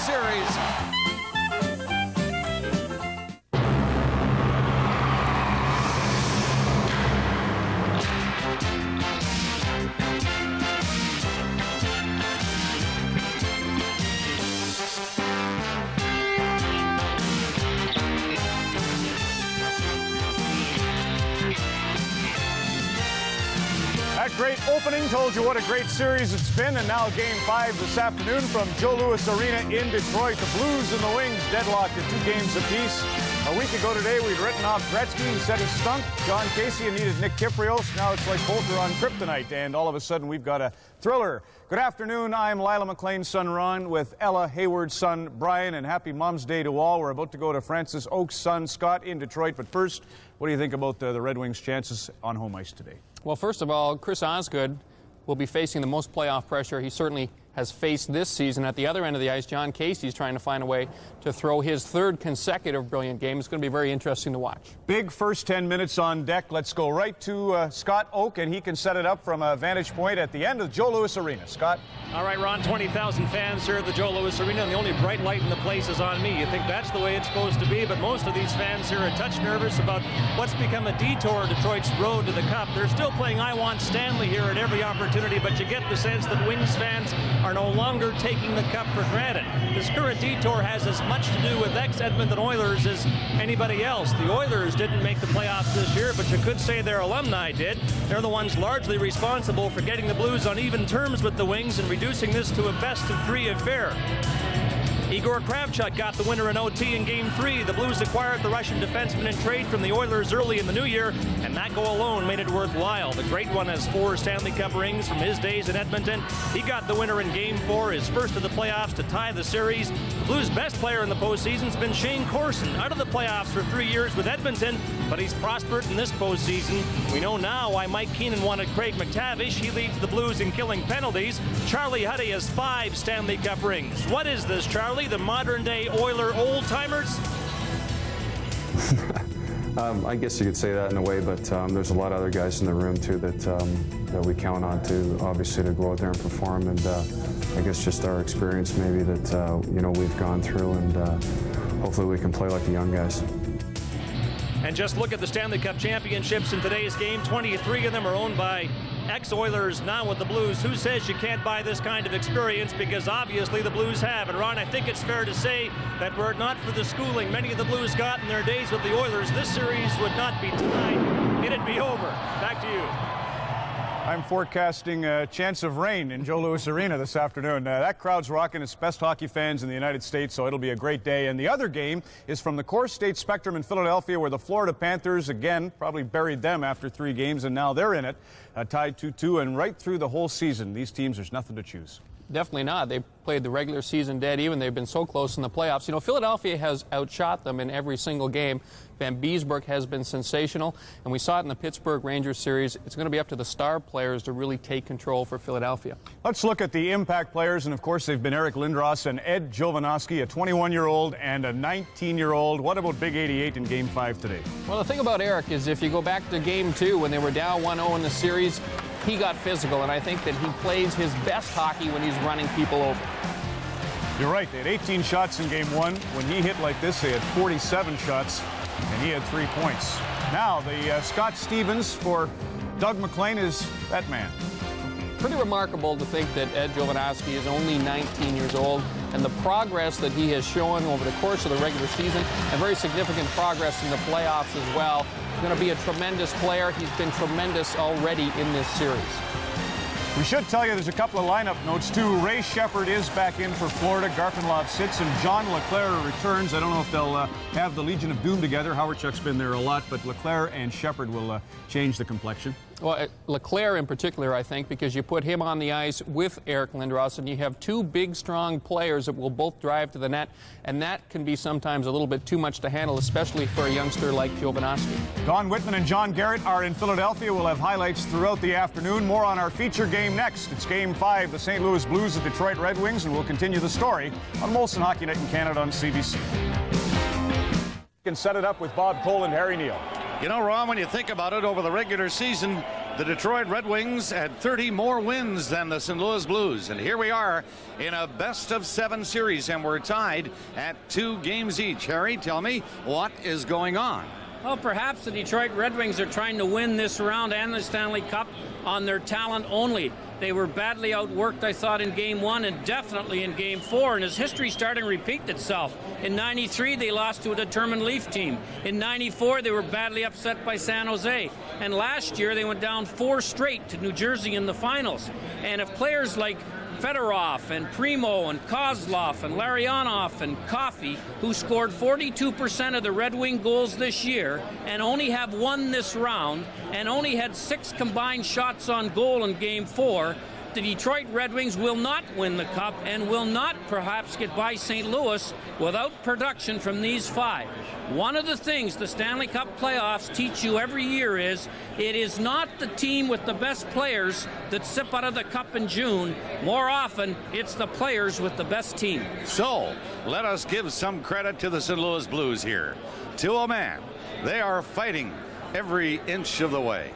series. That great opening told you what a great series it's been, and now Game 5 this afternoon from Joe Louis Arena in Detroit. The Blues and the Wings deadlocked at 2 games apiece. A week ago today, we'd written off Gretzky and said he stunk. John Casey and needed Nick Kypreos. Now it's like both are on kryptonite, and all of a sudden we've got a thriller. Good afternoon. I'm Lila McLean's son Ron with Ella Hayward's son Brian, and happy Mom's Day to all. We're about to go to Francis Oak's son Scott in Detroit, but first, what do you think about the Red Wings' chances on home ice today? Well, first of all, Chris Osgood will be facing the most playoff pressure he certainly has faced this season. At the other end of the ice, John Casey is trying to find a way to throw his 3rd consecutive brilliant game. It's going to be very interesting to watch. Big first 10 minutes on deck. Let's go right to Scott Oak, and he can set it up from a vantage point at the end of Joe Louis Arena. Scott? All right, Ron, 20,000 fans here at the Joe Louis Arena, and the only bright light in the place is on me. You think that's the way it's supposed to be, but most of these fans here are a touch nervous about what's become a detour of Detroit's road to the Cup. They're still playing I Want Stanley here at every opportunity, but you get the sense that Wings fans are no longer taking the Cup for granted. This current detour has as much to do with ex-Edmonton Oilers as anybody else. The Oilers didn't make the playoffs this year, but you could say their alumni did. They're the ones largely responsible for getting the Blues on even terms with the Wings and reducing this to a best-of-3 affair. Igor Kravchuk got the winner in OT in Game 3. The Blues acquired the Russian defenseman in trade from the Oilers early in the new year, and that goal alone made it worthwhile. The Great One has 4 Stanley Cup rings from his days in Edmonton. He got the winner in Game 4, his first of the playoffs to tie the series. The Blues' best player in the postseason has been Shane Corson, out of the playoffs for 3 years with Edmonton, but he's prospered in this postseason. We know now why Mike Keenan wanted Craig McTavish. He leads the Blues in killing penalties. Charlie Huddy has 5 Stanley Cup rings. What is this, Charlie? The modern-day Oiler old-timers? I guess you could say that in a way, but there's a lot of other guys in the room, too, that we count on to, obviously, to go out there and perform. And I guess just our experience, maybe, that, you know, we've gone through, and hopefully we can play like the young guys. And just look at the Stanley Cup championships in today's game. 23 of them are owned by ex-Oilers, now with the Blues. Who says you can't buy this kind of experience? Because obviously the Blues have. And Ron, I think it's fair to say that were it not for the schooling many of the Blues got in their days with the Oilers, this series would not be tied. It'd be over. Back to you. I'm forecasting a chance of rain in Joe Louis Arena this afternoon. That crowd's rocking. It's best hockey fans in the United States, so it'll be a great day. And the other game is from the Core State Spectrum in Philadelphia, where the Florida Panthers, again, probably buried them after 3 games, and now they're in it, tied 2-2. And right through the whole season, these teams, there's nothing to choose. Definitely not. They played the regular season dead even. They've been so close in the playoffs. You know, Philadelphia has outshot them in every single game. Van Beesbroek has been sensational, and we saw it in the Pittsburgh Rangers series. It's going to be up to the star players to really take control for Philadelphia. Let's look at the impact players, and of course they've been Eric Lindros and Ed Jovanovski, a 21-year-old and a 19-year-old. What about Big 88 in Game 5 today? Well, the thing about Eric is if you go back to Game 2 when they were down 1-0 in the series, he got physical, and I think that he plays his best hockey when he's running people over. You're right. They had 18 shots in Game 1. When he hit like this, they had 47 shots, and he had 3 points. Now, the Scott Stevens for Doug McLean is that man. Pretty remarkable to think that Ed Jovanovski is only 19 years old, and the progress that he has shown over the course of the regular season, and very significant progress in the playoffs as well. He's going to be a tremendous player. He's been tremendous already in this series. We should tell you there's a couple of lineup notes, too. Ray Shepard is back in for Florida. Garpenlov sits, and John LeClair returns. I don't know if they'll have the Legion of Doom together. Howardchuk's been there a lot, but LeClair and Shepard will change the complexion. Well, LeClair in particular, I think, because you put him on the ice with Eric Lindros, and you have 2 big, strong players that will both drive to the net, and that can be sometimes a little bit too much to handle, especially for a youngster like Jovanovski. Don Whitman and John Garrett are in Philadelphia. We'll have highlights throughout the afternoon. More on our feature game next. It's Game 5, the St. Louis Blues at Detroit Red Wings, and we'll continue the story on Molson Hockey Night in Canada on CBC. You can set it up with Bob Cole and Harry Neal. You know, Ron, when you think about it, over the regular season, The Detroit Red Wings had 30 more wins than the St. Louis Blues. And here we are in a best-of-7 series, and we're tied at 2 games each. Harry, tell me, what is going on? Well, perhaps the Detroit Red Wings are trying to win this round and the Stanley Cup on their talent only. They were badly outworked, I thought, in Game 1 and definitely in Game 4. And as history starting to repeat itself, in '93 they lost to a determined Leaf team. In '94 they were badly upset by San Jose. And last year they went down 4 straight to New Jersey in the finals. And if players like Fedorov and Primo and Kozlov and Larionov and Coffey, who scored 42% of the Red Wing goals this year and only have won this round and only had 6 combined shots on goal in Game 4, the Detroit Red Wings will not win the Cup and will not perhaps get by St. Louis without production from these 5. One of the things the Stanley Cup playoffs teach you every year is it is not the team with the best players that sip out of the cup in June. More often, it's the players with the best team. So, let us give some credit to the St. Louis Blues here. To a man, they are fighting every inch of the way.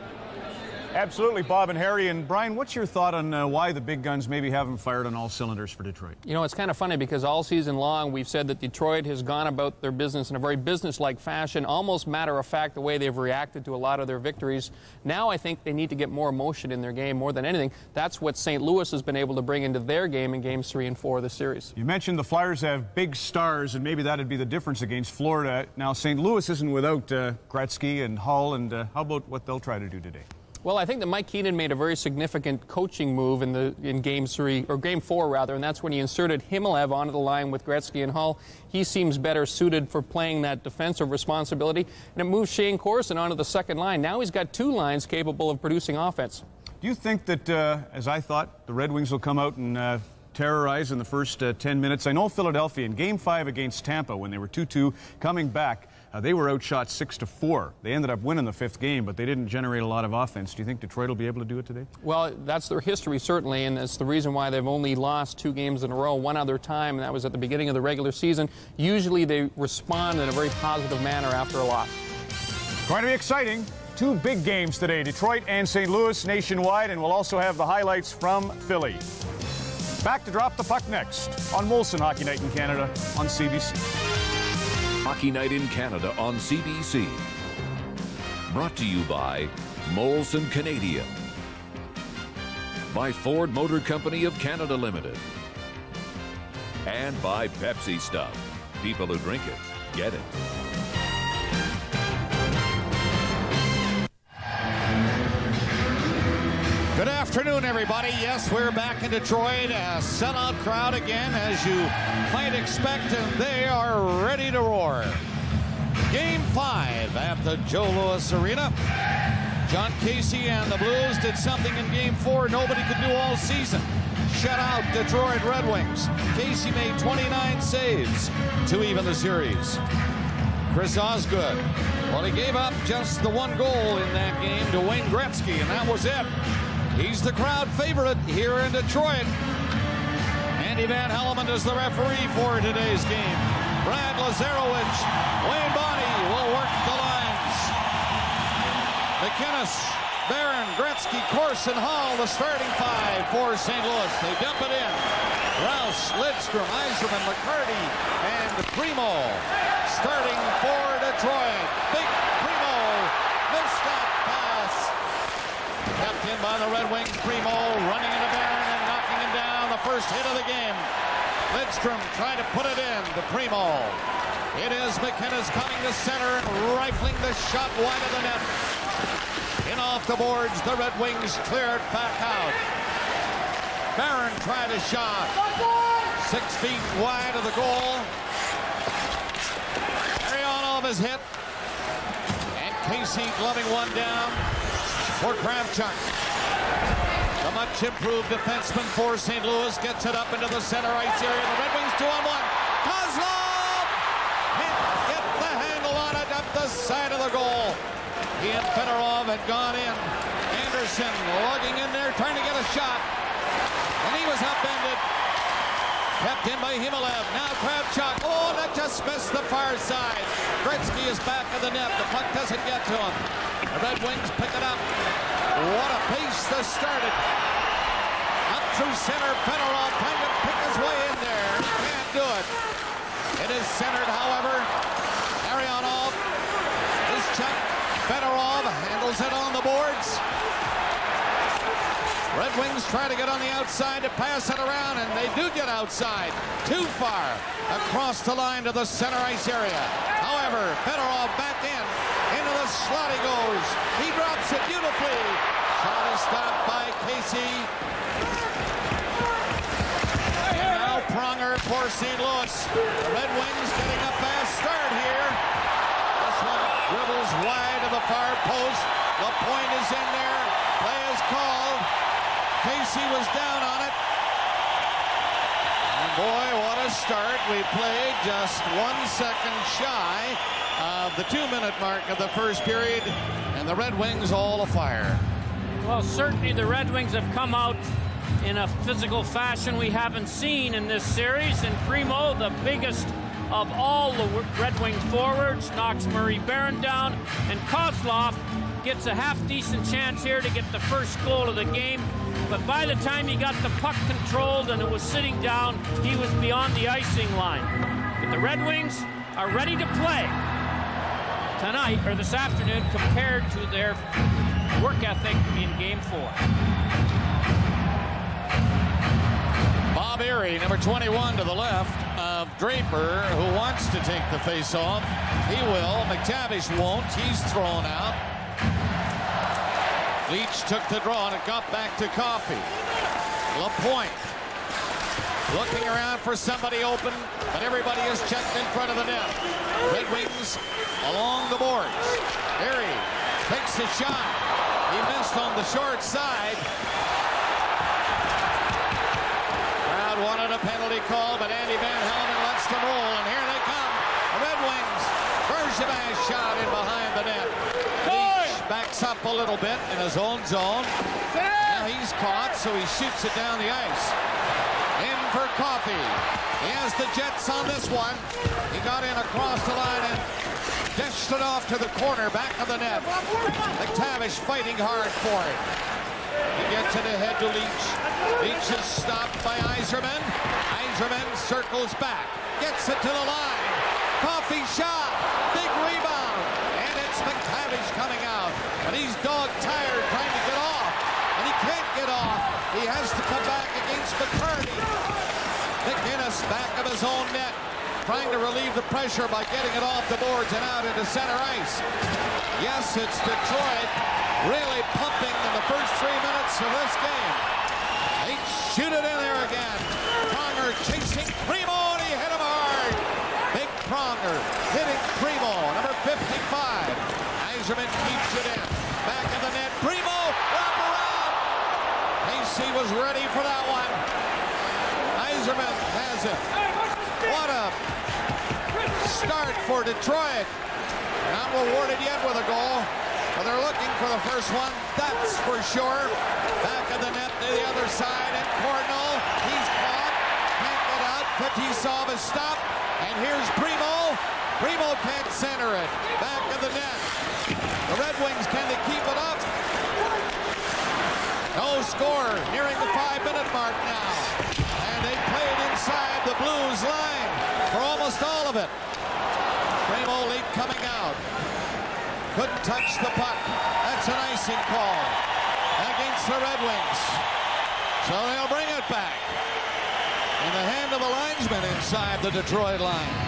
Absolutely, Bob and Harry. And Brian, what's your thought on why the big guns maybe haven't fired on all cylinders for Detroit? You know, it's kind of funny because all season long we've said that Detroit has gone about their business in a very business-like fashion, almost matter-of-fact the way they've reacted to a lot of their victories. Now I think they need to get more emotion in their game more than anything. That's what St. Louis has been able to bring into their game in Games 3 and 4 of the series. You mentioned the Flyers have big stars, and maybe that'd be the difference against Florida. Now, St. Louis isn't without Gretzky and Hull, and how about what they'll try to do today? Well, I think that Mike Keenan made a very significant coaching move in Game 3, or Game 4 rather, and that's when he inserted Himmelev onto the line with Gretzky and Hull. He seems better suited for playing that defensive responsibility, and it moves Shane Corson onto the second line. Now he's got 2 lines capable of producing offense. Do you think that, as I thought, the Red Wings will come out and terrorize in the first 10 minutes? I know Philadelphia in Game 5 against Tampa, when they were 2-2, coming back, they were outshot 6-4. They ended up winning the 5th game, but they didn't generate a lot of offense. Do you think Detroit will be able to do it today? Well, that's their history, certainly, and that's the reason why they've only lost 2 games in a row, one other time, and that was at the beginning of the regular season. Usually they respond in a very positive manner after a loss. Going to be exciting. 2 big games today, Detroit and St. Louis nationwide, and we'll also have the highlights from Philly. Back to Drop the Puck next on Molson Hockey Night in Canada on CBC. Hockey Night in Canada on CBC. Brought to you by Molson Canadian. By Ford Motor Company of Canada Limited. And by Pepsi Stuff. People who drink it, get it. Good afternoon, everybody. Yes, we're back in Detroit. A sellout crowd again, as you might expect, and they are ready to roar. Game 5 at the Joe Louis Arena. John Casey and the Blues did something in Game 4 nobody could do all season. Shut out Detroit Red Wings. Casey made 29 saves to even the series. Chris Osgood, well, he gave up just the 1 goal in that game to Wayne Gretzky, and that was it. He's the crowd favorite here in Detroit. Andy Van Hellemond is the referee for today's game. Brad Lazarowicz, Wayne Bonney will work the lines. McInnes, Barron, Gretzky, Corson, Hall, the starting 5 for St. Louis. They dump it in. Rouse, Lidstrom, Yzerman, McCarty, and Primo starting for Detroit. Big Primo missed that pass. Kept in by the Red Wings. Primo running into Barron and knocking him down. The first hit of the game. Lidstrom trying to put it in to Primo. It is McInnes coming to center and rifling the shot wide of the net. In off the boards, the Red Wings clear it back out. Barron tried a shot. 6 feet wide of the goal. Larionov is hit. And Casey gloving one down for Kravchuk. The much improved defenseman for St. Louis gets it up into the center ice area. The Red Wings 2-on-1. Kozlov can't get the handle on it up the side of the goal. He and Fedorov had gone in. Anderson lugging in there, trying to get a shot. And he was upended. Kept in by Himmelev. Now Kravchuk. Oh, that just missed the far side. Gretzky is back of the net. The puck doesn't get to him. The Red Wings pick it up. What a pace to start it. Up through center, Fedorov trying to pick his way in there. He can't do it. It is centered, however. Arianov is checked. Fedorov handles it on the boards. Red Wings try to get on the outside to pass it around, and they do get outside. Too far across the line to the center ice area. However, Fedorov back in. Into the slot he goes. He drops it beautifully. Shot is stopped by Casey. And now Pronger for St. Louis. The Red Wings getting a fast start here. This one dribbles wide of the far post. The point is in there. Play is called. Casey was down on it. And boy, what a start. We played just 1 second shy of the 2-minute mark of the first period, and the Red Wings all afire. Well, certainly the Red Wings have come out in a physical fashion we haven't seen in this series. And Primo, the biggest of all the Red Wings forwards, knocks Murray Barron down, and Kozlov gets a half-decent chance here to get the first goal of the game. But by the time he got the puck controlled and it was sitting down, he was beyond the icing line. But the Red Wings are ready to play tonight, or this afternoon, compared to their work ethic in Game 4. Bob Erie, number 21 to the left of Draper, who wants to take the face-off. He will. McTavish won't. He's thrown out. Leach took the draw, and it got back to Coffey. LaPointe looking around for somebody open, but everybody is checked in front of the net. Red Wings along the boards. Erie takes a shot. He missed on the short side. Crowd wanted a penalty call, but Andy Van Helmen lets them roll, and here they come. The Red Wings. Bergevin's shot in behind the net. Leach backs up a little bit in his own zone. Now he's caught, so he shoots it down the ice. In for Coffey. He has the Jets on this one. He got in across the line and dished it off to the corner, back of the net. McTavish fighting hard for it. He gets it ahead to Leach. Leach is stopped by Yzerman. Yzerman circles back. Gets it to the line. Coffey shot. Big rebound. And it's McTavish coming out. But he's dog-tired trying to get off. And he can't get off. He has to come back against McCarty. McGinnis back of his own net, trying to relieve the pressure by getting it off the boards and out into center ice. Yes, it's Detroit really pumping in the first 3 minutes of this game. They shoot it in there again. Pronger chasing Primo, and he hit him hard. Big Pronger hitting Primo, number 55. Yzerman keeps it in. Back of the net. Primo, wrap around. Casey was ready for that one. Yzerman has it. What a start for Detroit. Not rewarded yet with a goal, but they're looking for the first one. That's for sure. Back of the net to the other side, and Cornell, he's caught. Can't get out. Fetisov is stopped, and here's Primo. Primo can't center it. Back of the net. The Red Wings, can they keep it up? No score, nearing the 5-minute mark now. And they played inside the Blues line for almost all of it. Primo late coming out. Couldn't touch the puck. That's an icing call against the Red Wings. So they'll bring it back. In the hand of the linesman inside the Detroit line.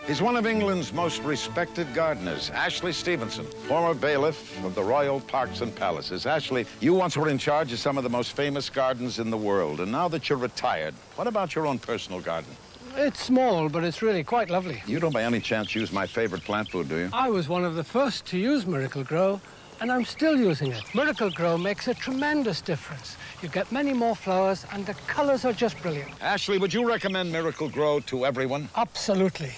He's one of England's most respected gardeners, Ashley Stevenson, former bailiff of the Royal Parks and Palaces. Ashley, you once were in charge of some of the most famous gardens in the world, and now that you're retired, what about your own personal garden? It's small, but it's really quite lovely. You don't by any chance use my favorite plant food, do you? I was one of the first to use Miracle Grow, and I'm still using it. Miracle Grow makes a tremendous difference. You get many more flowers, and the colors are just brilliant. Ashley, would you recommend Miracle Grow to everyone? Absolutely.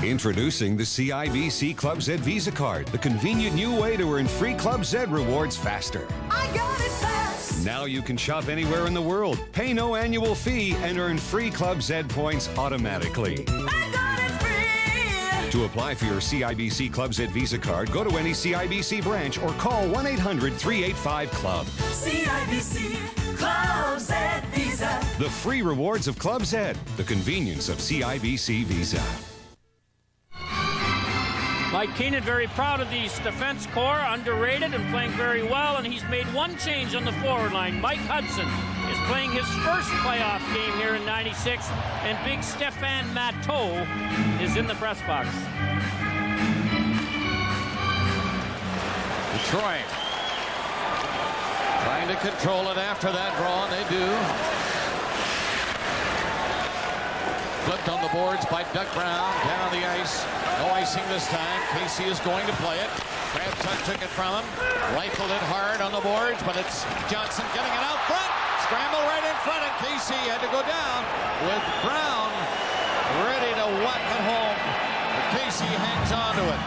Introducing the CIBC Club Z Visa Card, the convenient new way to earn free Club Z rewards faster. I got it fast. Now you can shop anywhere in the world, pay no annual fee, and earn free Club Z points automatically. I got it free. To apply for your CIBC Clubs at Visa card, go to any CIBC branch or call 1-800-385-CLUB. CIBC Clubs at Visa. The free rewards of Clubs Ed, the convenience of CIBC Visa. Mike Keenan very proud of the defense core, underrated and playing very well, and he's made one change on the forward line. Mike Hudson is playing his first playoff game here in '96, and big Stefan Matteau is in the press box. Detroit trying to control it after that draw, and they do. Flipped on the boards by Doug Brown, down on the ice. No icing this time. Casey is going to play it. Kravchuk took it from him. Rifled it hard on the boards, but it's Johnson getting it out front. Scramble right in front, and Casey had to go down with Brown ready to whack it home. But Casey hangs on to it.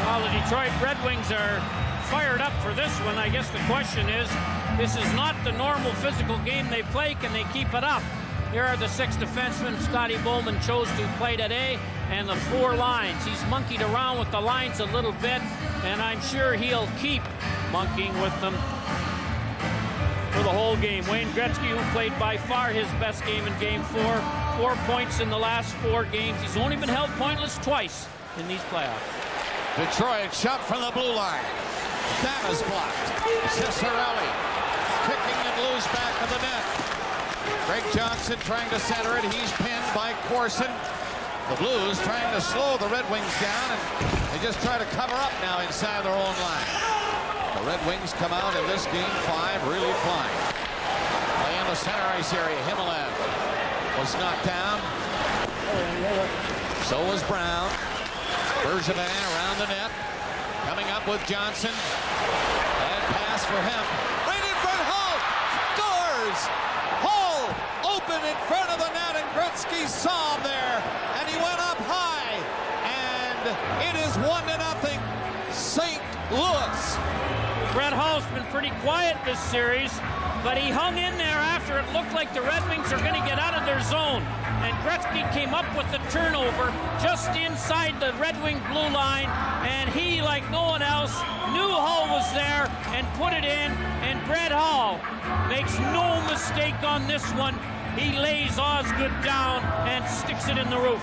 Well, the Detroit Red Wings are fired up for this one. I guess the question is, this is not the normal physical game they play. Can they keep it up? Here are the 6 defensemen Scotty Bowman chose to play today, and the 4 lines. He's monkeyed around with the lines a little bit, and I'm sure he'll keep monkeying with them for the whole game. Wayne Gretzky, who played by far his best game in Game 4, 4 points in the last 4 games. He's only been held pointless twice in these playoffs. Detroit shot from the blue line. That is blocked. Ciccarelli kicking it loose back of the net. Greg Johnson trying to center it. He's pinned by Corson. The Blues trying to slow the Red Wings down, and they just try to cover up now inside their own line. The Red Wings come out in this Game 5 really flying. Play in the center ice area. Himmelab was knocked down. So was Brown. Bergevin around the net. Coming up with Johnson. And pass for him. Right in front. Hall scores! Hall open in front of the net, and Gretzky saw him there, and he went up high, and it is 1-0 St. Louis. Brett Hall's been pretty quiet this series, but he hung in there after it looked like the Red Wings are going to get out of their zone, and Gretzky came up with the turnover just inside the Red Wing blue line, and he, like no one else, knew Hall was there and put it in, and Brett Hall makes no mistake on this one. He lays Osgood down and sticks it in the roof.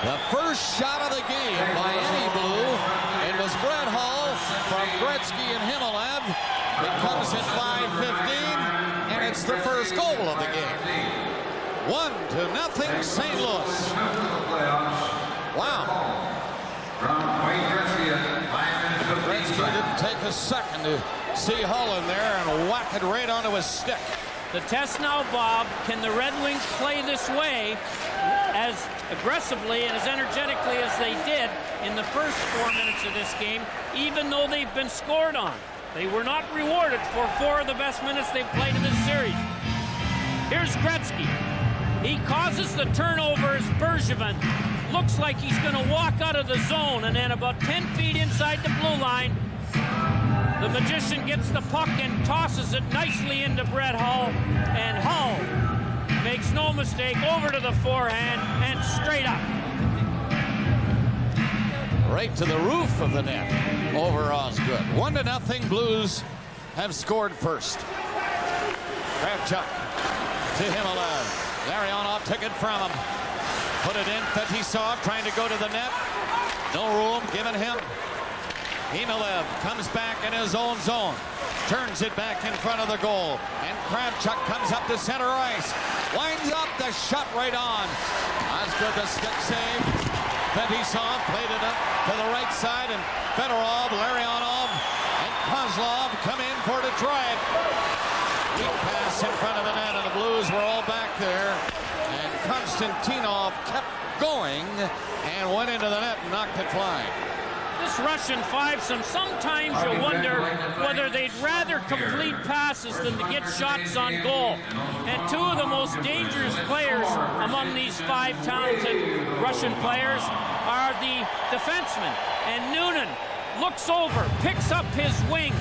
The first shot of the game by any Blue, it was Brett Hall from Gretzky and Himmelab. It comes at 5:15, and it's the first goal of the game. 1-0 St. Louis. Wow. Gretzky didn't take a second to see Hull in there and whack it right onto his stick. The test now, Bob, can the Red Wings play this way as aggressively and as energetically as they did in the first 4 minutes of this game, even though they've been scored on? They were not rewarded for 4 of the best minutes they've played in this series. Here's Gretzky. He causes the turnover as Bergevin looks like he's going to walk out of the zone, and then about 10 feet inside the blue line, the Magician gets the puck and tosses it nicely into Brett Hall, and Hall makes no mistake, over to the forehand and straight up. Right to the roof of the net over Osgood. 1-0 Blues have scored first. Kravchuk to Himmelab. Larionov took it from him. Put it in. Fetisov trying to go to the net. No room given him. Himmelab comes back in his own zone. Turns it back in front of the goal. And Kravchuk comes up to center ice. Winds up the shot right on. Osgood the stick save. Fetisov played it up to the right side, and Fedorov, Larionov, and Kozlov come in for Detroit. Weak pass in front of the net, and the Blues were all back there. And Konstantinov kept going and went into the net and knocked it flying. This Russian fivesome, sometimes you wonder whether they'd rather complete passes than to get shots on goal. And 2 of the most dangerous players among these 5 talented Russian players are the defensemen. And Noonan looks over, picks up his wing,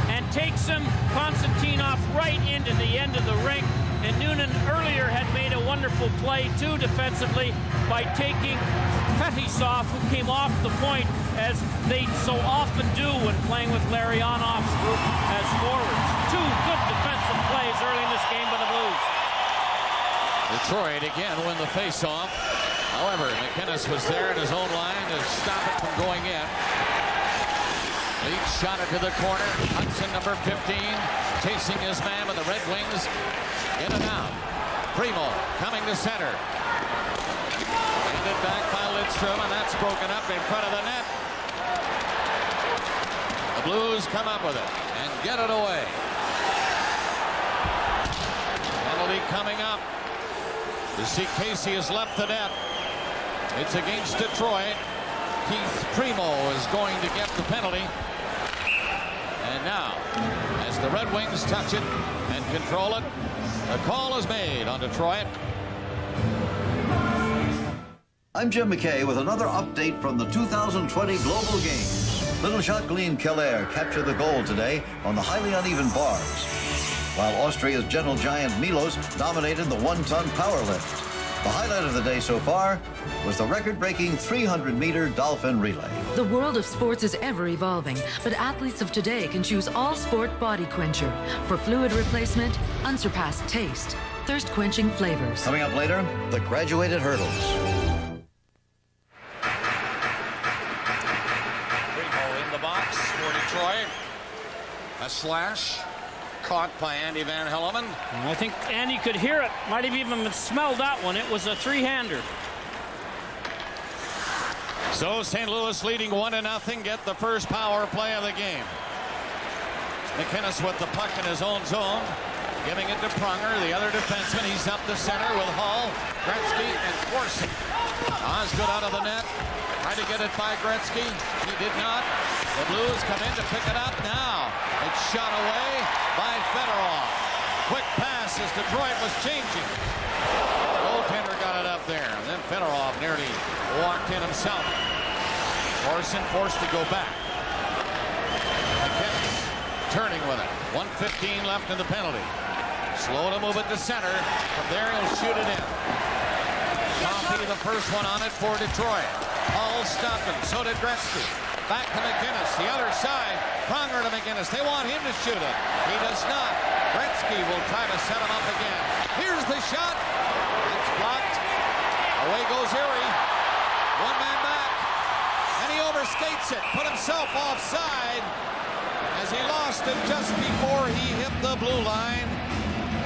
and takes him, Konstantinov, right into the end of the ring. And Noonan earlier had made a wonderful play, too, defensively by taking Fetisov, who came off the point, as they so often do when playing with Larionov's group as forwards. Two good defensive plays early in this game by the Blues. Detroit again win the face-off. However, McInnes was there in his own line to stop it from going in. Leach shot it to the corner. Hudson, number 15, chasing his man with the Red Wings. In and out. Primo coming to center. Handed back by Lidstrom, and that's broken up in front of the net. The Blues come up with it and get it away. Penalty coming up. You see Casey has left the net. It's against Detroit. Keith Primo is going to get the penalty. And now, as the Red Wings touch it and control it, the call is made on Detroit. I'm Jim McKay with another update from the 2020 Global Games. Little Jacqueline Keller captured the goal today on the highly uneven bars, while Austria's gentle giant Milos dominated the one-ton power lift. The highlight of the day so far was the record-breaking 300-meter dolphin relay. The world of sports is ever evolving, but athletes of today can choose All Sport Body Quencher for fluid replacement, unsurpassed taste, thirst-quenching flavors. Coming up later, the graduated hurdles. Primo in the box for Detroit. A slash. Caught by Andy Van Helleman. I think Andy could hear it. Might have even smelled that one. It was a three-hander. So St. Louis leading 1-0. Get the first power play of the game. McInnes with the puck in his own zone. Giving it to Pronger, the other defenseman. He's up the center with Hall, Gretzky, and Corson. Osgood out of the net. Tried to get it by Gretzky. He did not. The Blues come in to pick it up now. It's shot away by Fedorov. Quick pass as Detroit was changing. The goaltender got it up there. And then Fedorov nearly walked in himself. Corson forced to go back. McInnes turning with it. 1:15 left in the penalty. Slow to move it to center. From there he'll shoot it in. Coffey the first one on it for Detroit. Hall stopped him. So did Gretzky. Back to McInnes, the other side. Pronger to McInnes. They want him to shoot it. He does not. Gretzky will try to set him up again. Here's the shot. It's blocked. Away goes Erie. One man back. And he overskates it. Put himself offside as he lost it just before he hit the blue line.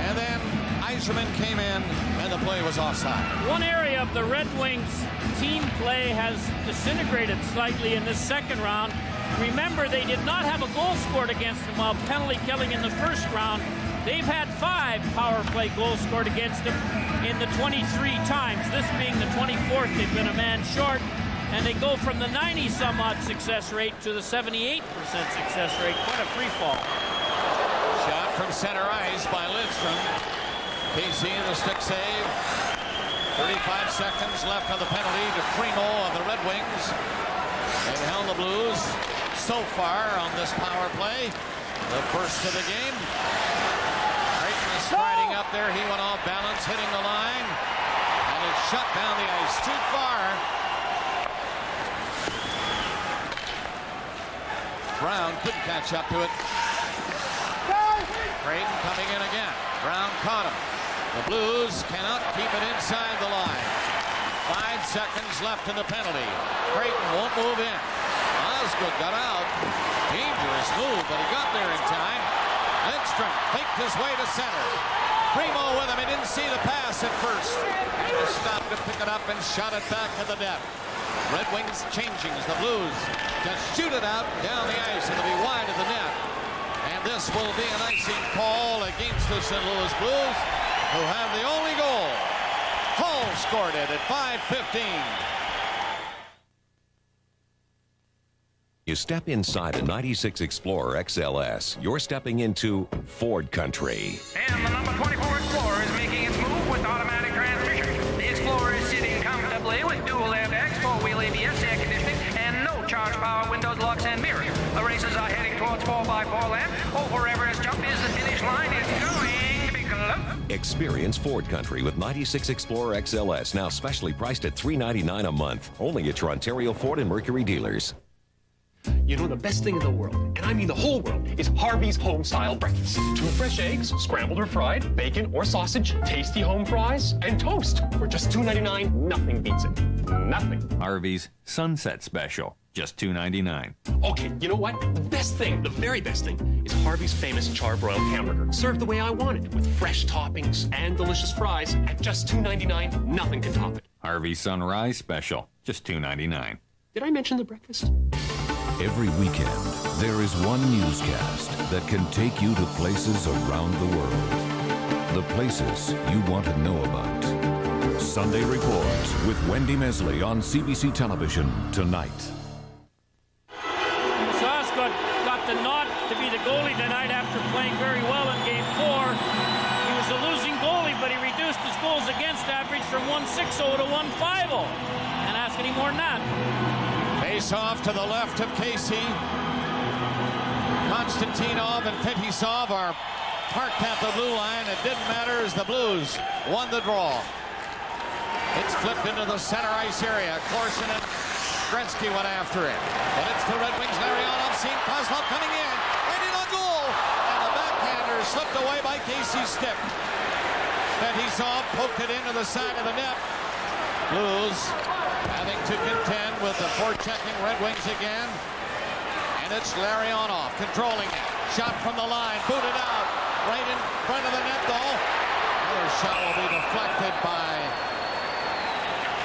And then Yzerman came in and the play was offside. One area of the Red Wings team play has disintegrated slightly in this second round. Remember, they did not have a goal scored against them while penalty killing in the first round. They've had 5 power play goals scored against them in the 23 times, this being the 24th. They've been a man short, and they go from the 90-some-odd success rate to the 78% success rate. Quite a free fall. Shot from center ice by Lidstrom. Casey, the stick save. 35 seconds left on the penalty to Primo of the Red Wings. They've held the Blues so far on this power play. The first of the game. Creighton is striding up there. He went off balance, hitting the line. And it shut down the ice too far. Brown couldn't catch up to it. Creighton coming in again. Brown caught him. The Blues cannot keep it inside the line. 5 seconds left in the penalty. Creighton won't move in. Osgood got out. Dangerous move, but he got there in time. Lidstrom faked his way to center. Primo with him. He didn't see the pass at first. He just stopped to pick it up and shot it back to the net. Red Wings changing as the Blues just shoot it out down the ice. It'll be wide of the net. And this will be an icing call against the St. Louis Blues, who have the only goal. Hall scored it at 5:15. You step inside a 96 Explorer XLS, you're stepping into Ford country. And the number 24 Explorer is making its move with automatic transmission. The Explorer is sitting comfortably with dual airbags, 4-wheel ABS, air conditioning, and no charge power windows, locks, and mirrors. The races are heading towards 4x4 land. Over Everest Jump is the finish line. It's going to be close. Experience Ford Country with 96 Explorer XLS, now specially priced at $399 a month. Only at your Ontario Ford and Mercury dealers. You know, the best thing in the world, and I mean the whole world, is Harvey's home-style breakfast. 2 fresh eggs, scrambled or fried, bacon or sausage, tasty home fries, and toast. For just $2.99, nothing beats it. Nothing. Harvey's Sunset Special, just $2.99. Okay, you know what? The best thing, the very best thing, is Harvey's famous charbroiled hamburger. Served the way I want it, with fresh toppings and delicious fries at just $2.99. Nothing can top it. Harvey's Sunrise Special, just $2.99. Did I mention the breakfast? Every weekend, there is one newscast that can take you to places around the world. The places you want to know about. Sunday Reports with Wendy Mesley on CBC Television tonight. Sasko got the nod to be the goalie tonight after playing very well in Game 4. He was a losing goalie, but he reduced his goals against average from 1.60 to 1.50. Can't ask any more than that. Face off to the left of Casey. Konstantinov and Fetisov are parked at the blue line. It didn't matter as the Blues won the draw. It's flipped into the center ice area. Corson and Gretzky went after it. But it's the Red Wings. Larionov seen Kozlov coming in. Right in on goal. And the backhander slipped away by Casey's stick. Fetisov poked it into the side of the net. Blues having to contend with the forechecking Red Wings again. And it's Larionov controlling it. Shot from the line, booted out. Right in front of the net, though. Another shot will be deflected by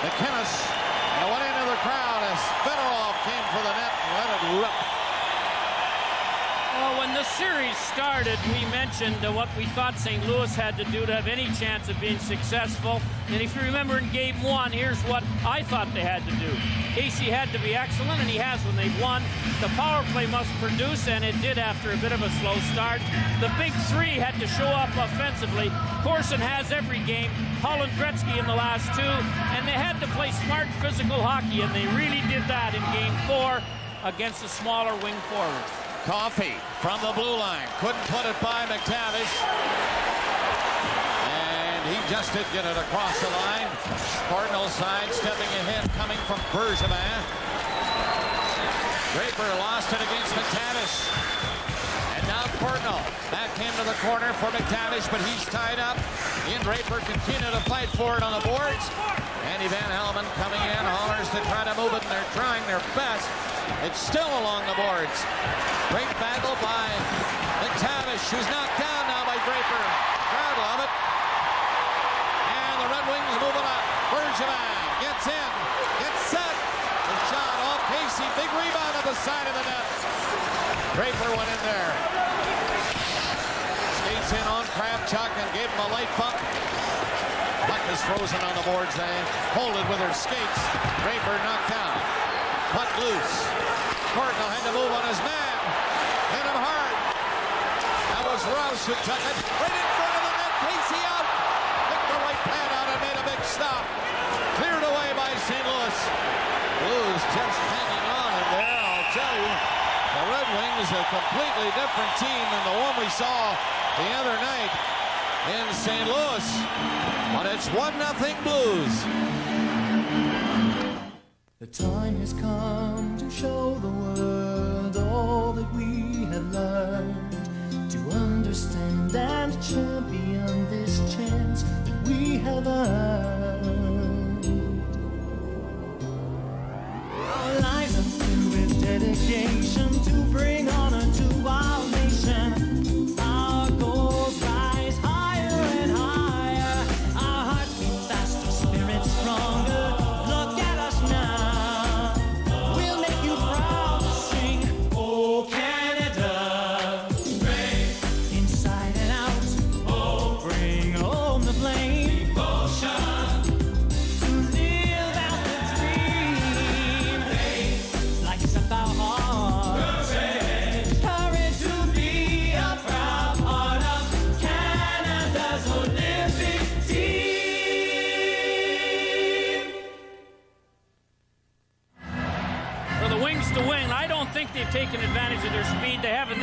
McInnes. And went into the crowd as Fedorov came for the net and let it rip. Well, when the series started, we mentioned what we thought St. Louis had to do to have any chance of being successful. And if you remember in Game 1, here's what I thought they had to do. Casey had to be excellent, and he has when they've won. The power play must produce, and it did after a bit of a slow start. The big three had to show up offensively. Corson has every game. Hull and Gretzky in the last 2. And they had to play smart physical hockey, and they really did that in Game 4 against the smaller wing forwards. Coffey from the blue line. Couldn't put it by McTavish. And he just did get it across the line. Cardinal side stepping ahead coming from Bergevin. Draper lost it against McTavish. And now Cardinal back into the corner for McTavish, but he's tied up. Ian Draper continue to fight for it on the boards. Andy Van Helmen coming in, Hollers to try to move it, and they're trying their best. It's still along the boards. Great battle by McTavish, who's knocked down now by Draper. Crowd love it. And the Red Wings moving up. Bergevin gets in, gets set. The shot off Casey. Big rebound at the side of the net. Draper went in there. Skates in on Kravchuk and gave him a light bump. Puck is frozen on the boards. They hold it with her skates. Draper knocked down. Puck loose. Cardinal had to move on his man. Hit him hard. That was Rouse who took it. Right in front of the net. Casey out. Picked the right pad out and made a big stop. Cleared away by St. Louis. Blues just hanging on in there. I'll tell you, the Red Wings a completely different team than the one we saw the other night in St. Louis. But it's 1-0 Blues. The time has come to show the world all that we have learned, to understand and champion this chance that we have earned. Our lives are filled with dedication to bring honor to our nation. Our goals rise higher and higher. Our hearts beat faster, spirits stronger. Look at us now. We'll make you proud to sing, oh Canada. Brave, inside and out. Oh, bring home the flame. Devotion to live out the dream. Faith lights up our hearts.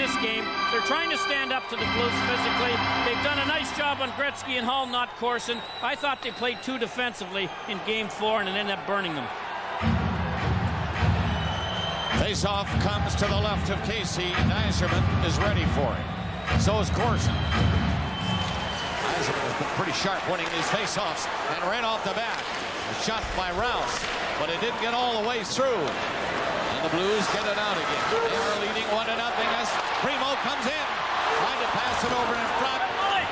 this game. They're trying to stand up to the Blues physically. They've done a nice job on Gretzky and Hull, not Corson. I thought they played too defensively in Game 4 and it ended up burning them. Face-off comes to the left of Casey. Yzerman is ready for it. So is Corson. Yzerman has been pretty sharp winning these face-offs. And right off the bat, a shot by Rouse. But it didn't get all the way through. And the Blues get it out again. They are leading 1-0 as Primo comes in. Trying to pass it over in front.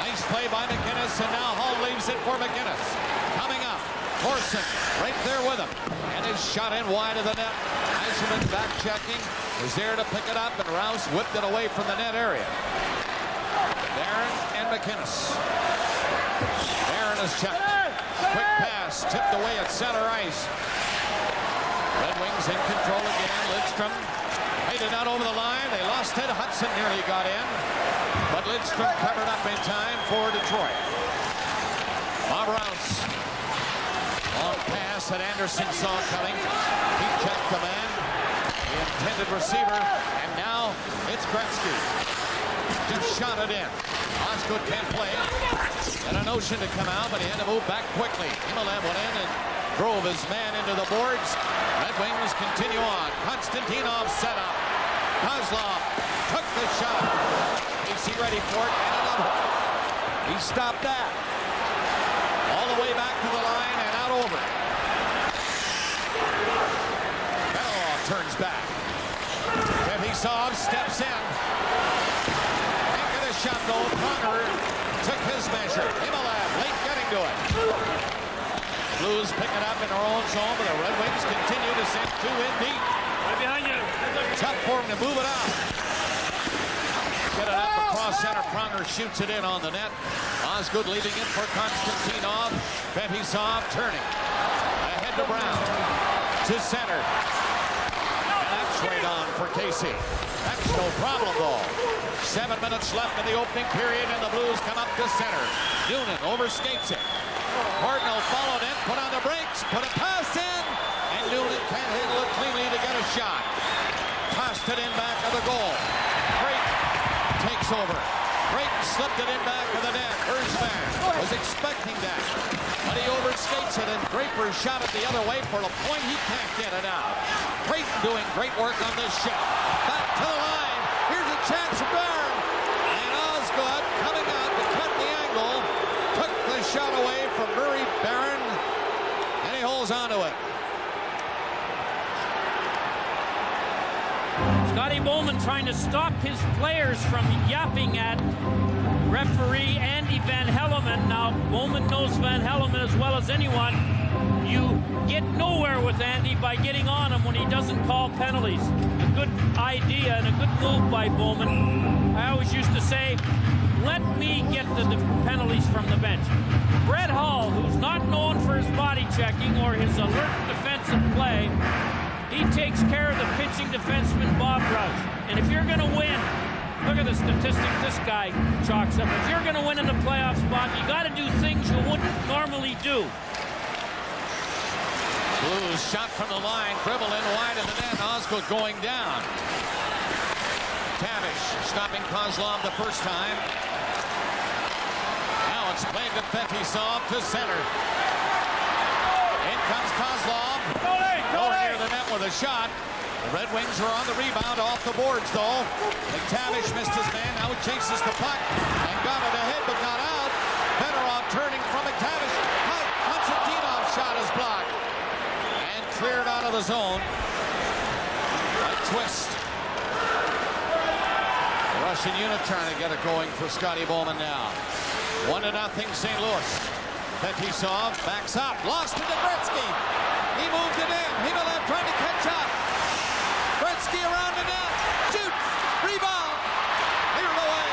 Nice play by McInnes. And now Hull leaves it for McInnes. Coming up, Corson right there with him. And his shot in wide of the net. Yzerman back checking, was there to pick it up, and Rouse whipped it away from the net area. Barron and McInnes. Barron is checked. Quick pass, tipped away at center ice. Red Wings in control again. Lidstrom made it out over the line. They lost it. Hudson nearly got in, but Lidstrom covered up in time for Detroit. Bob Rouse. Long pass that Anderson saw coming. He checked the man, the intended receiver, and now it's Gretzky. Just shot it in. Osgood can't play. Had a notion to come out, but he had to move back quickly. Himalev went in and drove his man into the boards. Red Wings continue on. Konstantinov set up. Kozlov took the shot. Is he ready for it? And another. He stopped that. All the way back to the line and out over. Benilov turns back. Fetisov steps in. Can't get a shot though. Pronger took his measure. Himalev late getting to it. Blues pick it up in their own zone, but the Red Wings continue to send two in deep. Right behind you. Tough for him to move it out. Get it up across center. Pronger shoots it in on the net. Osgood leaving it for Konstantinov. Fetisov turning. Ahead to Brown. To center. And that's right on for Casey. That's no problem though. 7 minutes left in the opening period and the Blues come up to center. Noonan overskates it. Cardinal followed it, put on the brakes, put a pass in, and Noonan can't handle it cleanly to get a shot. Tossed it in back of the goal. Creighton takes over. Creighton slipped it in back of the net. Bergman was expecting that, but he overskates it, and Draper shot it the other way for a point. He can't get it out. Creighton doing great work on this shot. Back to the line. Here's a chance for Barron, and Osgood coming out to cut the angle. Took the shot away from Murray Barron, and he holds on to it. Scotty Bowman trying to stop his players from yapping at referee Andy Van Helleman. Now, Bowman knows Van Helleman as well as anyone. You get nowhere with Andy by getting on him when he doesn't call penalties. A good idea and a good move by Bowman. I always used to say, let me get the penalties from the bench. Brett Hull, who's not known for his body checking or his alert defensive play, he takes care of the pitching defenseman Bob Roush. And if you're going to win, look at the statistics this guy chalks up. If you're going to win in the playoff spot, you got to do things you wouldn't normally do. Blues shot from the line, dribble in wide of the net. Osgood going down. Tavish stopping Kozlov the first time. Now it's played to Fetisov to center. In comes Kozlov. Going near the net with a shot. The Red Wings are on the rebound off the boards though. McTavish missed his man. Now he chases the puck and got it ahead but not out. Fedorov turning from McTavish. Konstantinov's shot is blocked. And cleared out of the zone. A twist. The Russian unit trying to get it going for Scotty Bowman now. 1-0 St. Louis. Fetisov backs up. Lost it to Gretzky. He moved it in. Himalev trying to catch up. Gretzky around the net. Shoots. Rebound. Cleared away.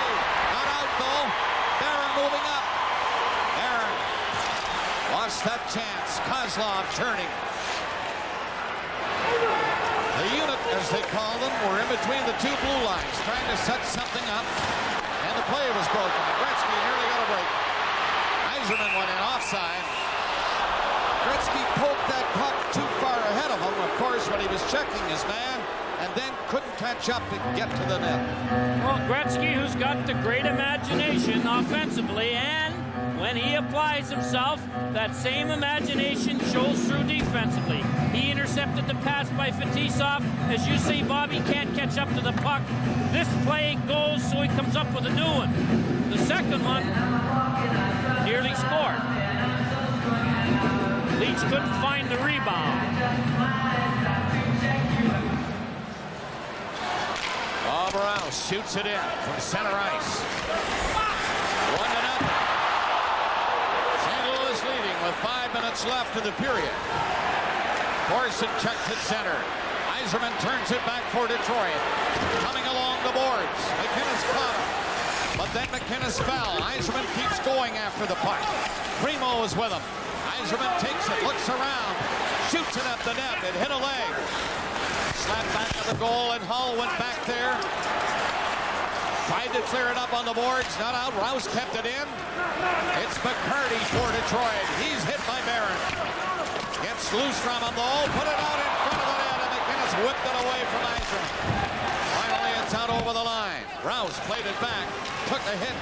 Not out though. Barron moving up. Barron lost that chance. Kozlov turning. The unit, as they call them, were in between the two blue lines, trying to set something up, and the play was broken. Gretzky nearly got a break. Yzerman went in offside. Gretzky poked that puck too far ahead of him, of course, when he was checking his man, and then couldn't catch up to get to the net. Well, Gretzky, who's got the great imagination offensively, and when he applies himself, that same imagination shows through defensively. He intercepted the pass by Fetisov. As you see, Bobby can't catch up to the puck. This play goes, so he comes up with a new one. The second one nearly scored. Leach couldn't find the rebound. Rouse shoots it in from center ice. 1-0. St. Louis leading with 5 minutes left of the period. Corson checked at center. Yzerman turns it back for Detroit. Coming along the boards. McInnes caught him. But then McInnes fell. Yzerman keeps going after the puck. Primo is with him. Yzerman takes it, looks around, shoots it at the net. It hit a leg. Slapped back to the goal, and Hull went back there. Tried to clear it up on the boards, not out. Rouse kept it in. It's McCarty for Detroit. He's hit by Barron. Gets loose from him, though. Put it out in front of the net, and McInnes whipped it away from Yzerman. Finally, it's out over the line. Rouse played it back. Took a hit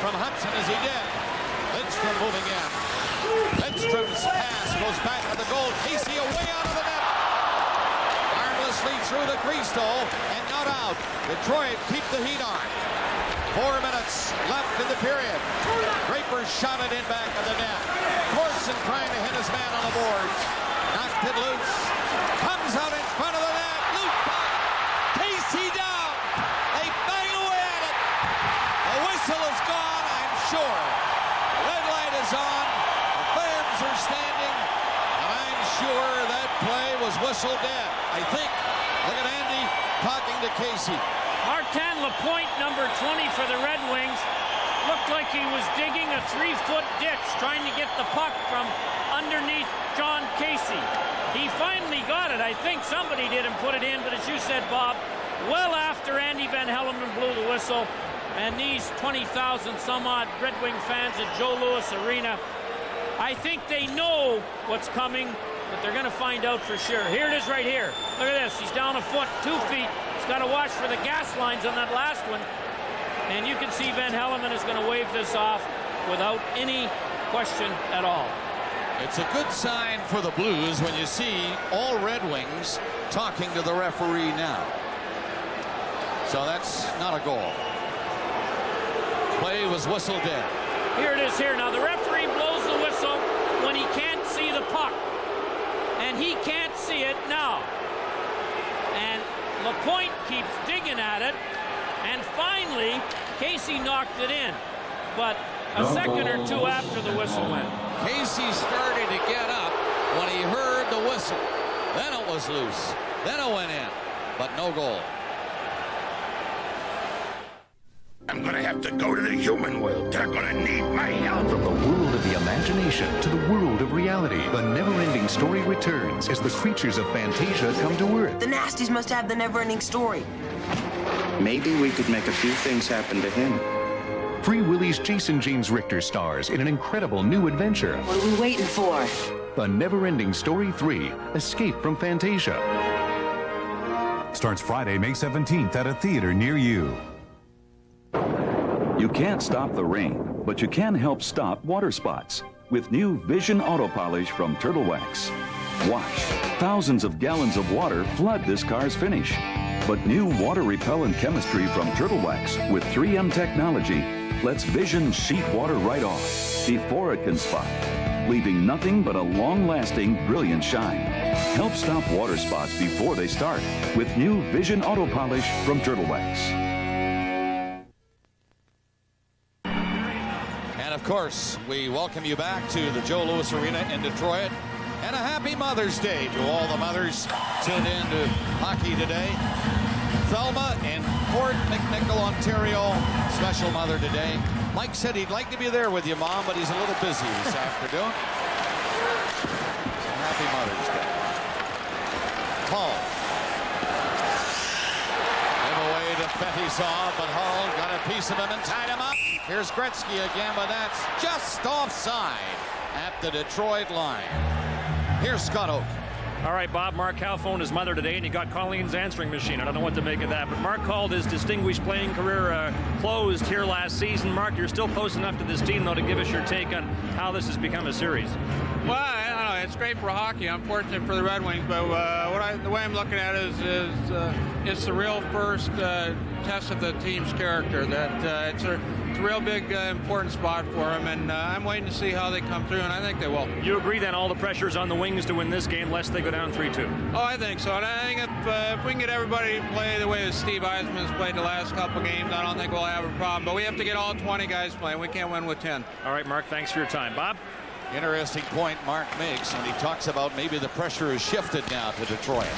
from Hudson as he did. Lidstrom moving in. Lidstrom's pass goes back to the goal. Casey away out of the net. Through the crease, though, and not out. Detroit keep the heat on. 4 minutes left in the period. Draper shot it in back of the net. Corson trying to hit his man on the boards. Knocked it loose. Comes out in front of the net. Loose puck. Casey down. They bang away at it. The whistle is gone, I'm sure. The red light is on. The fans are standing. And I'm sure that play was whistled dead. I think. Look at Andy talking to Casey. Martin Lapointe, number 20 for the Red Wings, looked like he was digging a 3-foot ditch trying to get the puck from underneath John Casey. He finally got it. I think somebody did and put it in, but as you said, Bob, well after Andy Van Hellemond blew the whistle, and these 20,000 some odd Red Wing fans at Joe Louis Arena, I think they know what's coming, but they're going to find out for sure. Here it is right here. Look at this. He's down a foot, 2 feet. He's got to watch for the gas lines on that last one. And you can see Van Hellemond is going to wave this off without any question at all. It's a good sign for the Blues when you see all Red Wings talking to the referee now. So that's not a goal. Play was whistled dead. Here it is here. Now the referee blows the whistle when he can't see the puck. And he can't see it now. And Lapointe keeps digging at it. And finally, Casey knocked it in. But a second or two after the whistle went. Casey started to get up when he heard the whistle. Then it was loose. Then it went in. But no goal. I'm gonna have to go to the human world. They're gonna need my help. From the world of the imagination to the world of reality, the never-ending story returns as the creatures of Fantasia come to Earth. The Nasties must have the never-ending story. Maybe we could make a few things happen to him. Free Willy's Jason James Richter stars in an incredible new adventure. What are we waiting for? The Never-Ending Story 3, Escape from Fantasia. Starts Friday, May 17th at a theater near you. You can't stop the rain, but you can help stop water spots with new Vision Auto Polish from Turtle Wax. Watch. Thousands of gallons of water flood this car's finish. But new water-repellent chemistry from Turtle Wax with 3M technology lets Vision sheet water right off before it can spot, leaving nothing but a long-lasting, brilliant shine. Help stop water spots before they start with new Vision Auto Polish from Turtle Wax. Of course, we welcome you back to the Joe Louis Arena in Detroit. And a happy Mother's Day to all the mothers tuned in to hockey today. Thelma in Port McNichol, Ontario, special mother today. Mike said he'd like to be there with you, Mom, but he's a little busy this afternoon. So happy Mother's Day. Paul. Give away to Fetisov, but Hall got a piece of him and tied him up. Here's Gretzky again, but that's just offside at the Detroit line. Here's Scott Oak. All right, Bob, Mark Howe phoned his mother today, and he got Colleen's answering machine. I don't know what to make of that, but Mark called his distinguished playing career closed here last season. Mark, you're still close enough to this team, though, to give us your take on how this has become a series. Well, I don't know. It's great for hockey. Unfortunate for the Red Wings, but the way I'm looking at it is it's the real first test of the team's character. That it's a real big important spot for them, and I'm waiting to see how they come through, and I think they will. You agree then all the pressure's on the Wings to win this game, lest they go down 3-2? Oh, I think so. And I think if we can get everybody to play the way that Steve Eisman's played the last couple games, I don't think we'll have a problem. But we have to get all 20 guys playing. We can't win with 10. All right, Mark, thanks for your time. Bob? Interesting point Mark makes when he talks about maybe the pressure has shifted now to Detroit.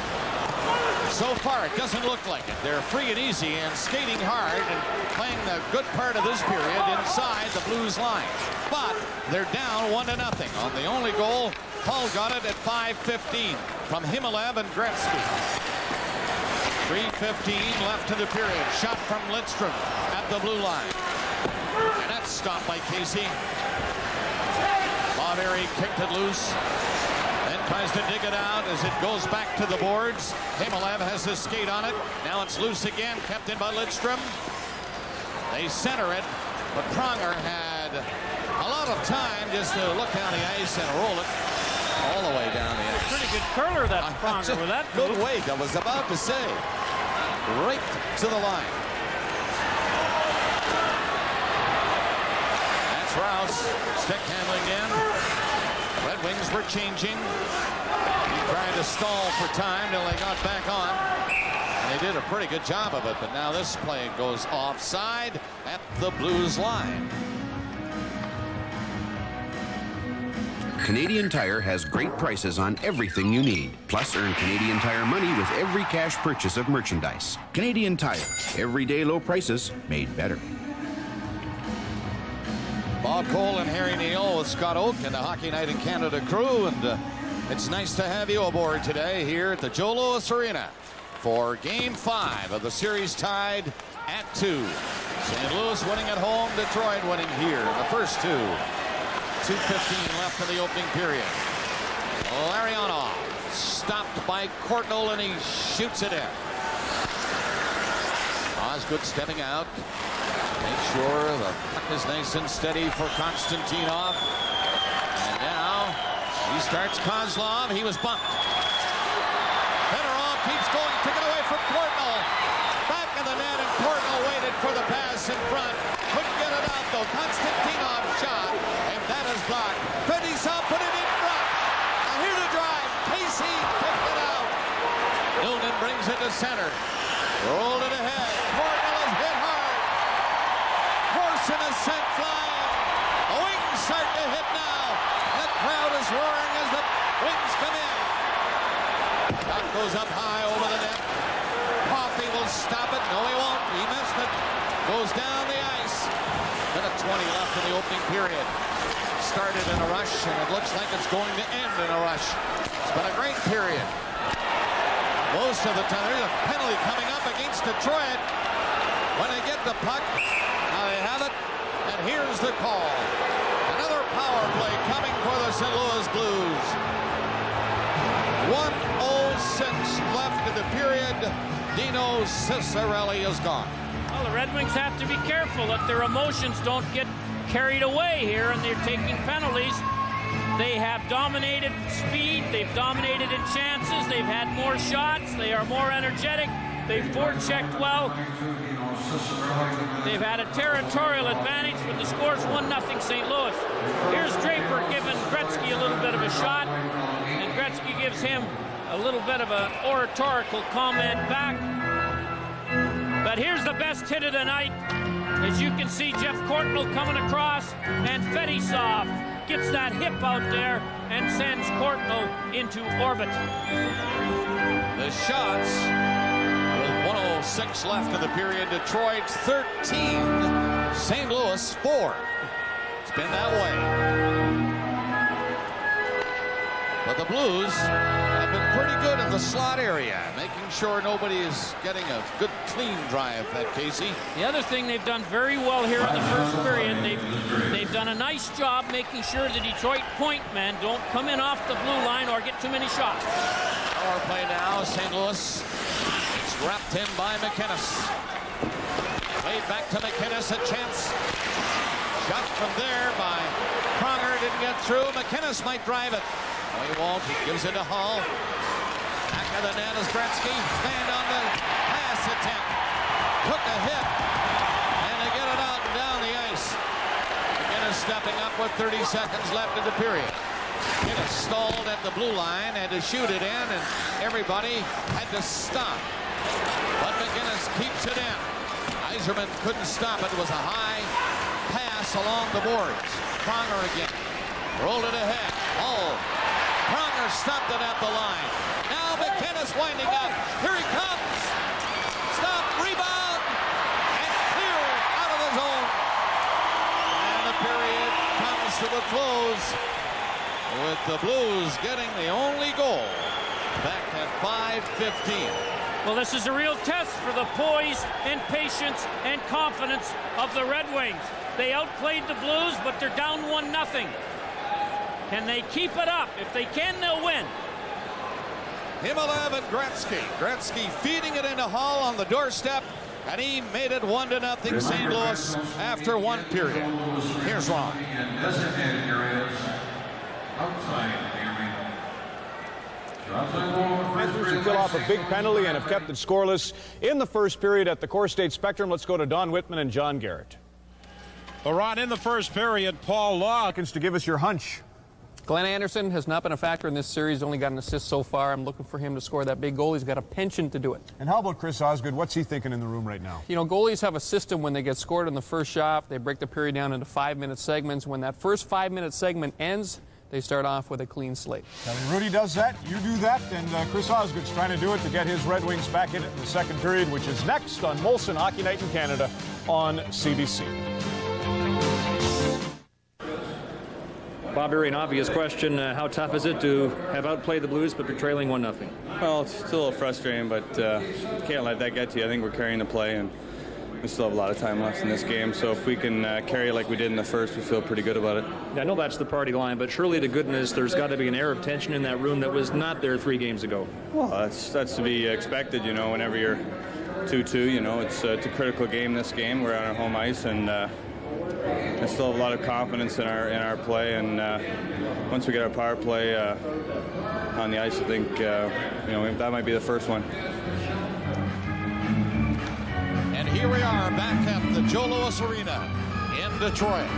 So far, it doesn't look like it. They're free and easy and skating hard and playing the good part of this period inside the Blues line. But they're down 1-0 on the only goal. Paul got it at 5:15 from Himmelab and Gretzky. 3:15 left in the period. Shot from Lidstrom at the blue line. And that's stopped by Casey. Barry kicked it loose. Then tries to dig it out as it goes back to the boards. Himmelab has his skate on it. Now it's loose again, kept in by Lidstrom. They center it, but Pronger had a lot of time just to look down the ice and roll it all the way down the ice. Pretty good curler, that Pronger, with that good move. weight, I was about to say. Right to the line. That's Rouse. Stick handling in. Red Wings were changing. He tried to stall for time till they got back on. And they did a pretty good job of it, but now this play goes offside at the Blues line. Canadian Tire has great prices on everything you need. Plus, earn Canadian Tire money with every cash purchase of merchandise. Canadian Tire. Everyday low prices made better. Bob Cole and Harry Neal with Scott Oak and the Hockey Night in Canada crew. And it's nice to have you aboard today here at the Joe Louis Arena for Game 5 of the series tied at 2. St. Louis winning at home, Detroit winning here in the first two. 2:15 left in the opening period. Larionov stopped by Courtnall and he shoots it in. Osgood stepping out. Make sure the puck is nice and steady for Konstantinov. And now he starts Kozlov. He was bumped. Fedorov keeps going. Took it away from Courtnall. Back of the net, and Courtnall waited for the pass in front. Couldn't get it out though. Konstantinov shot, and that is blocked. Fedorov put it in front. Now here to drive. Casey picked it out. Newman brings it to center. Rolled it ahead. Courtnall is hit hard. Corson is sent flying. The Wings start to hit now. The crowd is roaring as the Wings come in. Shot goes up high over the net. Coffey will stop it. No, he won't. He missed it. Goes down the ice. Minute 20 left in the opening period. Started in a rush, and it looks like it's going to end in a rush. It's been a great period. Most of the time, there's a penalty coming up against Detroit. When they get the puck, now they have it, and here's the call. Another power play coming for the St. Louis Blues. 1:06 left in the period. Dino Ciccarelli is gone. Well, the Red Wings have to be careful that their emotions don't get carried away here, and they're taking penalties. They have dominated speed. They've dominated in chances. They've had more shots. They are more energetic. They've forechecked well. They've had a territorial advantage, but the score's 1-0 St. Louis. Here's Draper giving Gretzky a little bit of a shot, and Gretzky gives him a little bit of an oratorical comment back. But here's the best hit of the night. As you can see, Jeff Courtnall coming across, and Fedorov gets that hip out there and sends Courtnall into orbit. The shots with 1:06 left in the period. Detroit 13, St. Louis 4. It's been that way. But the Blues have been pretty good in the slot area, making sure nobody is getting a good, clean drive, that Casey. The other thing they've done very well here in the first period, they've done a nice job making sure the Detroit point men don't come in off the blue line or get too many shots. Power play now, St. Louis. It's wrapped in by McInnes. Played back to McInnes, a chance. Shot from there by Pronger, didn't get through. McInnes might drive it. No, he won't. He gives it to Hall. Back of the net is Gretzky. Stand on the pass attempt. Took a hit. And they get it out and down the ice. McInnes stepping up with 30 seconds left in the period. McInnes stalled at the blue line, had to shoot it in, and everybody had to stop. But McInnes keeps it in. Yzerman couldn't stop it. It was a high pass along the boards. Pronger again. Rolled it ahead. Hall. Pronger stopped it at the line. Now McInnes winding up. Here he comes. Stop. Rebound. And clear out of the zone. And the period comes to a close with the Blues getting the only goal back at 5:15. Well, this is a real test for the poise and patience and confidence of the Red Wings. They outplayed the Blues, but they're down 1-0. Can they keep it up? If they can, they'll win. Himalev and Gretzky. Gretzky feeding it into Hall on the doorstep, and he made it 1-0 St. Louis after one period. Here's Ron. Panthers have fill off a big penalty and have kept it scoreless in the first period at the Core State Spectrum. Let's go to Don Whitman and John Garrett. Well, Ron, in the first period, Paul Law to give us your hunch. Glenn Anderson has not been a factor in this series, only got an assist so far. I'm looking for him to score that big goal. He's got a penchant to do it. And how about Chris Osgood? What's he thinking in the room right now? You know, goalies have a system when they get scored in the first shot. They break the period down into 5-minute segments. When that first 5-minute segment ends, they start off with a clean slate. Now, when Rudy does that, you do that, and Chris Osgood's trying to do it to get his Red Wings back in it in the second period, which is next on Molson Hockey Night in Canada on CBC. Bob Berry, an obvious question. How tough is it to have outplayed the Blues but be trailing 1-0? Well, it's still a little frustrating, but can't let that get to you. I think we're carrying the play, and we still have a lot of time left in this game. So if we can carry it like we did in the first, we feel pretty good about it. Yeah, I know that's the party line, but surely to goodness, there's got to be an air of tension in that room that was not there 3 games ago. Well, that's to be expected, you know, whenever you're 2-2. You know, it's a critical game, this game. We're on our home ice, and I still have a lot of confidence in our play, and once we get our power play on the ice, I think you know, that might be the first one. And here we are back at the Joe Louis Arena in Detroit,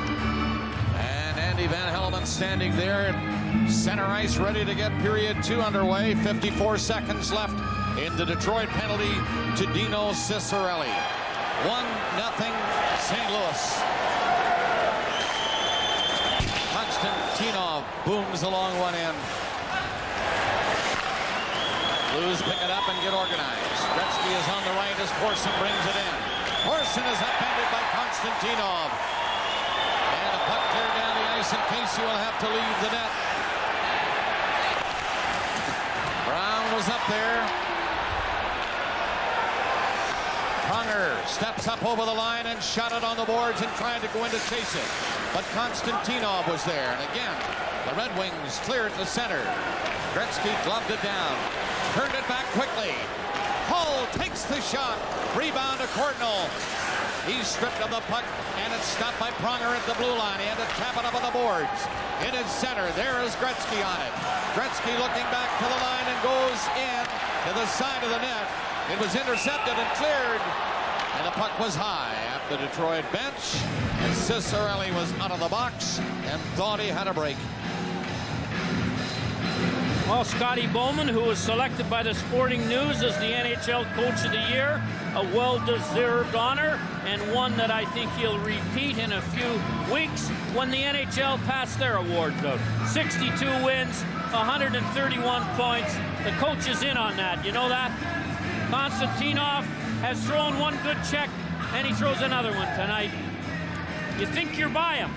and Andy Van Hellemond standing there at center ice, ready to get period 2 underway. 54 seconds left in the Detroit penalty to Dino Ciccarelli. 1-0 St. Louis. Konstantinov booms along one end. Blues pick it up and get organized. Gretzky is on the right as Corson brings it in. Corson is upended by Konstantinov. And a puck cleared down the ice, and Casey will have to leave the net. Brown was up there. Pronger steps up over the line and shot it on the boards and tried to go in to chase it. But Konstantinov was there. And again, the Red Wings cleared the center. Gretzky gloved it down. Turned it back quickly. Hull takes the shot. Rebound to Courtnall. He's stripped of the puck, and it's stopped by Pronger at the blue line. He had to tap it up on the boards. In his center, there is Gretzky on it. Gretzky looking back to the line and goes in to the side of the net. It was intercepted and cleared, and the puck was high at the Detroit bench, and Ciccarelli was out of the box and thought he had a break. Well, Scotty Bowman, who was selected by the Sporting News as the NHL Coach of the Year, a well-deserved honor, and one that I think he'll repeat in a few weeks when the NHL pass their awards out. 62 wins, 131 points. The coach is in on that. You know that? Konstantinov has thrown one good check, and he throws another one tonight. You think you're by him,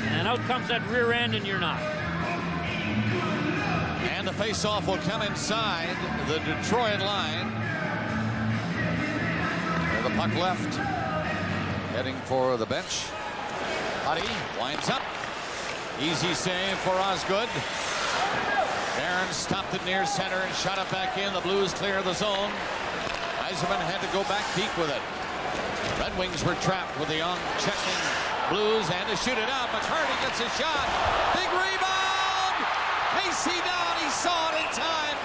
and out comes that rear end, and you're not. And the face-off will come inside the Detroit line. There the puck left. Heading for the bench. Huddy winds up. Easy save for Osgood. Barron stopped it near center and shot it back in. The Blues clear the zone. Yzerman had to go back deep with it. Red Wings were trapped with the young checking Blues and to shoot it out. McCarty gets a shot. Big rebound! Casey down. He saw it in time.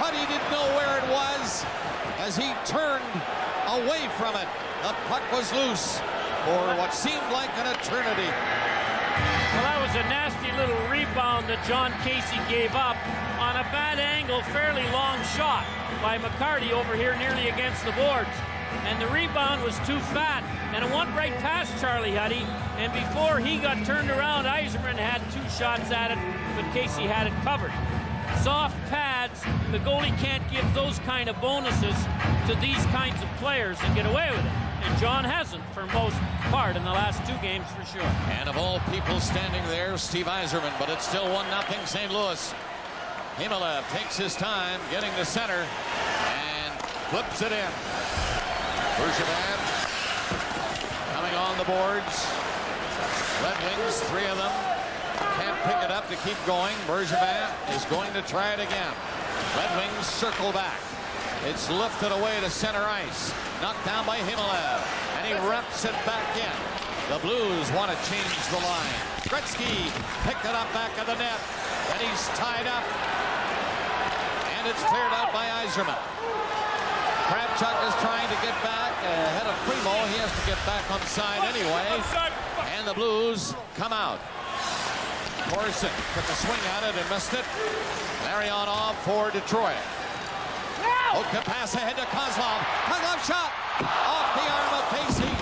Huddy didn't know where it was as he turned away from it. The puck was loose for what seemed like an eternity. Well, that was a nasty little rebound that John Casey gave up on a bad angle, fairly long shot by McCarty over here nearly against the boards. And the rebound was too fat, and it went right past Charlie Huddy. And before he got turned around, Yzerman had 2 shots at it, but Casey had it covered. Soft pads, the goalie can't give those kind of bonuses to these kinds of players and get away with it. And John hasn't for most part in the last 2 games for sure. And of all people standing there, Steve Yzerman, but it's still 1-0 St. Louis. Himmelev takes his time getting to center and flips it in. Bergevin coming on the boards. Red Wings, 3 of them. Can't pick it up to keep going. Bergevin is going to try it again. Red Wings circle back. It's lifted away to center ice. Knocked down by Himmelev. And he wraps it back in. The Blues want to change the line. Gretzky picked it up back of the net. And he's tied up. And it's cleared out by Yzerman. Kravchuk is trying to get back ahead of Primo. He has to get back on side anyway. And the Blues come out. Corson took a swing at it and missed it. Larionov for Detroit. Oka pass ahead to Kozlov. Kozlov shot off the arm of Casey.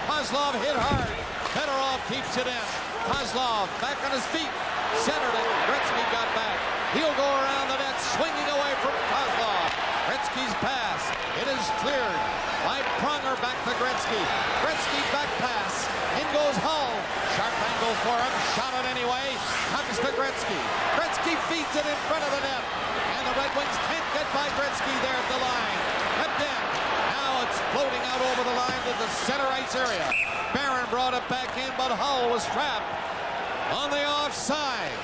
Kozlov hit hard. Fedorov keeps it in. Kozlov back on his feet. Centered it. Gretzky got back. He'll go around the net, swinging away from Kozlov. Gretzky's pass. It is cleared by Pronger back to Gretzky. Gretzky back pass. In goes Hull. Sharp angle for him. Shot it anyway. Comes to Gretzky. Gretzky feeds it in front of the net. And the Red Wings can't get by Gretzky there at the line. Kept in. Now it's floating out over the line to the center ice area. Barron brought it back in, but Hull was trapped on the offside.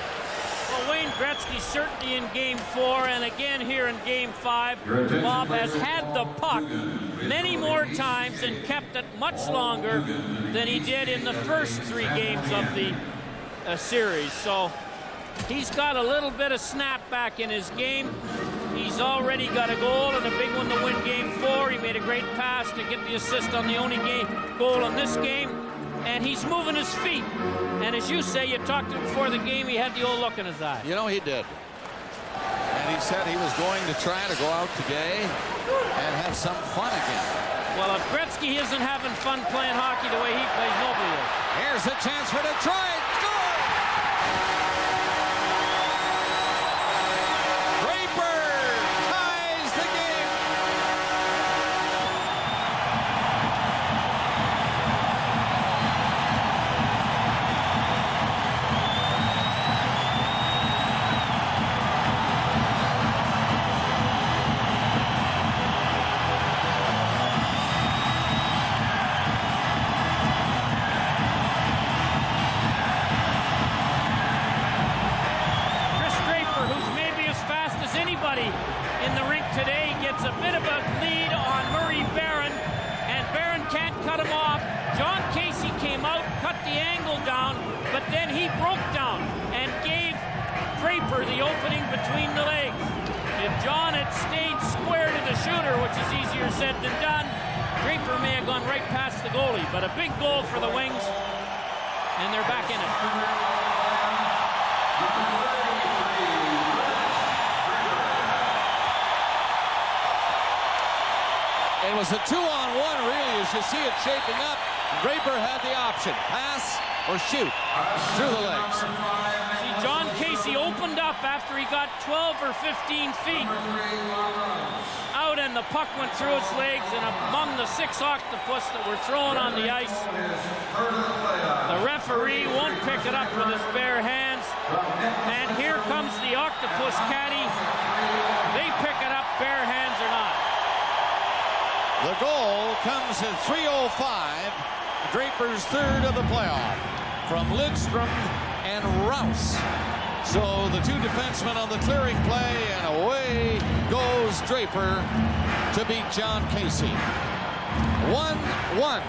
Well, Wayne Gretzky certainly in Game 4 and again here in Game 5. Bob has had the puck many more times and kept it much longer than he did in the first 3 games of the series. So he's got a little bit of snap back in his game. He's already got a goal and a big one to win Game 4. He made a great pass to get the assist on the only goal in this game. And he's moving his feet. And as you say, you talked to him before the game, he had the old look in his eye. You know, he did. And he said he was going to try to go out today and have some fun again. Well, if Gretzky isn't having fun playing hockey the way he plays, nobody is. Here's a chance for Detroit. Score! Draper ties the game. In the rink today gets a bit of a lead on Murray Barron, and Barron can't cut him off. John Casey came out, cut the angle down, but then he broke down and gave Draper the opening between the legs. If John had stayed square to the shooter, which is easier said than done, Draper may have gone right past the goalie, but a big goal for the Wings, and they're back in it. It was a 2-on-1, really, as you see it shaping up. Draper had the option, pass or shoot through the legs. See, John Casey opened up after he got 12 or 15 feet out, and the puck went through his legs and among the 6 octopus that were thrown on the ice. The referee won't pick it up with his bare hands. And here comes the octopus caddy. They pick it up, bare hands or not. The goal comes at 3:05. Draper's third of the playoff from Lidstrom and Rouse. So the two defensemen on the clearing play, and away goes Draper to beat John Casey. 1-1.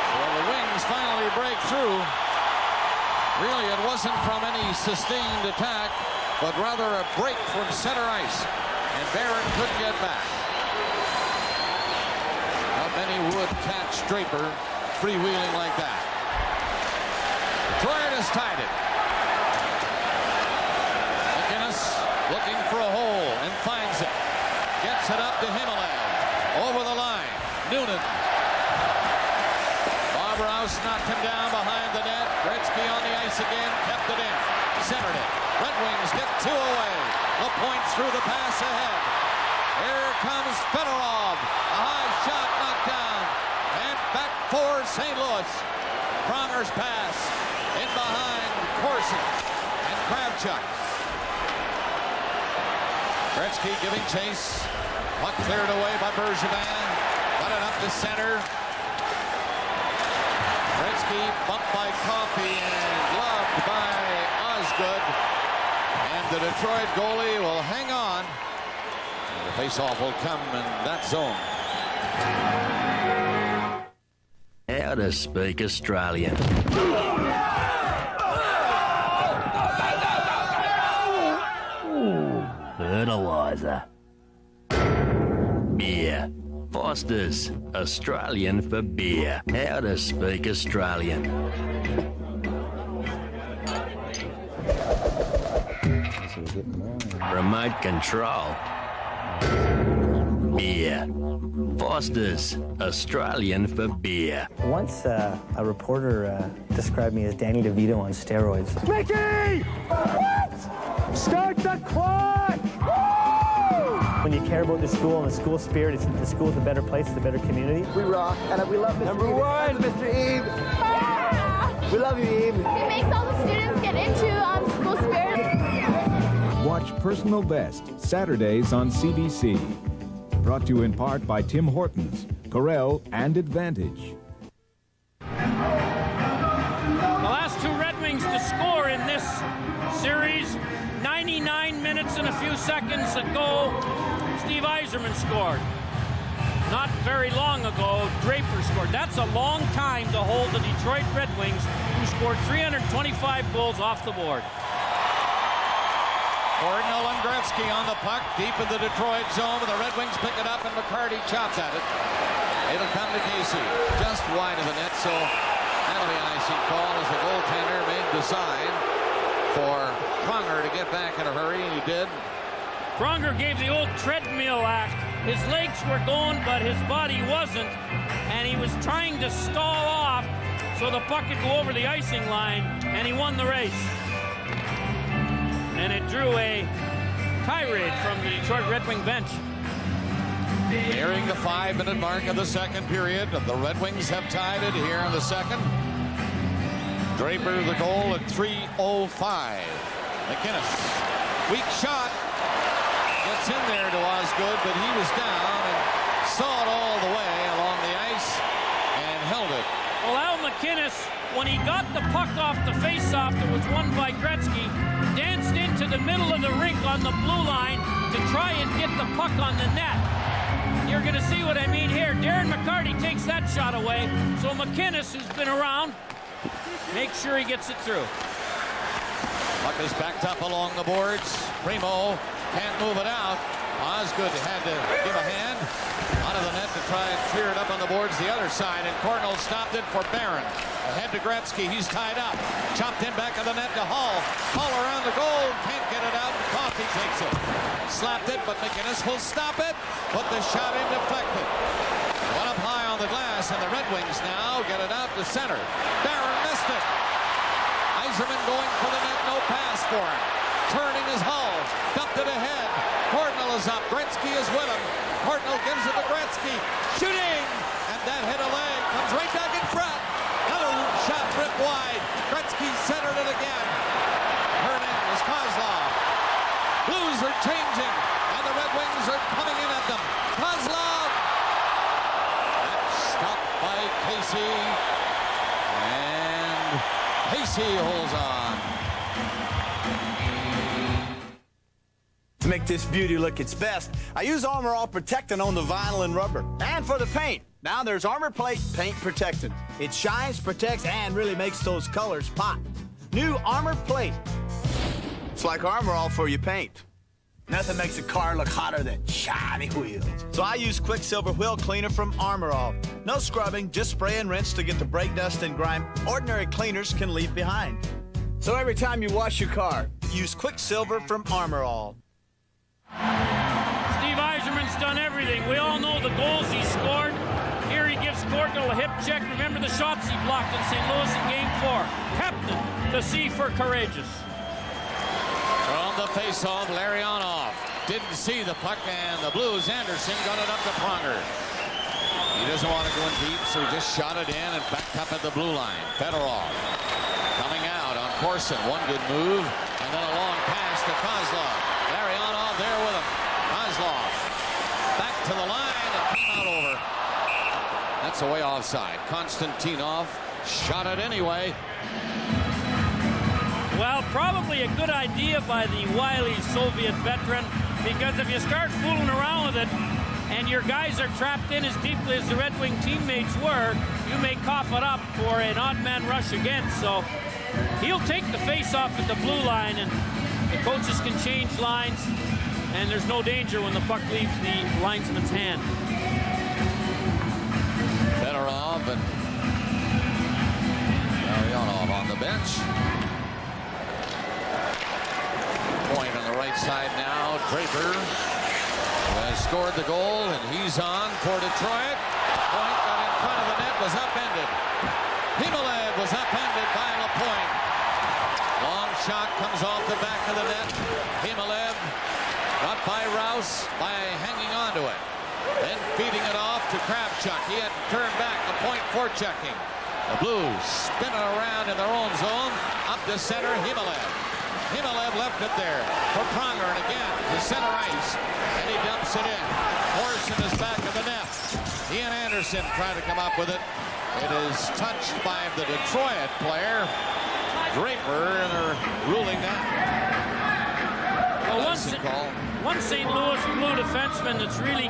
So the Wings finally break through. Really, it wasn't from any sustained attack, but rather a break from center ice. And Barron couldn't get back. Not many would catch Draper freewheeling like that. Detroit has tied it. McInnes looking for a hole and finds it. Gets it up to Himalay. Over the line. Noonan. Bob Rouse knocked him down behind the net. Gretzky on the ice again. Kept it in. Centered it. Red Wings get two away. LaPointe through the pass ahead. Here comes Fedorov. A high shot knocked down. And back for St. Louis. Pronger's pass. In behind Corson and Kravchuk. Gretzky giving chase. Puck cleared away by Bergevin. Got it up to center. Gretzky bumped by Coffey and gloved by Osgood. And the Detroit goalie will hang on. And the faceoff will come in that zone. How to speak Australian. Fertilizer. Beer. Foster's. Australian for beer. How to speak Australian. Remote control. Beer. Foster's. Australian for beer. Once a reporter described me as Danny DeVito on steroids. Mickey! What? Start the clock! When you care about the school and the school spirit, the school's a better place, it's a better community. We rock, and we love Mr. Number one, Mr. Eve. Yeah. We love you, Eve. It makes all the students get into school spirit. Watch Personal Best, Saturdays on CBC. Brought to you in part by Tim Hortons, Corel, and Advantage. The last two Red Wings to score in this series, 99 minutes and a few seconds ago, Steve Yzerman scored. Not very long ago, Draper scored. That's a long time to hold the Detroit Red Wings, who scored 325 goals off the board. Cardinal and Gretzky on the puck, deep in the Detroit zone, but the Red Wings pick it up and McCarty chops at it. It'll come to Casey, just wide of the net, so that'll be an icing call as the goaltender made the sign for Pronger to get back in a hurry, and he did. Pronger gave the old treadmill act. His legs were going, but his body wasn't, and he was trying to stall off so the puck could go over the icing line, and he won the race. And it drew a tirade from the Detroit Red Wing bench. Nearing the 5-minute mark of the second period, the Red Wings have tied it here in the second. Draper the goal at 3:05. McInnes, weak shot, gets in there to Osgood, but he was down and saw it all the way along the ice and held it. Well, Al McInnes, when he got the puck off the faceoff that was won by Gretzky, danced into the middle of the rink on the blue line to try and get the puck on the net. You're going to see what I mean here. Darren McCarty takes that shot away, so McInnes, who's been around, makes sure he gets it through. Puck is backed up along the boards. Primo can't move it out. Osgood had to give a hand out of the net to try and clear it up on the boards the other side, and Cornell stopped it for Barron. Ahead to Gretzky, he's tied up. Chopped in back of the net to Hall. Hall around the goal, can't get it out, and Coffey takes it. Slapped it, but McInnes will stop it. Put the shot in, deflected. One up high on the glass, and the Red Wings now get it out to center. Barron missed it. Yzerman going for the net, no pass for him. Turning his Hall, dumped it ahead. Cardinal is up, Gretzky is with him. Cardinal gives it to Gretzky, shooting, and that hit a leg, comes right back in front. Another Casey. And Casey holds on. To make this beauty look its best, I use Armor All Protectant on the vinyl and rubber. And for the paint, now there's Armor Plate Paint Protectant. It shines, protects, and really makes those colors pop. New Armor Plate. It's like Armor All for your paint. Nothing makes a car look hotter than shiny wheels. So I use Quicksilver Wheel Cleaner from Armor All. No scrubbing, just spray and rinse to get the brake dust and grime ordinary cleaners can leave behind. So every time you wash your car, use Quicksilver from Armor All. Steve Yzerman's done everything. We all know the goals he scored. Here he gives Courtnall a hip check. Remember the shots he blocked in St. Louis in Game 4. Captain, the C for courageous. From the face-off, Larionov didn't see the puck, and the Blues, Anderson, got it up to Pronger. He doesn't want to go in deep, so he just shot it in and backed up at the blue line. Fedorov coming out on Corson. One good move, and then a long pass to Kozlov. Larionov there with him. Kozlov back to the line and came out over. That's away offside. Konstantinov shot it anyway. Well, probably a good idea by the wily Soviet veteran, because if you start fooling around with it and your guys are trapped in as deeply as the Red Wing teammates were, you may cough it up for an odd man rush again. So he'll take the face-off at the blue line, and the coaches can change lines, and there's no danger when the puck leaves the linesman's hand. Fedorov and Larionov on the bench. Point on the right side now. Draper has scored the goal, and he's on for Detroit. Point got in front of the net, was upended. Himalev was upended by LaPointe. Long shot comes off the back of the net. Himalev got by Rouse by hanging on to it. Then feeding it off to Kravchuk. He had to turn back. LaPointe forechecking. The Blues spinning around in their own zone. Up to center, Himalev. Himalev left it there for Pronger, and again to center ice, and he dumps it in. Morrison is back of the net. Ian Anderson trying to come up with it. It is touched by the Detroit player, Draper, and they're ruling that. Well, one St. Louis Blue defenseman that's really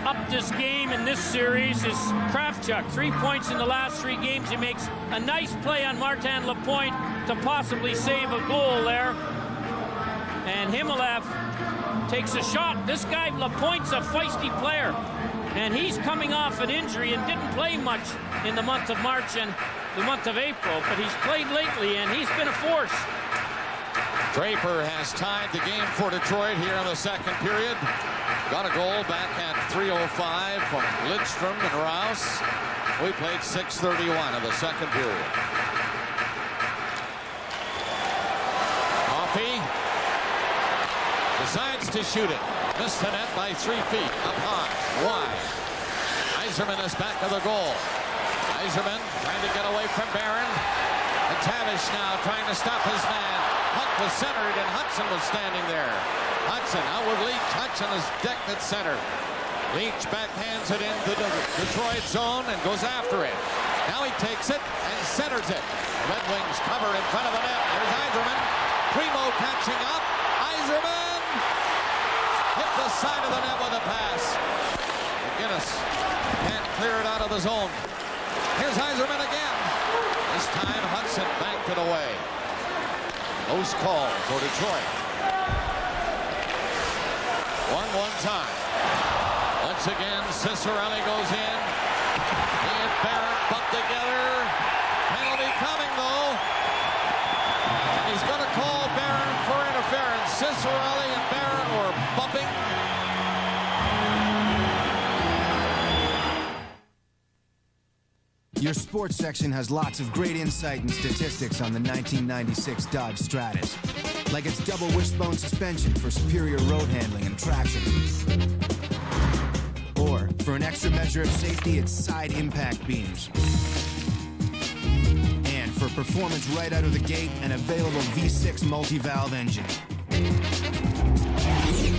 upped this game in this series is Kravchuk. 3 points in the last 3 games. He makes a nice play on Martin LaPointe to possibly save a goal there. And Himalev takes a shot. This guy, LaPointe's a feisty player, and he's coming off an injury and didn't play much in the month of March and the month of April, but he's played lately, and he's been a force. Draper has tied the game for Detroit here in the second period. Got a goal back at 3:05 from Lidstrom and Rouse. We played 6:31 of the second period. Coffey decides to shoot it. Missed the net by 3 feet. Up high. Wide. Yzerman is back of the goal. Yzerman trying to get away from Barron. McTavish now trying to stop his man. Puck was centered, and Hudson was standing there. Hudson out with Leach. Hudson is decked at center. Leach backhands it into the Detroit zone and goes after it. Now he takes it and centers it. Red Wings cover in front of the net. There's Yzerman. Primo catching up. Yzerman hit the side of the net with a pass. McGinnis can't clear it out of the zone. Here's Yzerman again. This time Hudson banked it away. Close call for Detroit. 1-1 time. Once again, Cicerelli goes in. He and Barron bump together. Penalty coming, though. And he's going to call Barron for interference. Cicerelli and Barron were bumping. Your sports section has lots of great insight and statistics on the 1996 Dodge Stratus. Like its double wishbone suspension for superior road handling and traction. Or, for an extra measure of safety, its side impact beams. And for performance right out of the gate, an available V6 multi-valve engine.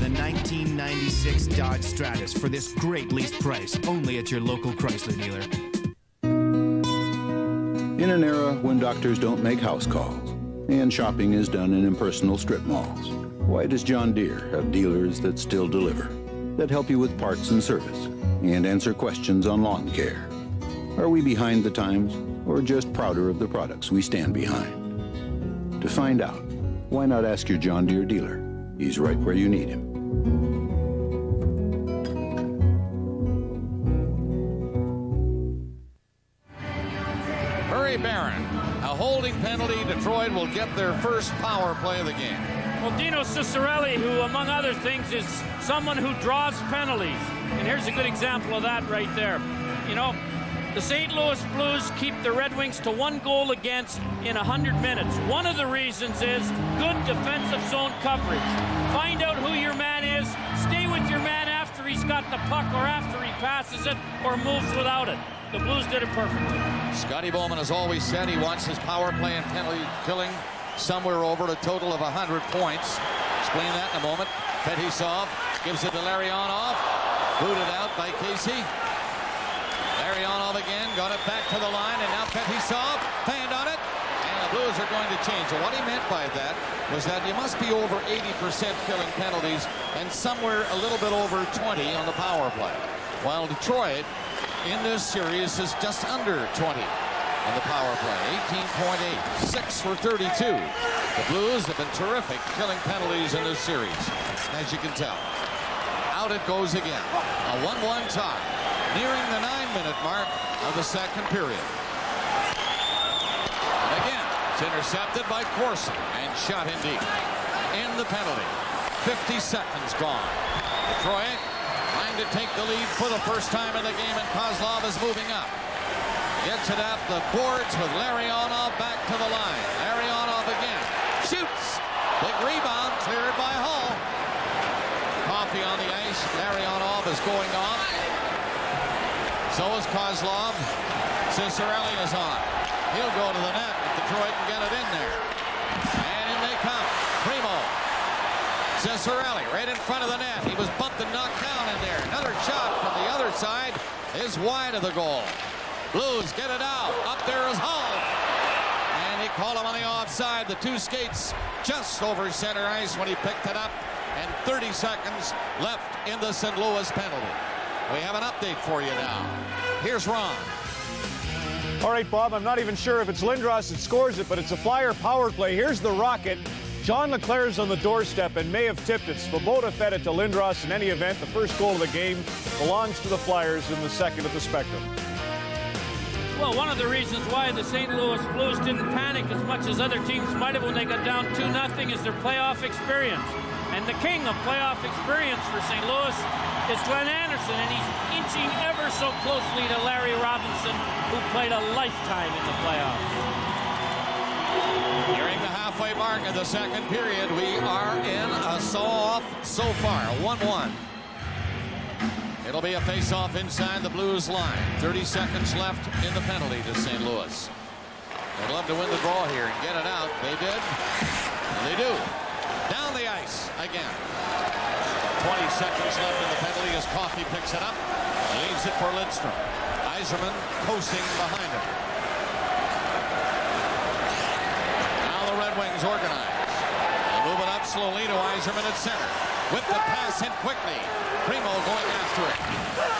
The 1996 Dodge Stratus for this great lease price, only at your local Chrysler dealer. In an era when doctors don't make house calls and shopping is done in impersonal strip malls, why does John Deere have dealers that still deliver, that help you with parts and service, and answer questions on lawn care? Are we behind the times, or just prouder of the products we stand behind? To find out, why not ask your John Deere dealer? He's right where you need him. Murray Barron, a holding penalty. Detroit will get their first power play of the game. Well, Dino Ciccarelli, who among other things is someone who draws penalties. And here's a good example of that right there. You know, the St. Louis Blues keep the Red Wings to 1 goal against in 100 minutes. One of the reasons is good defensive zone coverage. Find out who your man is, stay with your man after he's got the puck or after he passes it or moves without it. The Blues did it perfectly. Scotty Bowman has always said he wants his power play and penalty killing somewhere over a total of 100 points. Explain that in a moment. Fetisov gives it to Larionov. Booted out by Casey. Larionov again, got it back to the line, and now Fetisov fanned on it, and the Blues are going to change. And what he meant by that was that you must be over 80% killing penalties and somewhere a little bit over 20 on the power play. While Detroit in this series is just under 20 on the power play, 18.8, 6 for 32. The Blues have been terrific killing penalties in this series, as you can tell. Out it goes again, a 1-1 tie, nearing the 9-minute mark of the second period. And again, it's intercepted by Corson and shot in deep. In the penalty, 50 seconds gone. Detroit trying to take the lead for the first time in the game, and Kozlov is moving up. Gets it up the boards with Larionov back to the line. Larionov again. Shoots. Big rebound cleared by Hall. Coffee on the ice. Larionov is going off. So is Kozlov. Ciccarelli is on. He'll go to the net if Detroit can get it in there. And in they come. Primo. Ciccarelli right in front of the net. He was bumped and knocked down in there. Another shot from the other side is wide of the goal. Blues get it out. Up there is Hull. And he called him on the offside. The two skates just over center ice when he picked it up. And 30 seconds left in the St. Louis penalty. We have an update for you now. Here's Ron. All right, Bob, I'm not even sure if it's Lindros that scores it, but it's a Flyer power play. Here's the Rocket. John LeClair's on the doorstep and may have tipped it. Svoboda fed it to Lindros. In any event, the first goal of the game belongs to the Flyers in the second at the Spectrum. Well, one of the reasons why the St. Louis Blues didn't panic as much as other teams might have when they got down 2-0 is their playoff experience. And the king of playoff experience for St. Louis is Glenn Anderson, and he's inching ever so closely to Larry Robinson, who played a lifetime in the playoffs. Nearing the halfway mark of the second period, we are in a so-off so far, 1-1. It'll be a face-off inside the Blues line. 30 seconds left in the penalty to St. Louis. They'd love to win the draw here and get it out. They did. And they do. Down the ice again. 20 seconds left in the penalty as Coffey picks it up. Leaves it for Lidstrom. Yzerman coasting behind him. Now the Red Wings organize. They move it up slowly to Yzerman at center. Whip the pass in quickly. Primo going after it.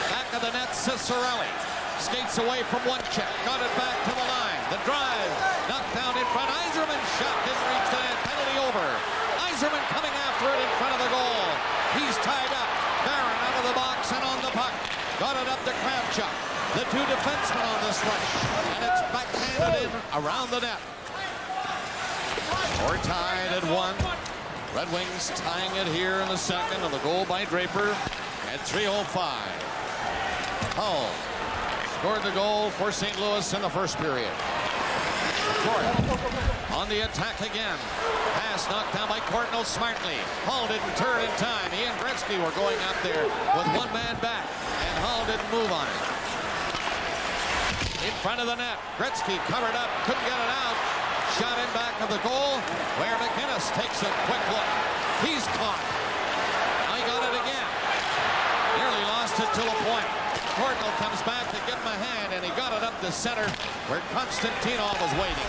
Back of the net, Ciccarelli. Skates away from one check. Got it back to the line. The drive. Knocked down in front. Yzerman shot. Didn't reach the net. Penalty over. Yzerman coming after it in front of the goal. He's tied up. Barron out of the box and on the puck. Got it up to Kravchuk. The two defensemen on this rush. And it's backhanded in around the net. We're tied at 1. Red Wings tying it here in the second on the goal by Draper at 3:05. Hull scored the goal for St. Louis in the first period. On the attack again. Pass knocked down by Courtnall smartly. Hull didn't turn in time. He and Gretzky were going out there with one man back, and Hull didn't move on it. In front of the net, Gretzky covered up, couldn't get it out. Shot in back of the goal, where McInnes takes a quick look. He's caught. I got it again. Nearly lost it to a point. Courtnall comes back to give him a hand, and he got it up to center where Konstantinov was waiting.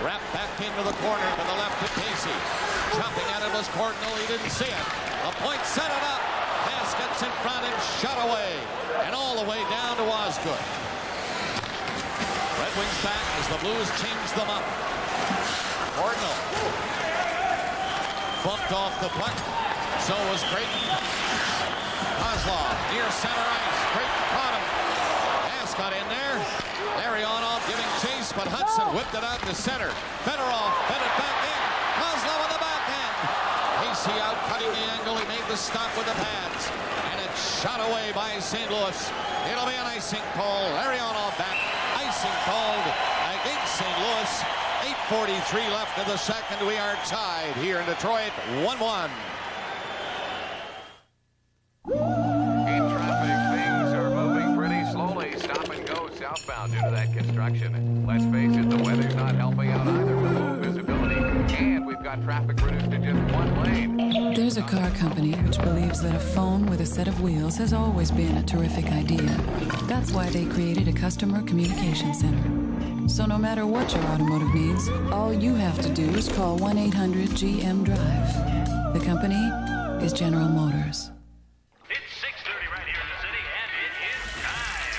Wrapped back into the corner to the left of Casey. Jumping at it was Courtnall. He didn't see it. A point set it up. Hess gets in front and shot away. And all the way down to Osgood. Red Wings back as the Blues change them up. Courtnall bumped off the puck. So was Creighton. Kozlov near center ice. Creighton caught him. Hess got in there. Larionov giving chase, but Hudson whipped it out to center. Fedorov fed it back in. Kozlov on the backhand. Casey out cutting the angle. He made the stop with the pads. And it's shot away by St. Louis. It'll be an icing call. Larionov back. Icing called against St. Louis. 8:43 left in the second. We are tied here in Detroit, 1-1. In traffic, things are moving pretty slowly. Stop and go southbound due to that construction. Let's face it, the weather's not helping out either with low visibility. And we've got traffic reduced to just one lane. There's a car company which believes that a phone with a set of wheels has always been a terrific idea. That's why they created a customer communication center. So no matter what your automotive needs, all you have to do is call 1-800-GM-DRIVE. The company is General Motors. It's 6:30 right here in the city, and it is time.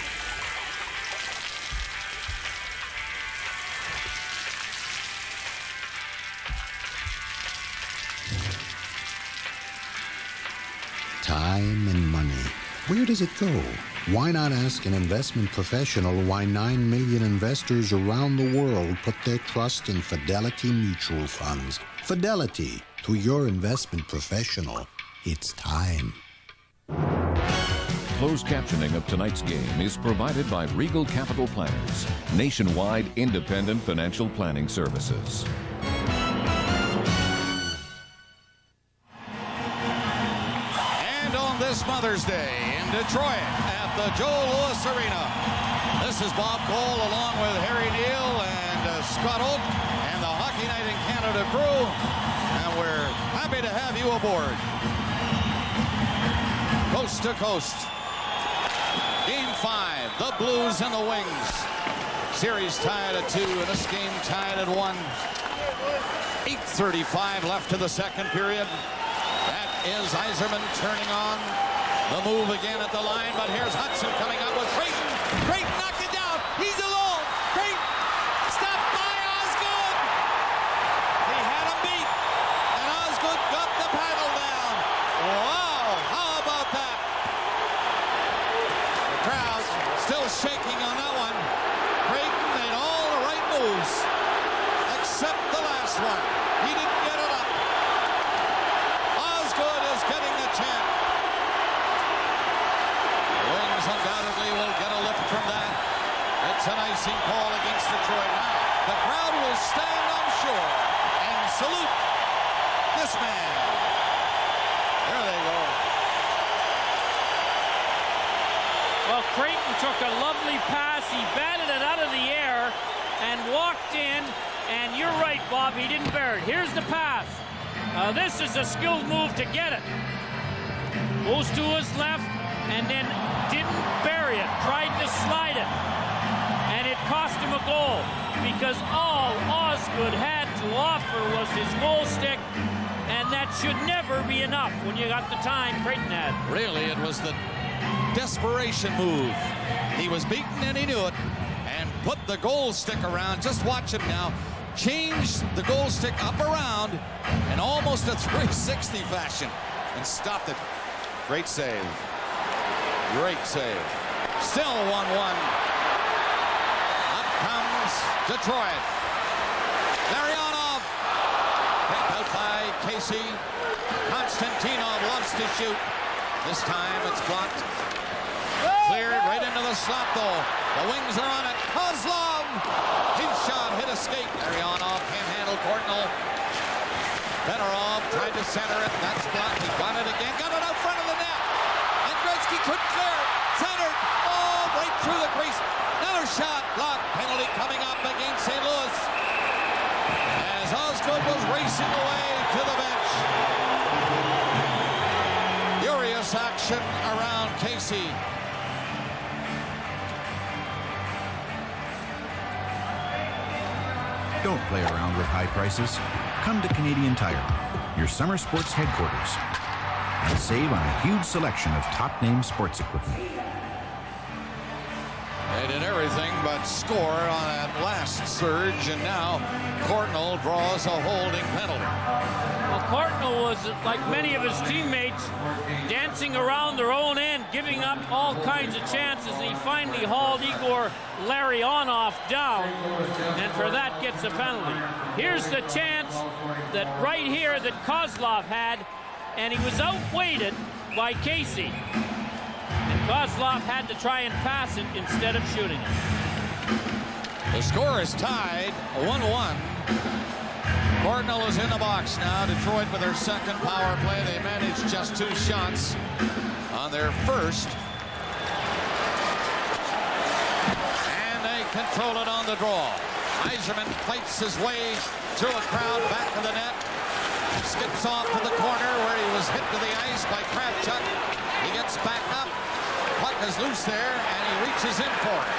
Time and money. Where does it go? Why not ask an investment professional why 9 million investors around the world put their trust in Fidelity Mutual Funds? Fidelity, to your investment professional, it's time. Closed captioning of tonight's game is provided by Regal Capital Planners, nationwide independent financial planning services. And on this Mother's Day in Detroit at the Joe Louis Arena, this is Bob Cole along with Harry Neal and Scott Oak and the Hockey Night in Canada crew, and we're happy to have you aboard. Coast to coast. Game 5, the Blues and the Wings. Series tied at 2, and this game tied at 1. 8:35 left to the second period. That is Yzerman turning on. The move again at the line, but here's Hudson coming up with Creighton. Creighton knocked it down. He's alone. Creighton stopped by Osgood. He had him beat, and Osgood got the paddle down. Wow, how about that? The crowd still shaking on that one. Creighton made all the right moves, except the last one. He didn't get it up. Osgood is getting the chant. The Wings undoubtedly will get a lift from that. It's an icing call against Detroit. Now, the crowd will stand on shore and salute this man. There they go. Well, Creighton took a lovely pass. He batted it out of the air and walked in. And you're right, Bob, he didn't bear it. Here's the pass. This is a skilled move to get it. Goes to his left and then didn't bury it. Tried to slide it. And it cost him a goal because all Osgood had to offer was his goal stick. And that should never be enough when you got the time Creighton had. Really, it was the desperation move. He was beaten and he knew it. And put the goal stick around. Just watch him now. Change the goal stick up around in almost a 360 fashion and stopped it. Great save. Great save. Still 1-1. Up comes Detroit. Larionov. Picked out by Casey. Konstantinov loves to shoot. This time it's blocked. Cleared right into the slot though. The Wings are on it. Kozlov! His shot hit escape. Larionov can't handle Courtnall. Fedorov tried to center it. That's blocked. He got it again. Got it out front of the net. And Gretzky couldn't clear it. Centered. Oh, right through the crease. Another shot. Blocked. Penalty coming up against St. Louis. As Osgood was racing away to the bench. Furious action around Casey. Don't play around with high prices. Come to Canadian Tire, your summer sports headquarters, and save on a huge selection of top-name sports equipment. They did everything but score on that last surge, and now Courtnall draws a holding penalty. Well, Courtnall was, like many of his teammates, dancing around their own end, giving up all kinds of chances. He finally hauled Igor Larionov down, and for that gets a penalty. Here's the chance that right here that Kozlov had, and he was outweighted by Casey. And Kozlov had to try and pass it instead of shooting it. The score is tied 1-1. Courtnall is in the box now. Detroit with their second power play. They managed just 2 shots on their first. And they control it on the draw. Yzerman fights his way through a crowd back to the net. Skips off to the corner where he was hit to the ice by Kravchuk. He gets back up. Puck is loose there, and he reaches in for it.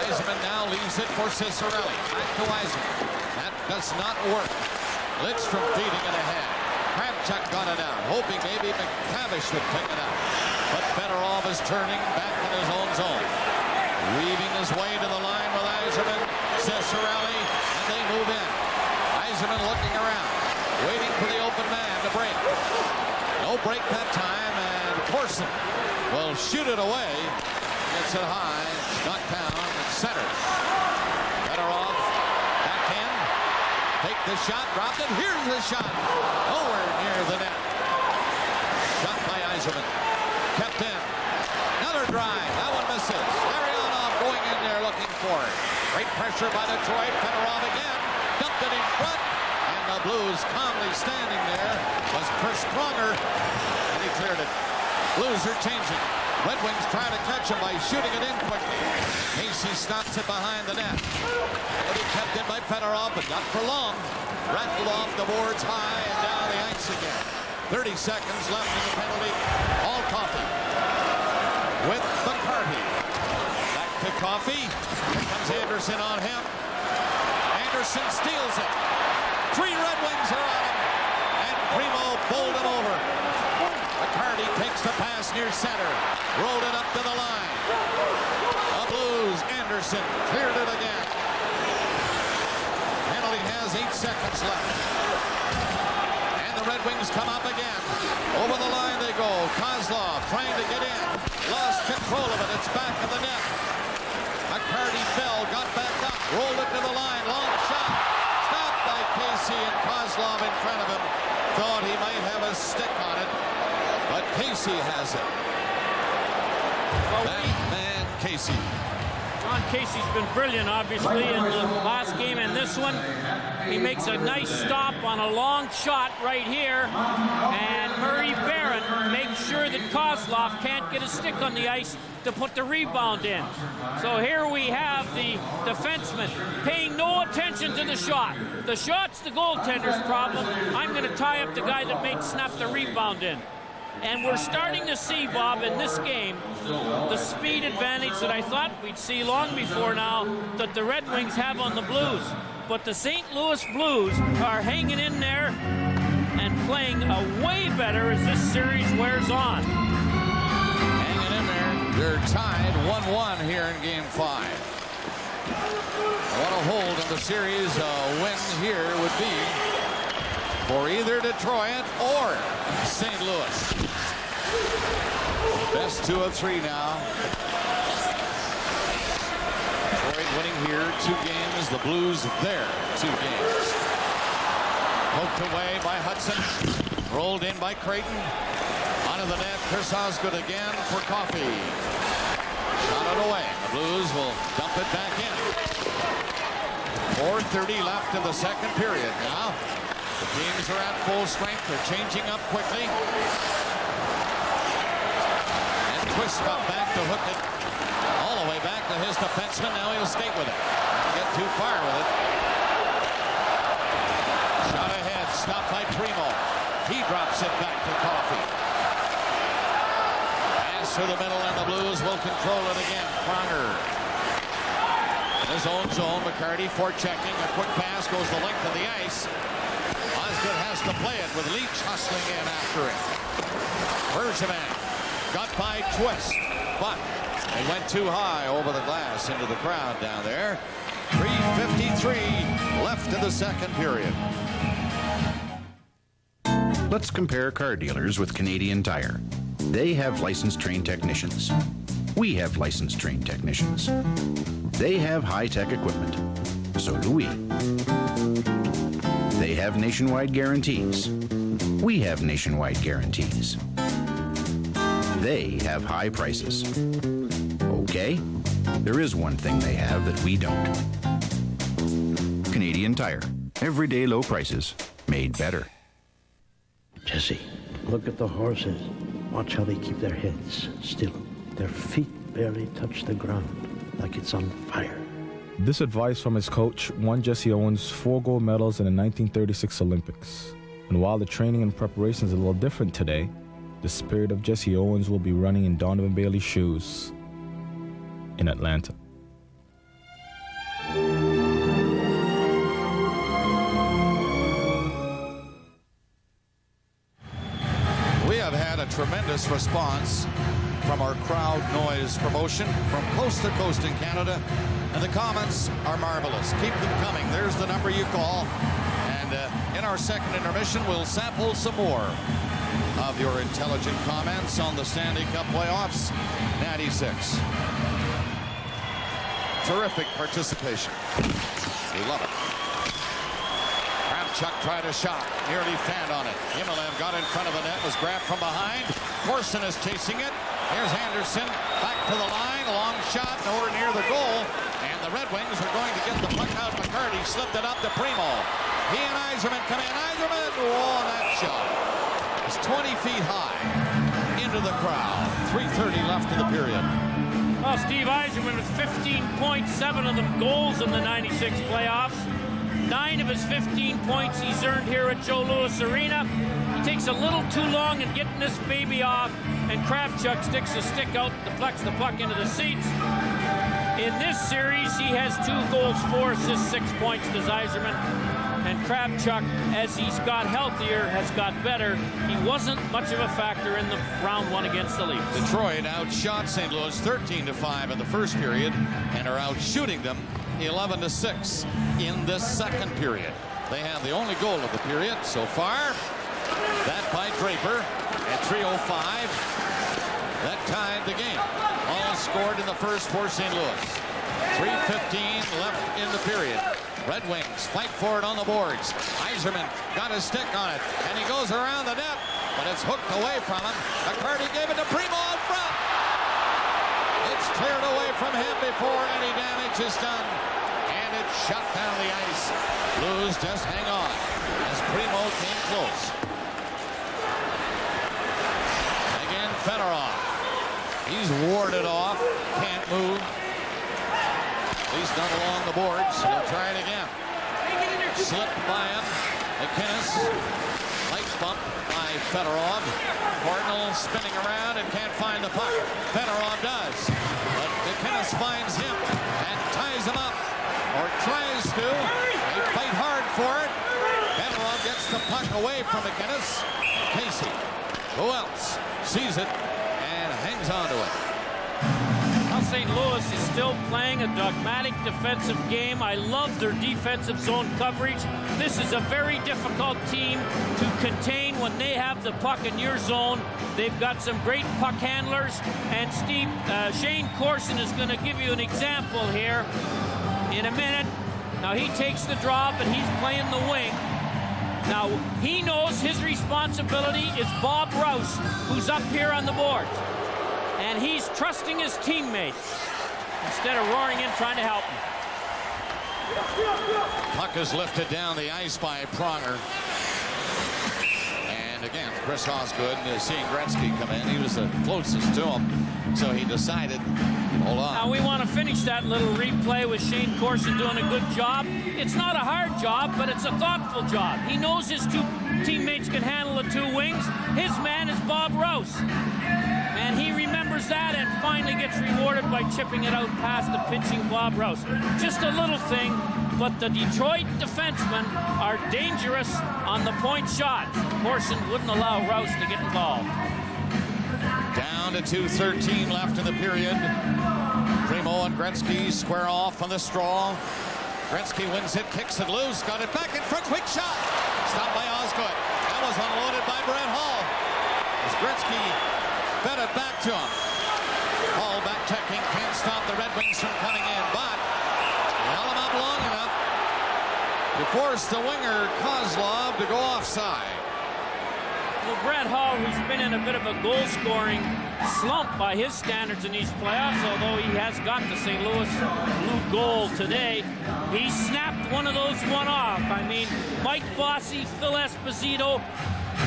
Yzerman now leaves it for Cicerelli. Back to Yzerman. That does not work. Lidstrom feeding it ahead. Kravchuk got it out, hoping maybe McTavish would pick it up. But Fedorov is turning back in his own zone. Weaving his way to the line with Yzerman. Cicerelli, and they move in. Yzerman looking around, waiting for the open man to break. No break that time, and Corson will shoot it away. Gets it high, knocked down, and centered. Fedorov back in. Take the shot, dropped it. Here's the shot. Nowhere near the net. Shot by Yzerman. Kept in. Another drive. That one misses. Larionov going in there looking for it. Great pressure by Detroit. Fedorov again. Dumped it in front. And the Blues calmly standing there was Chris Pronger. And he cleared it. Blues are changing. Red Wings trying to catch him by shooting it in quickly. Casey stops it behind the net. It'll be kept in by Fedorov, but not for long. Rattled off the boards high and down the ice again. 30 seconds left in the penalty. All Coffey with McCarty. Back to Coffey. Here comes Anderson on him. Anderson steals it. 3 Red Wings are on him. And Primo bowled him over. McCarty takes the pass near center. Rolled it up to the line. The Blues, Anderson cleared it again. Penalty has 8 seconds left. And the Red Wings come up again. Over the line they go. Kozlov trying to get in. Lost control of it. It's back of the net. McCarty fell, got back up, rolled it to the line. Long shot. Stopped by Casey, and Kozlov in front of him. Thought he might have a stick on it. But Casey has it. That man, Casey. John Casey's been brilliant, obviously, in the last game and this one. He makes a nice stop on a long shot right here. And Murray Barron makes sure that Kozlov can't get a stick on the ice to put the rebound in. So here we have the defenseman paying no attention to the shot. The shot's the goaltender's problem. I'm going to tie up the guy that may snap the rebound in. And we're starting to see, Bob, in this game, the speed advantage that I thought we'd see long before now that the Red Wings have on the Blues. But the St. Louis Blues are hanging in there and playing way better as this series wears on. Hanging in there. They're tied 1-1 here in Game 5. What a hold in the series a win here would be for either Detroit or St. Louis. Best 2 of 3 now. Detroit winning here 2 games. The Blues there 2 games. Poked away by Hudson. Rolled in by Creighton. Onto the net. Chris Osgood again for Coffey. Shot it away. The Blues will dump it back in. 4:30 left in the second period now. The teams are at full strength. They're changing up quickly. And Twist got back to hook it all the way back to his defenseman. Now he'll skate with it. Didn't get too far with it. Shot ahead. Stopped by Primo. He drops it back to Coffey. Pass through the middle, and the Blues will control it again. Pronger. In his own zone, McCarty forechecking. A quick pass goes the length of the ice. Osgood has to play it with Leach hustling in after it. Bergevin got by Twist, but it went too high over the glass into the crowd down there. 3:53 left in the second period. Let's compare car dealers with Canadian Tire. They have licensed trained technicians. We have licensed trained technicians. They have high-tech equipment. So do we. They have nationwide guarantees. We have nationwide guarantees. They have high prices. Okay, there is one thing they have that we don't. Canadian Tire. Everyday low prices, made better. Jesse, look at the horses. Watch how they keep their heads still. Their feet barely touch the ground, like it's on fire. This advice from his coach won Jesse Owens 4 gold medals in the 1936 Olympics. And while the training and preparation is a little different today, the spirit of Jesse Owens will be running in Donovan Bailey's shoes in Atlanta. We have had a tremendous response from our crowd noise promotion from coast to coast in Canada, and the comments are marvelous. Keep them coming. There's the number you call, and in our second intermission we'll sample some more of your intelligent comments on the Stanley Cup playoffs. 96. Terrific participation. We love it. Kravchuk tried a shot, nearly fanned on it. Yemilev got in front of the net, was grabbed from behind. Corson is chasing it. Here's Anderson back to the line, a long shot, nowhere near the goal. And the Red Wings are going to get the puck out. McCarty slipped it up to Primo. He and Yzerman come in. Yzerman, whoa, that shot. It's 20 feet high into the crowd. 3:30 left in the period. Well, Steve Yzerman with 15.7 of the goals in the 96 playoffs. 9 of his 15 points he's earned here at Joe Louis Arena. He takes a little too long in getting this baby off, and Kravchuk sticks a stick out, deflects the puck into the seats. In this series, he has 2 goals, 4 assists, 6 points to Yzerman. And Kravchuk, as he's got healthier, has got better. He wasn't much of a factor in the round 1 against the Leafs. Detroit outshot St. Louis 13-5 in the first period and are out shooting them 11-6 in this second period. They have the only goal of the period so far. That by Draper at 3:05. That tied the game. All scored in the first for St. Louis. 3:15 left in the period. Red Wings fight for it on the boards. Yzerman got his stick on it, and he goes around the net, but it's hooked away from him. McCarty gave it to Primo out front. It's cleared away from him before any damage is done, and it shut down the ice. Blues just hang on as Primo came close. Again, Fedorov. He's warded off, can't move. At least not along the boards. He'll try it again. Slipped by him. McInnes. Light bump by Fedorov. Cardinal spinning around and can't find the puck. Fedorov does. But McInnes finds him and ties him up. Or tries to. They fight hard for it. Fedorov gets the puck away from McInnes. Casey. Who else? Sees it and hangs on to it. St. Louis is still playing a dogmatic defensive game. I love their defensive zone coverage. This is a very difficult team to contain when they have the puck in your zone. They've got some great puck handlers. And Steve, Shane Corson is going to give you an example here in a minute. Now he takes the draw, but he's playing the wing. Now he knows his responsibility is Bob Rouse, who's up here on the board. And he's trusting his teammates instead of roaring in trying to help him. Puck is lifted down the ice by Pronger. And again, Chris Osgood seeing Gretzky come in. He was the closest to him. So he decided, hold on. Now we want to finish that little replay with Shane Corson doing a good job. It's not a hard job, but it's a thoughtful job. He knows his 2 teammates can handle the 2 wings. His man is Bob Rouse. And he remembers that and finally gets rewarded by chipping it out past the pitching Bob Rouse. Just a little thing, but the Detroit defensemen are dangerous on the point shot. Corson wouldn't allow Rouse to get involved. Down to 2:13 left in the period. Primo and Gretzky square off on the straw. Gretzky wins it, kicks it loose, got it back in front, quick shot. Stopped by Osgood. That was unloaded by Brett Hall. As Gretzky fed it back to him. Hall back checking, can't stop the Red Wings from coming in, but held him up long enough to force the winger Kozlov to go offside. Well, Brett Hall, who's been in a bit of a goal-scoring slump by his standards in these playoffs, although he has got the St. Louis blue goal today, he snapped one of those one-off. I mean, Mike Bossy, Phil Esposito,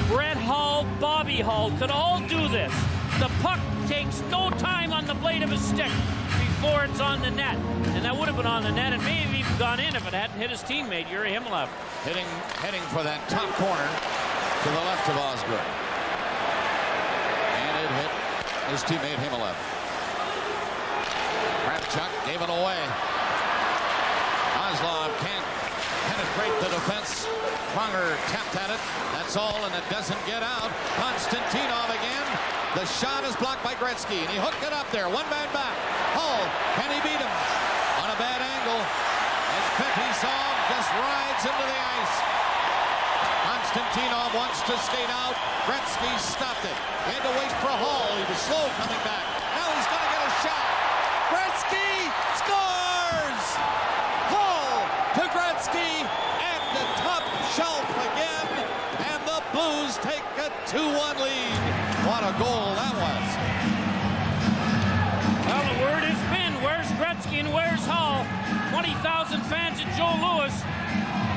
Brett Hall, Bobby Hall could all do this. The puck takes no time on the blade of his stick before it's on the net. And that would have been on the net and may have even gone in if it hadn't hit his teammate, Yuri Himmelov. Heading for that top corner to the left of Osgood. And it hit his teammate Himmelov. Kravchuk gave it away. Kozlov can't penetrate the defense. Pronger tapped at it. That's all, and it doesn't get out. Konstantinov again. The shot is blocked by Gretzky, and he hooked it up there. One man back. Hall, can he beat him? On a bad angle. And Fetisov just rides into the ice. Konstantinov wants to skate out. Gretzky stopped it. He had to wait for Hall. He was slow coming back. Now he's going to get a shot. Gretzky scores! Hall to Gretzky and the top shelf again. And the Blues take a 2-1 lead. What a goal that was. Well, the word has been, where's Gretzky and where's Hall? 20,000 fans at Joe Louis.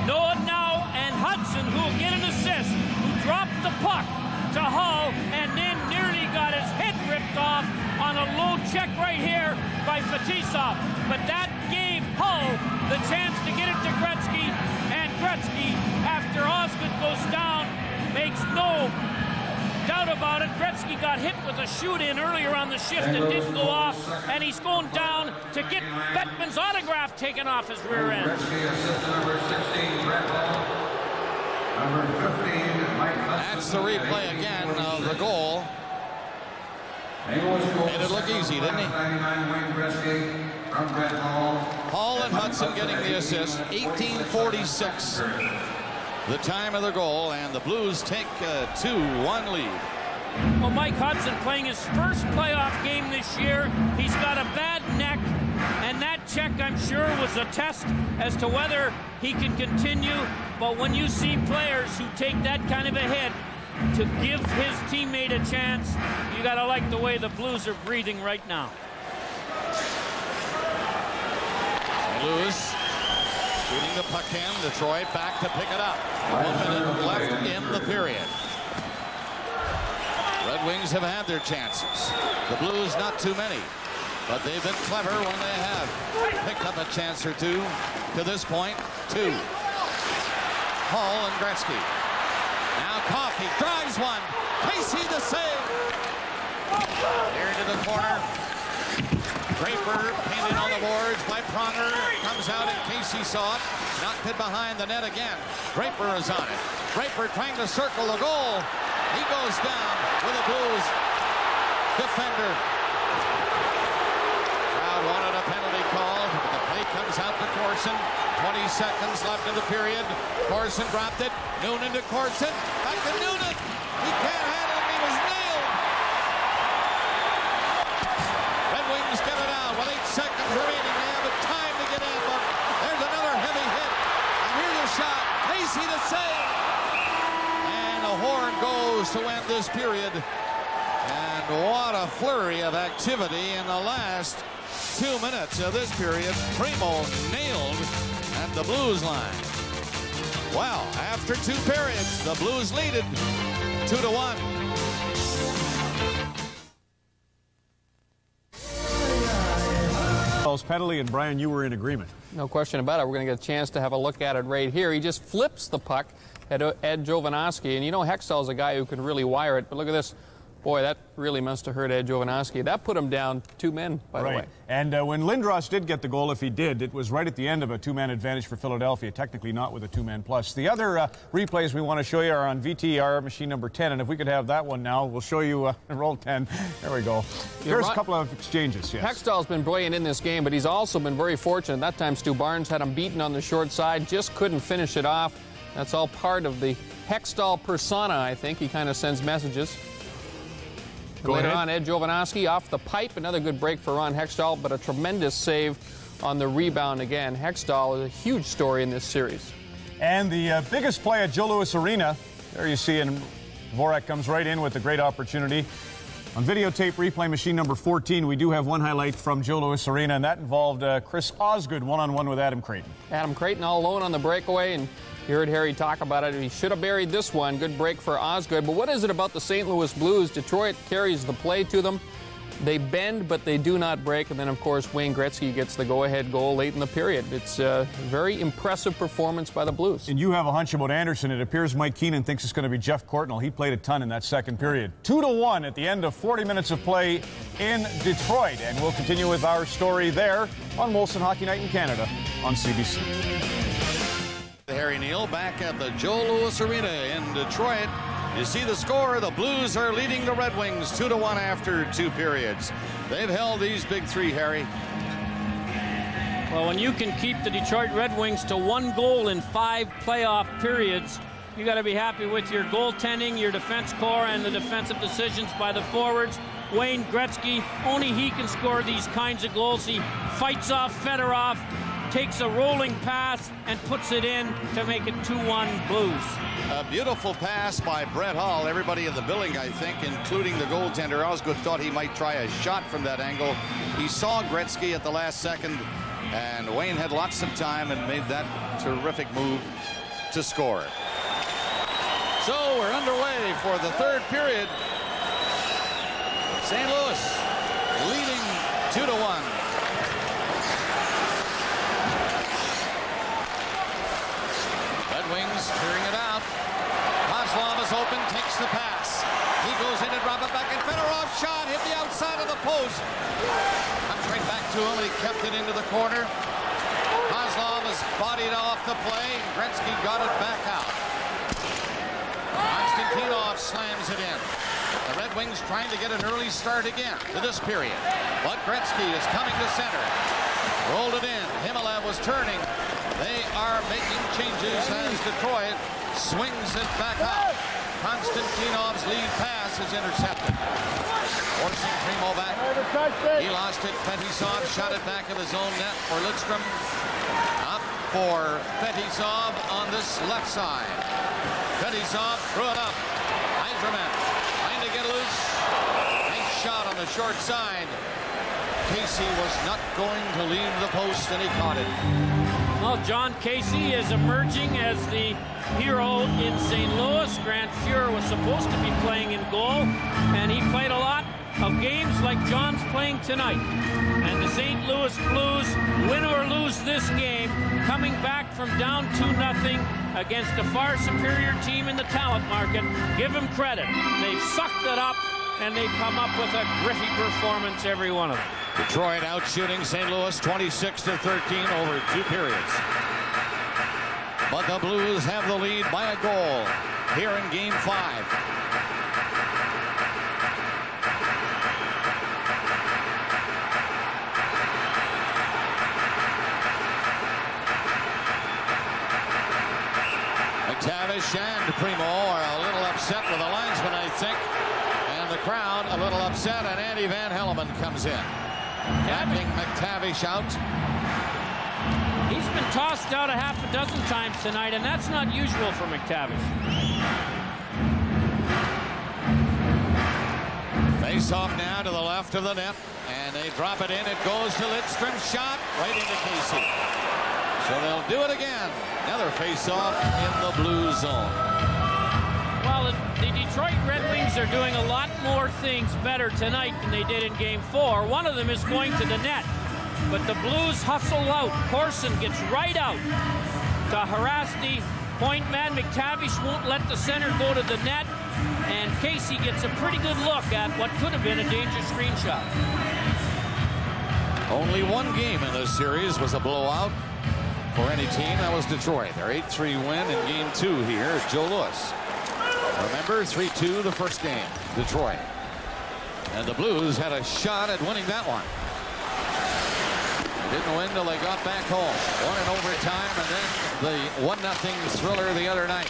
Noah Now and Hudson, who will get an assist, who dropped the puck to Hall and then nearly got his head ripped off on a low check right here by Fetisov. But that gave Hull the chance to get it to Gretzky, and Gretzky, after Osgood goes down, makes no doubt about it. Gretzky got hit with a shoot-in earlier on the shift and didn't go off, and he's going down to get Bettman's autograph taken off his rear end. That's the replay again of the goal. Made it look easy, didn't he? Hall and Hudson getting the assist. 18:46. The time of the goal, and the Blues take a 2-1 lead. Well, Mike Hudson playing his first playoff game this year. He's got a bad neck, and that check, I'm sure, was a test as to whether he can continue. But when you see players who take that kind of a hit to give his teammate a chance, you got to like the way the Blues are breathing right now. St. Louis shooting the puck in. Detroit back to pick it up. 1 minute left in the period. Red Wings have had their chances. The Blues not too many, but they've been clever when they have picked up a chance or two. To this point, 2. Hall and Gretzky. Now Coffey drives one. Casey the save. There into the corner. Draper painted on the boards by Pronger. Comes out and Casey saw it. Knocked it behind the net again. Draper is on it. Draper trying to circle the goal. He goes down with a Blues defender. Crowd wanted a penalty call. The play comes out to Corson. 20 seconds left in the period. Corson dropped it. Noonan to Corson. Back to Noonan. He can't handle it. He was nailed. Red Wings get it out with 8 seconds remaining. They have a time to get in, but there's another heavy hit. And here's a shot. Casey to save. And the horn goes to end this period. And what a flurry of activity in the last 2 minutes of this period. Primo nailed at the Blues line. Well, after 2 periods, the Blues lead it 2-1. Penalty, and Brian, you were in agreement. No question about it. We're going to get a chance to have a look at it right here. He just flips the puck at Ed Jovanovski, and you know Hextall's a guy who can really wire it, but look at this. Boy, that really must have hurt Ed Jovanovski. That put him down 2 men, by the way. And when Lindros did get the goal, if he did, it was right at the end of a 2-man advantage for Philadelphia, technically not with a 2-man plus. The other replays we want to show you are on VTR machine number 10, and if we could have that one now, we'll show you roll 10. There we go. Here's a couple of exchanges, yes. Hextall's been brilliant in this game, but he's also been very fortunate. That time Stu Barnes had him beaten on the short side, just couldn't finish it off. That's all part of the Hextall persona, I think. He kind of sends messages. Later on, Ed Jovanovski off the pipe. Another good break for Ron Hextall, but a tremendous save on the rebound again. Hextall is a huge story in this series. And the biggest play at Joe Louis Arena, there you see, and Dvorak comes right in with a great opportunity. On videotape replay machine number 14, we do have one highlight from Joe Louis Arena, and that involved Chris Osgood one-on-one with Adam Creighton. Adam Creighton all alone on the breakaway, and you heard Harry talk about it. He should have buried this one. Good break for Osgood. But what is it about the St. Louis Blues? Detroit carries the play to them. They bend, but they do not break. And then, of course, Wayne Gretzky gets the go-ahead goal late in the period. It's a very impressive performance by the Blues. And you have a hunch about Anderson. It appears Mike Keenan thinks it's going to be Jeff Courtnall. He played a ton in that second period. 2-1 at the end of 40 minutes of play in Detroit. And we'll continue with our story there on Molson Hockey Night in Canada on CBC. Harry Neal back at the Joe Louis Arena in Detroit. You see the score. The Blues are leading the Red Wings 2-1 after 2 periods. They've held these big 3, Harry. Well, when you can keep the Detroit Red Wings to 1 goal in 5 playoff periods, you got to be happy with your goaltending, your defense core, and the defensive decisions by the forwards. Wayne Gretzky, only he can score these kinds of goals. He fights off Fedorov, takes a rolling pass and puts it in to make it 2-1 Blues. A beautiful pass by Brett Hull. Everybody in the building, I think, including the goaltender Osgood, thought he might try a shot from that angle. He saw Gretzky at the last second, and Wayne had lots of time and made that terrific move to score. So we're underway for the 3rd period. St. Louis leading 2-1. Wings clearing it out. Kozlov is open, takes the pass. He goes in and drop it back, and Fedorov shot hit the outside of the post. Comes right back to him, and he kept it into the corner. Kozlov is bodied off the play. Gretzky got it back out. Konstantinov slams it in. The Red Wings trying to get an early start again to this period. But Gretzky is coming to center. Rolled it in. Himmelev was turning. They are making changes as Detroit swings it back out. Konstantinov's lead pass is intercepted. Forcing Primo back. He lost it. Fetisov shot it back of his own net for Lidstrom. Up for Fetisov on this left side. Fetisov threw it up. Eiserman trying to get loose. Nice shot on the short side. Casey was not going to leave the post, and he caught it. Well, John Casey is emerging as the hero in St. Louis. Grant Fuhrer was supposed to be playing in goal, and he played a lot of games like John's playing tonight. And the St. Louis Blues, win or lose this game, coming back from down 2-0 against a far superior team in the talent market. Give them credit. They've sucked it up, and they've come up with a gritty performance, every one of them. Detroit out shooting St. Louis 26-13 over 2 periods. But the Blues have the lead by a goal here in Game 5. McTavish and Primo are a little upset with the linesman, I think. And the crowd a little upset, and Andy Van Hellemond comes in. Tapping McTavish out. He's been tossed out a half a dozen times tonight, and that's not usual for McTavish. Face off now to the left of the net, and they drop it in. It goes to Lidstrom. Shot right into Casey. So they'll do it again. Another face off in the blue zone. Well, the Detroit Red Wings are doing a lot more things better tonight than they did in Game 4. One of them is going to the net. But the Blues hustle out. Corson gets right out to harass the point man. McTavish won't let the center go to the net. and Casey gets a pretty good look at what could have been a dangerous screenshot. Only one game in this series was a blowout for any team. That was Detroit. Their 8-3 win in game 2 here at Joe Louis. Remember, 3-2 the first game, Detroit. And the Blues had a shot at winning that one. They didn't win till they got back home. Won in overtime, and then the 1-0 thriller the other night.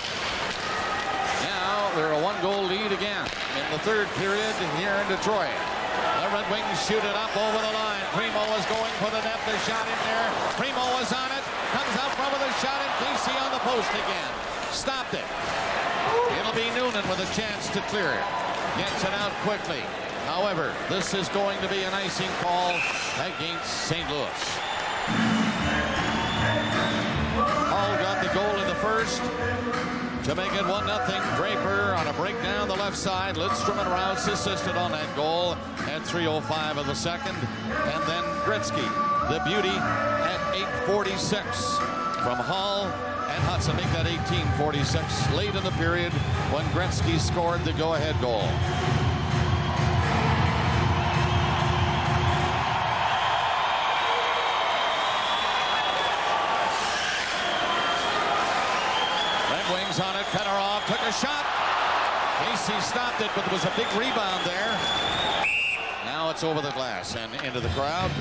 Now they're a 1-goal lead again in the third period here in Detroit. The Red Wings shoot it up over the line. Primo is going for the net. The shot in there. Primo is on it. Comes out front with a shot, and Casey on the post again. Stopped it. It'll be Noonan with a chance to clear it. Gets it out quickly. However, this is going to be an icing call against St. Louis. Hull got the goal in the first to make it 1-0. Draper on a break down the left side. Lidstrom and Rouse assisted on that goal at 3:05 of the second. And then Gretzky, the beauty, at 8:46 from Hull and Hudson. Make that 18:46 late in the period when Gretzky scored the go-ahead goal. Wings on it. Fedorov took a shot. Casey stopped it, but there was a big rebound there. Now it's over the glass and into the crowd.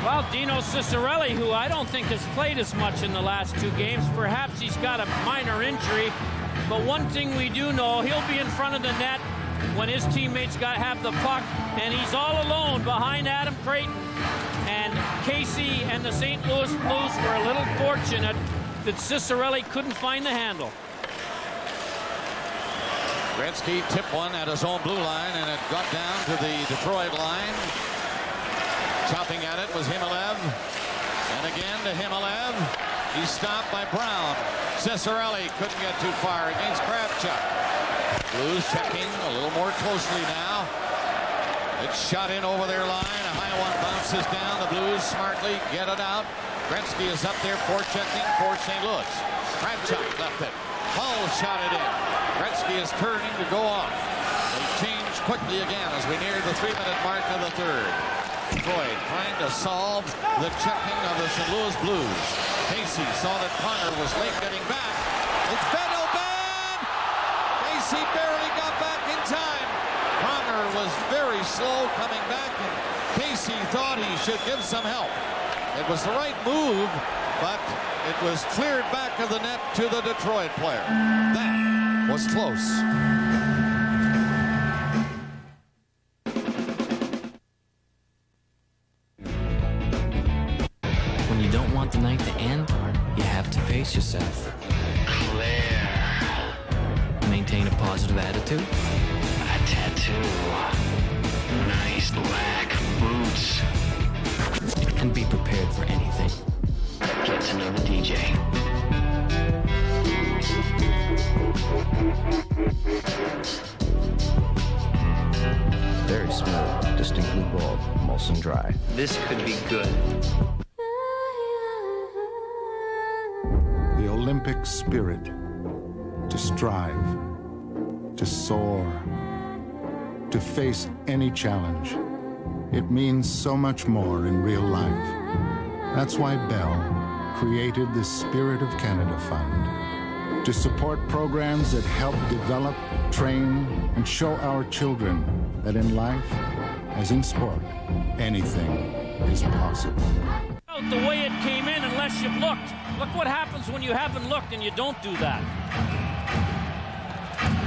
Well, Dino Ciccarelli, who I don't think has played as much in the last 2 games, perhaps he's got a minor injury. But one thing we do know, he'll be in front of the net when his teammates have the puck, and he's all alone behind Adam Creighton. And Casey and the St. Louis Blues were a little fortunate that Ciccarelli couldn't find the handle. Gretzky tipped one at his own blue line, and it got down to the Detroit line. Chopping at it was Himalev. And again to Himalev. He's stopped by Brown. Ciccarelli couldn't get too far against Kravchuk. Blues checking a little more closely now. It's shot in over their line. A high one bounces down. The Blues smartly get it out. Gretzky is up there forechecking for St. Louis. Kravchuk left it. Hull shot it in. Gretzky is turning to go off. They change quickly again as we near the 3-minute mark of the third. Detroit trying to solve the checking of the St. Louis Blues. Casey saw that Connor was late getting back. It's Fedorov! Casey barely got back in time. Connor was very slow coming back, and Casey thought he should give some help. It was the right move, but it was cleared back of the net to the Detroit player. That was close. When you don't want the night to end, you have to pace yourself. Claire. Maintain a positive attitude. A tattoo. Nice black boots. And be prepared for anything. Get to know the DJ. Very smooth, distinctly bold, Molson Dry. This could be good. The Olympic spirit. To strive. To soar. To face any challenge. It means so much more in real life. That's why Bell created the Spirit of Canada Fund to support programs that help develop, train, and show our children that in life, as in sport, anything is possible. The way it came in, unless you've looked. Look what happens when you haven't looked and you don't do that.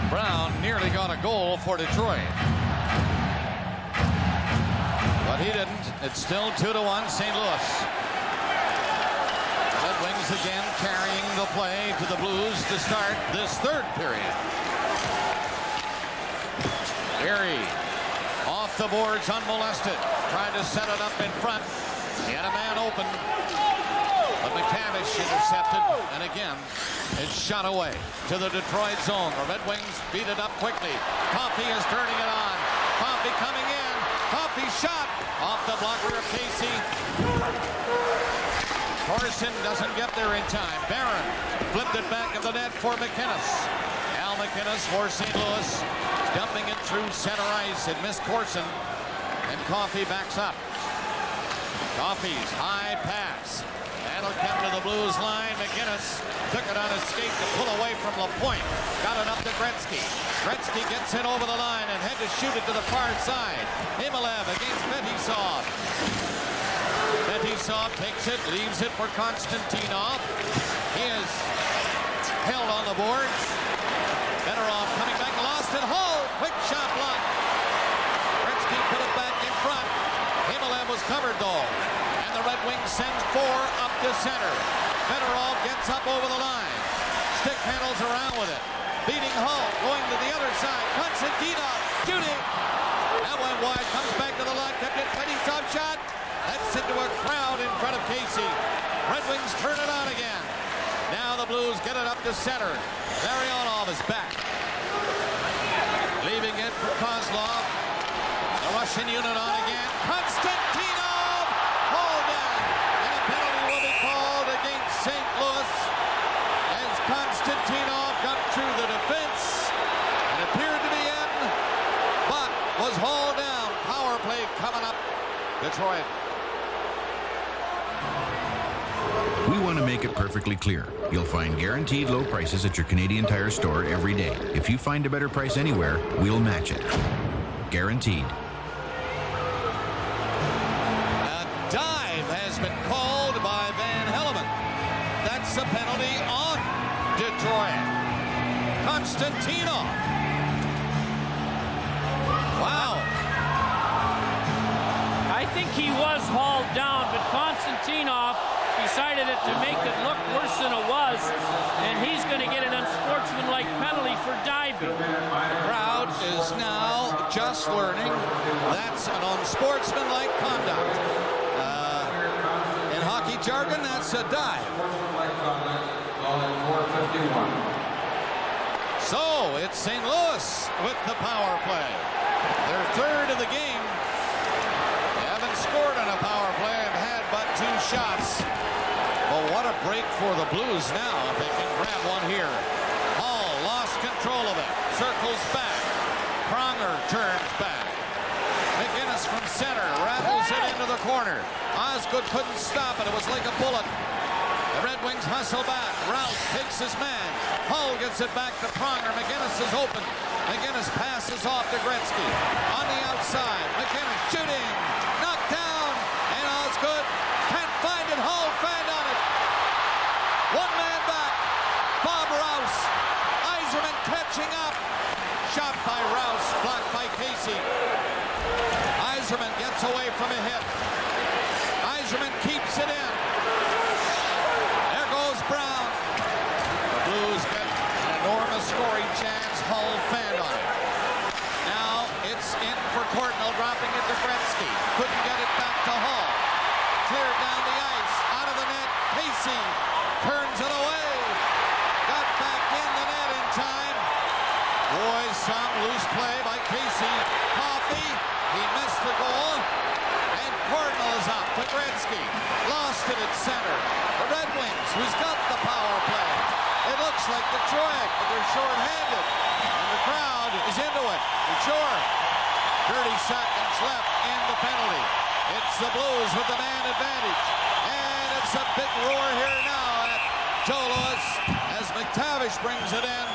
Brown nearly got a goal for Detroit. But he didn't. It's still 2-1 St. Louis. Red Wings again carrying the play to the Blues to start this third period. Erie off the boards unmolested. Tried to set it up in front. He had a man open. But McTavish intercepted. And again, it's shot away to the Detroit zone. The Red Wings beat it up quickly. Coffey is turning it on. Coffey coming in. Coffey shot off the blocker of Casey. Thorson doesn't get there in time. Barron flipped it back in the net for McInnes. Now McInnes for St. Louis. Dumping it through center ice. It missed Corson. And Coffey backs up. Coffey's high pass. That'll come to the Blues line. McInnes took it on his skate to pull away from LaPointe. Got it up to Gretzky. Gretzky gets it over the line and had to shoot it to the far side. Himalev against Fetisov. Fetisov takes it, leaves it for Konstantinov. He is held on the boards. Fedorov coming back, lost it. Hull, quick shot block. Gretzky put it back in front. Himalev was covered though. And the Red Wings send 4 up to center. Fedorov gets up over the line. Stick handles around with it. Beating Hull, going to the other side. Konstantinov shooting. That went wide, comes back to the line. Kept it, Fetisov shot. That's into a crowd in front of Casey. Red Wings turn it on again. Now the Blues get it up to center. Larionov is back. Leaving it for Kozlov. The Russian unit on again. Konstantinov! Hauled down. And a penalty will be called against St. Louis as Konstantinov got through the defense and appeared to be in, but was hauled down. Power play coming up. Detroit. We want to make it perfectly clear. You'll find guaranteed low prices at your Canadian Tire store every day. If you find a better price anywhere, we'll match it. Guaranteed. A dive has been called by Van Helleman. That's a penalty on Detroit. Konstantinov. Wow. I think he was hauled down, but Konstantinov decided it to make it look worse than it was, and he's going to get an unsportsmanlike penalty for diving. The crowd is now just learning that's an unsportsmanlike conduct. In hockey jargon, that's a dive. So it's St. Louis with the power play. Their third of the game. They haven't scored on a power play and had but 2 shots. Well, what a break for the Blues now if they can grab one here. Hall lost control of it. Circles back. Pronger turns back. McInnes from center rattles it into the corner. Osgood couldn't stop it. It was like a bullet. The Red Wings hustle back. Rouse takes his man. Hull gets it back to Pronger. McInnes is open. McInnes passes off to Gretzky. On the outside. McInnes shooting. Knocked down. And Osgood can't find it. Hull found on it. One man back. Bob Rouse. Yzerman catching up. Shot by Rouse. Blocked by Casey. Yzerman gets away from a hit. Yzerman keeps it in. There goes Brown. The Blues get an enormous scoring chance. Hull fanned on it. Now it's in for Courtnall, dropping it to Gretzky. Couldn't get it back to Hull. Cleared down the ice. Out of the net. Casey turns it away. Got back in the net in time. Boy, some loose play by Casey. Coffey. He missed the goal. And Courtnall is up to Gretzky. Lost it at center. The Red Wings, who's got the power play. It looks like Detroit, but they're short-handed. And the crowd is into it. Sure. 30 seconds left in the penalty. It's the Blues with the man advantage. And it's a big roar here now at Joe Louis as McTavish brings it in.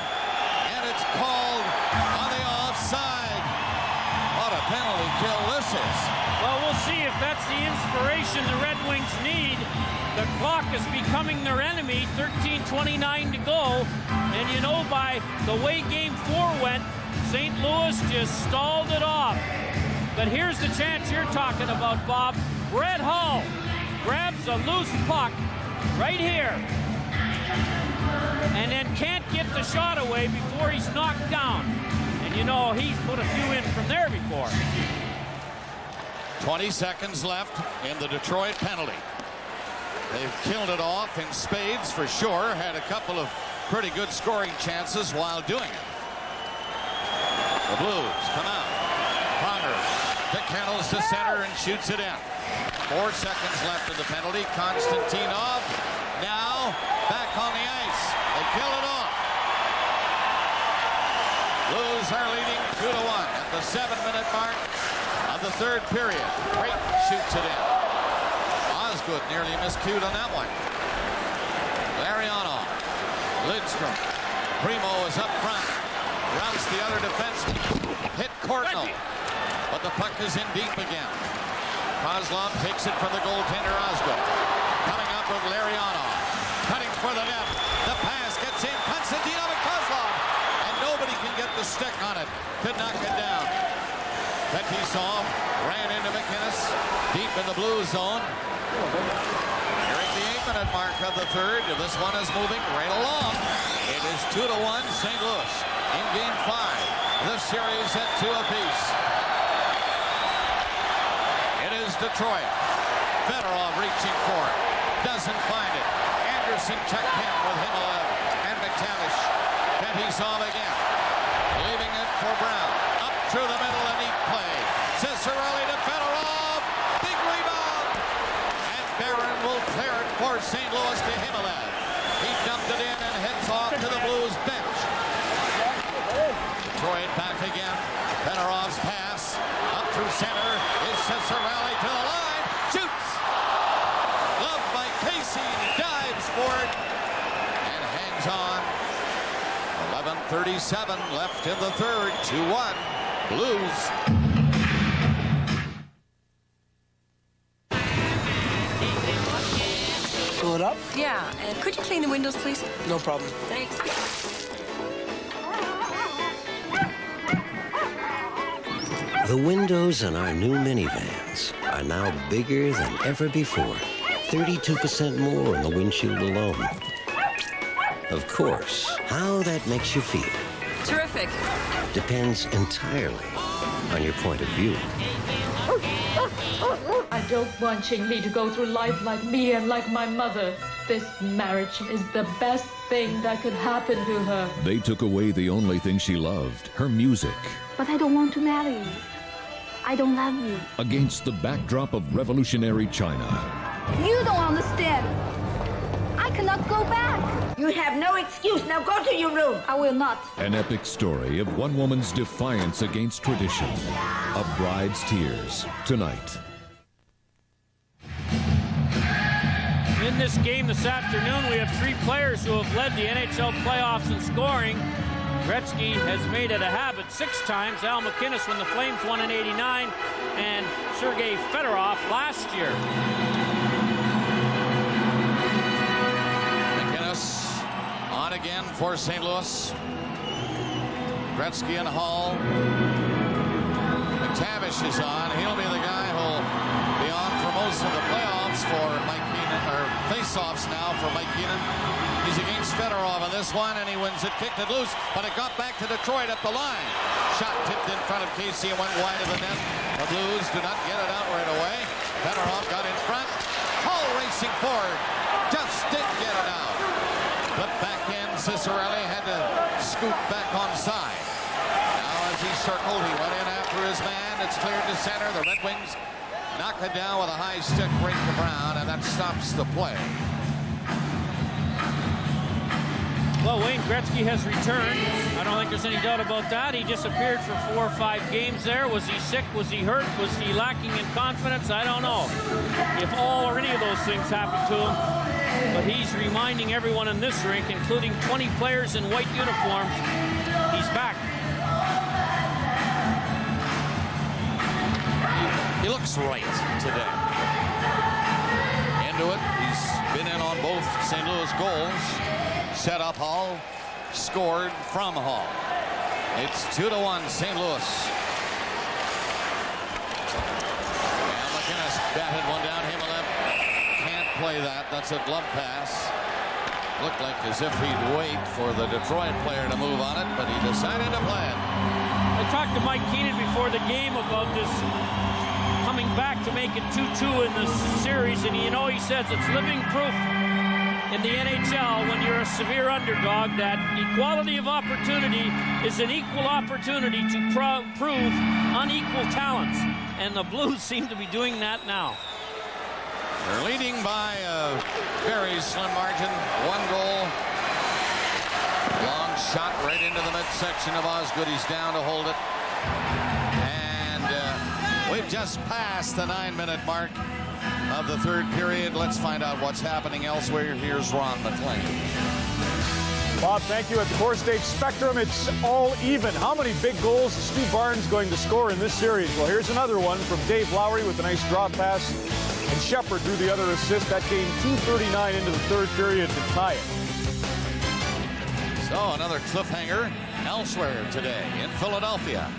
And it's called on the offside. What a penalty kill this is. Well, we'll see if that's the inspiration the Red Wings need. The clock is becoming their enemy. 13:29 to go. And you know, by the way Game 4 went, St. Louis just stalled it off. But here's the chance you're talking about, Bob. Brett Hull grabs a loose puck right here. And then can't get the shot away before he's knocked down. And you know, he's put a few in from there before. 20 seconds left in the Detroit penalty. They've killed it off in spades for sure. Had a couple of pretty good scoring chances while doing it. The Blues come out. Pronger pick handles to center and shoots it in. 4 seconds left in the penalty. Konstantinov now back on the ice. They kill it off. Blues are leading 2-1 at the 7-minute mark of the third period. Great shoots it in. Osgood nearly miscued on that one. Lariano. Lidstrom. Primo is up front. Routes the other defenseman. Hit Courtnall. But the puck is in deep again. Kozlov takes it from the goaltender Osgood. Coming up with Lariano. Cutting for the net. The pass gets in. Konstantinov and Kozlov. And nobody can get the stick on it. Could knock it down. Fetisov ran into McInnes. Deep in the blue zone. Nearing the 8-minute mark of the third. This one is moving right along. It is 2-1 St. Louis in Game 5. The series at 2 apiece. It is Detroit. Fedorov reaching for it. Doesn't find it. Anderson checked in with Himalev and McTavish. Fetisov again. Leaving it for Brown. Up through the middle, a neat play. Cicerelli to Fedorov. Big rebound. And Barron will clear it for St. Louis to Himalev. He dumped it in and heads off to the Blues bench. Detroit back again. Fedorov's pass. Up through center is Cicerelli to the line. Shoots. Loved by Casey. Dives for it. And hangs on. 11:37 left in the third. 2-1. Blues. Fill it up? Yeah, and could you clean the windows, please? No problem. Thanks. The windows in our new minivans are now bigger than ever before. 32% more in the windshield alone. Of course, how that makes you feel Terrific. depends entirely on your point of view. I don't want Ching-Li to go through life like me and like my mother. This marriage is the best thing that could happen to her. They took away the only thing she loved, her music. But I don't want to marry you. I don't love you. Against the backdrop of revolutionary China. You don't understand. I cannot go back. You have no excuse. Now go to your room. I will not. An epic story of one woman's defiance against tradition. A bride's tears. Tonight. In this game this afternoon, we have 3 players who have led the NHL playoffs in scoring. Gretzky has made it a habit 6 times. Al McInnes when the Flames won in '89, and Sergei Fedorov last year. McInnes on again for St. Louis. Gretzky and Hall. McTavish is on. He'll be the guy who'll be on for most of the playoffs for Mike Keenan, or face-offs now for Mike Keenan. He's against Fedorov on this one, and he wins it, kicked it loose, but it got back to Detroit at the line. Shot tipped in front of Casey and went wide of the net. The Blues do not get it out right away. Fedorov got in front. Hall racing forward. Just didn't get it out. But back in, Cicerelli had to scoot back on side. Now as he circled, he went in after his man. It's cleared to center. The Red Wings knock it down with a high stick right to Brown, and that stops the play. Well, Wayne Gretzky has returned. I don't think there's any doubt about that. He disappeared for 4 or 5 games there. Was he sick? Was he hurt? Was he lacking in confidence? I don't know if all or any of those things happened to him. But he's reminding everyone in this rink, including 20 players in white uniforms, he's back. He looks right today. Into it. He's been in on both St. Louis goals. Set up Hall, scored from Hall. It's 2-1 St. Louis. And McInnes batted one down. Himalev can't play that. That's a glove pass. Looked like as if he'd wait for the Detroit player to move on it, but he decided to play it. I talked to Mike Keenan before the game about this coming back to make it 2-2 in the series, and you know, he says it's living proof in the NHL when you're a severe underdog that equality of opportunity is an equal opportunity to prove unequal talents, and the Blues seem to be doing that now. They're leading by a very slim margin. 1 goal. Long shot right into the midsection of Osgood. He's down to hold it. And we've just passed the 9-minute mark of the third period. Let's find out what's happening elsewhere. Here's Ron McLean. Bob, thank you. At the Core State Spectrum, it's all even. How many big goals is Stu Barnes going to score in this series? Well, here's another one from Dave Lowry with a nice drop pass. And Shepard drew the other assist. That came 2:39 into the third period to tie it. So another cliffhanger elsewhere today in Philadelphia.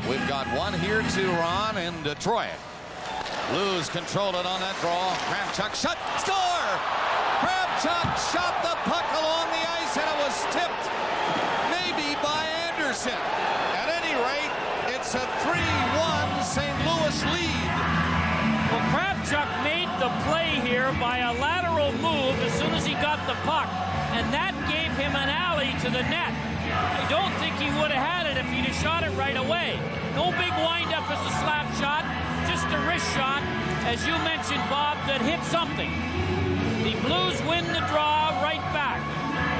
We've got one here too, Ron, in Detroit. Blues controlled it on that draw. Kravchuk shot, score! Kravchuk shot the puck along the ice, and it was tipped, maybe by Anderson. At any rate, it's a 3-1 St. Louis lead. Well, Kravchuk made the play here by a lateral move as soon as he got the puck, and that gave him an alley to the net. I don't think he would have had it if he'd have shot it right away. No big wind-up as a slap shot, just a wrist shot, as you mentioned, Bob, that hit something. The Blues win the draw right back.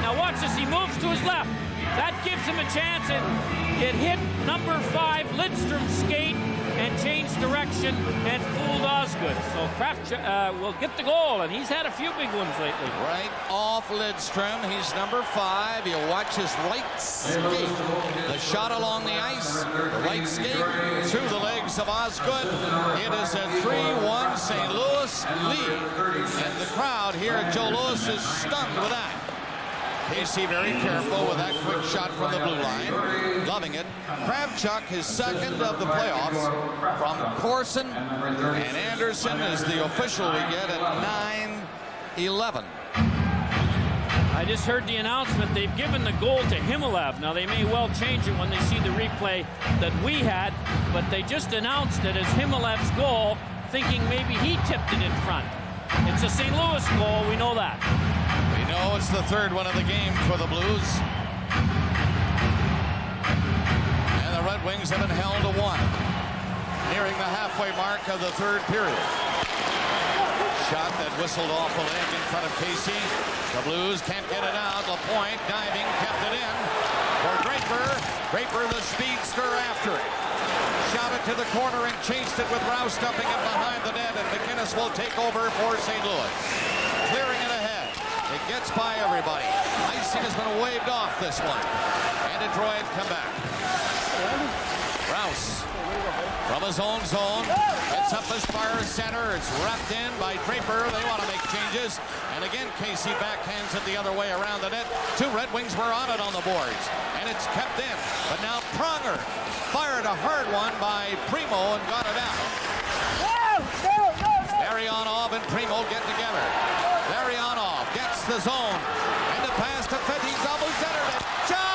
Now watch this, he moves to his left. That gives him a chance, and it hit number 5, Lidstrom's skate, and changed direction and fooled Osgood. So Kravchuk will get the goal, and he's had a few big ones lately. Right off Lidstrom. He's number 5. You'll watch his right skate. The shot along the ice. The right skate through the legs of Osgood. It is a 3-1 St. Louis lead. And the crowd here at Joe Louis is stunned with that. Casey very careful with that quick shot from the blue line. Loving it. Kravchuk, his second of the playoffs from Corson. And Anderson is the official we get at 9-11. I just heard the announcement. They've given the goal to Himalev. Now, they may well change it when they see the replay that we had, but they just announced it as Himalev's goal, thinking maybe he tipped it in front. It's a St. Louis goal. We know that. We know it's the third one of the game for the Blues. And the Red Wings have been held to 1. Nearing the halfway mark of the third period. Shot that whistled off the leg in front of Casey. The Blues can't get it out. Lapointe diving, kept it in for Draper. Draper, the speedster, after it. Shot it to the corner and chased it with Rouse stuffing it behind the net, and McInnes will take over for St. Louis. Clearing it ahead. It gets by everybody. Icing has been waved off this one. And Detroit come back. Rouse from his own zone. Gets up as far as center. It's wrapped in by Draper. They want to make changes. And again, Casey backhands it the other way around the net. 2 Red Wings were on it on the boards. And it's kept in. But now Pronger fired a hard one by Primo and got it out. Larionov and Primo get together. Larionov gets the zone. And the pass to Fetisov, who centered it. Shot!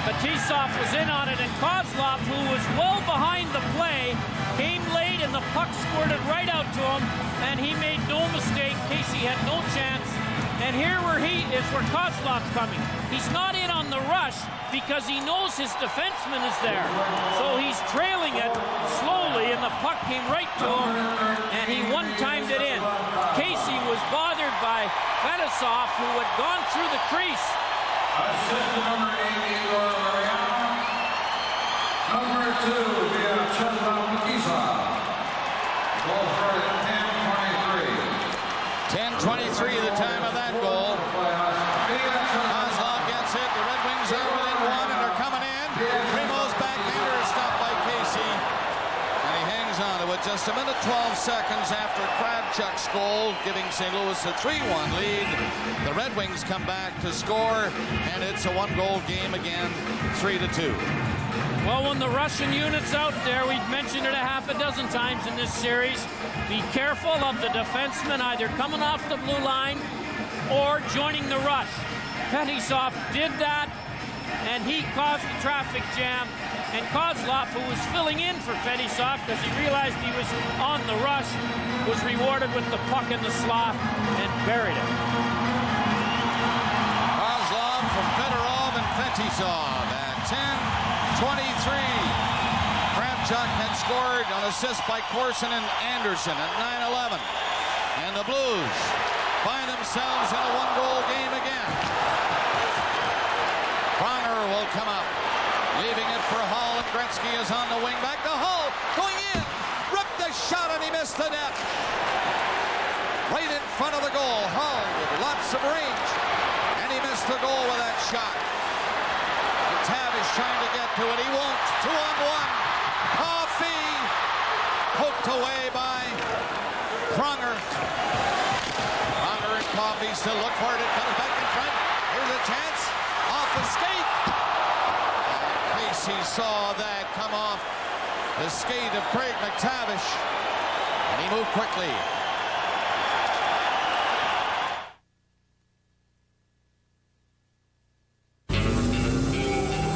Fetisov was in on it, and Kozlov, who was well behind the play, came late, and the puck squirted right out to him, and he made no mistake. Casey had no chance, and here where Kozlov's coming. He's not in on the rush because he knows his defenseman is there. So he's trailing it slowly, and the puck came right to him, and he one-timed it in. Casey was bothered by Fetisov, who had gone through the crease. Assistant number 8, Igor Larionov. Number 2, Vyacheslav Nikisov. Goal for 10:23. 10:23 the time of that goal. Kozlov gets it. The Red Wings are within 1 and are coming in. Primo's backhander is stopped by Casey. And he hangs on to it just a minute 12 seconds after Kravchuk's goal, giving St. Louis a 3-1 lead. The Red Wings come back to score, and it's a 1-goal game again, 3-2. Well, when the Russian unit's out there, we've mentioned it a half a dozen times in this series, be careful of the defensemen either coming off the blue line or joining the rush. Fetisov did that, and he caused the traffic jam. And Kozlov, who was filling in for Fetisov because he realized he was on the rush, was rewarded with the puck in the slot and buried it. Kozlov from Fedorov and Fetisov at 10:23. Kravchuk had scored on assist by Corson and Anderson at 9:11. And the Blues find themselves in a one-goal game again. Pronger will come up. Leaving it for Hull, and Gretzky is on the wing. Back to Hull, going in. Ripped the shot, and he missed the net. Right in front of the goal. Hull with lots of range. And he missed the goal with that shot. McTavish trying to get to it. He won't. 2-on-1. Coffey poked away by Pronger. Pronger and Coffey still look for it. It comes back in front. Here's a chance. Off the skate. He saw that come off the skate of Craig McTavish, and he moved quickly.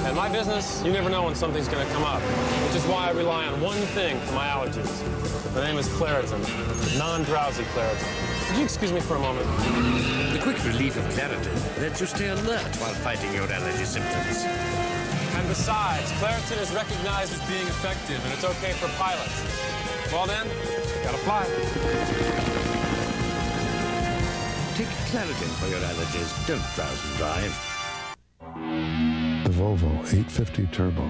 In my business, you never know when something's going to come up, which is why I rely on one thing for my allergies. My name is Claritin, non-drowsy Claritin. Would you excuse me for a moment? The quick relief of Claritin lets you stay alert while fighting your allergy symptoms. And besides, Claritin is recognized as being effective, and it's okay for pilots. Well then, gotta fly. Take Claritin for your allergies. Don't drowse and drive. The Volvo 850 Turbo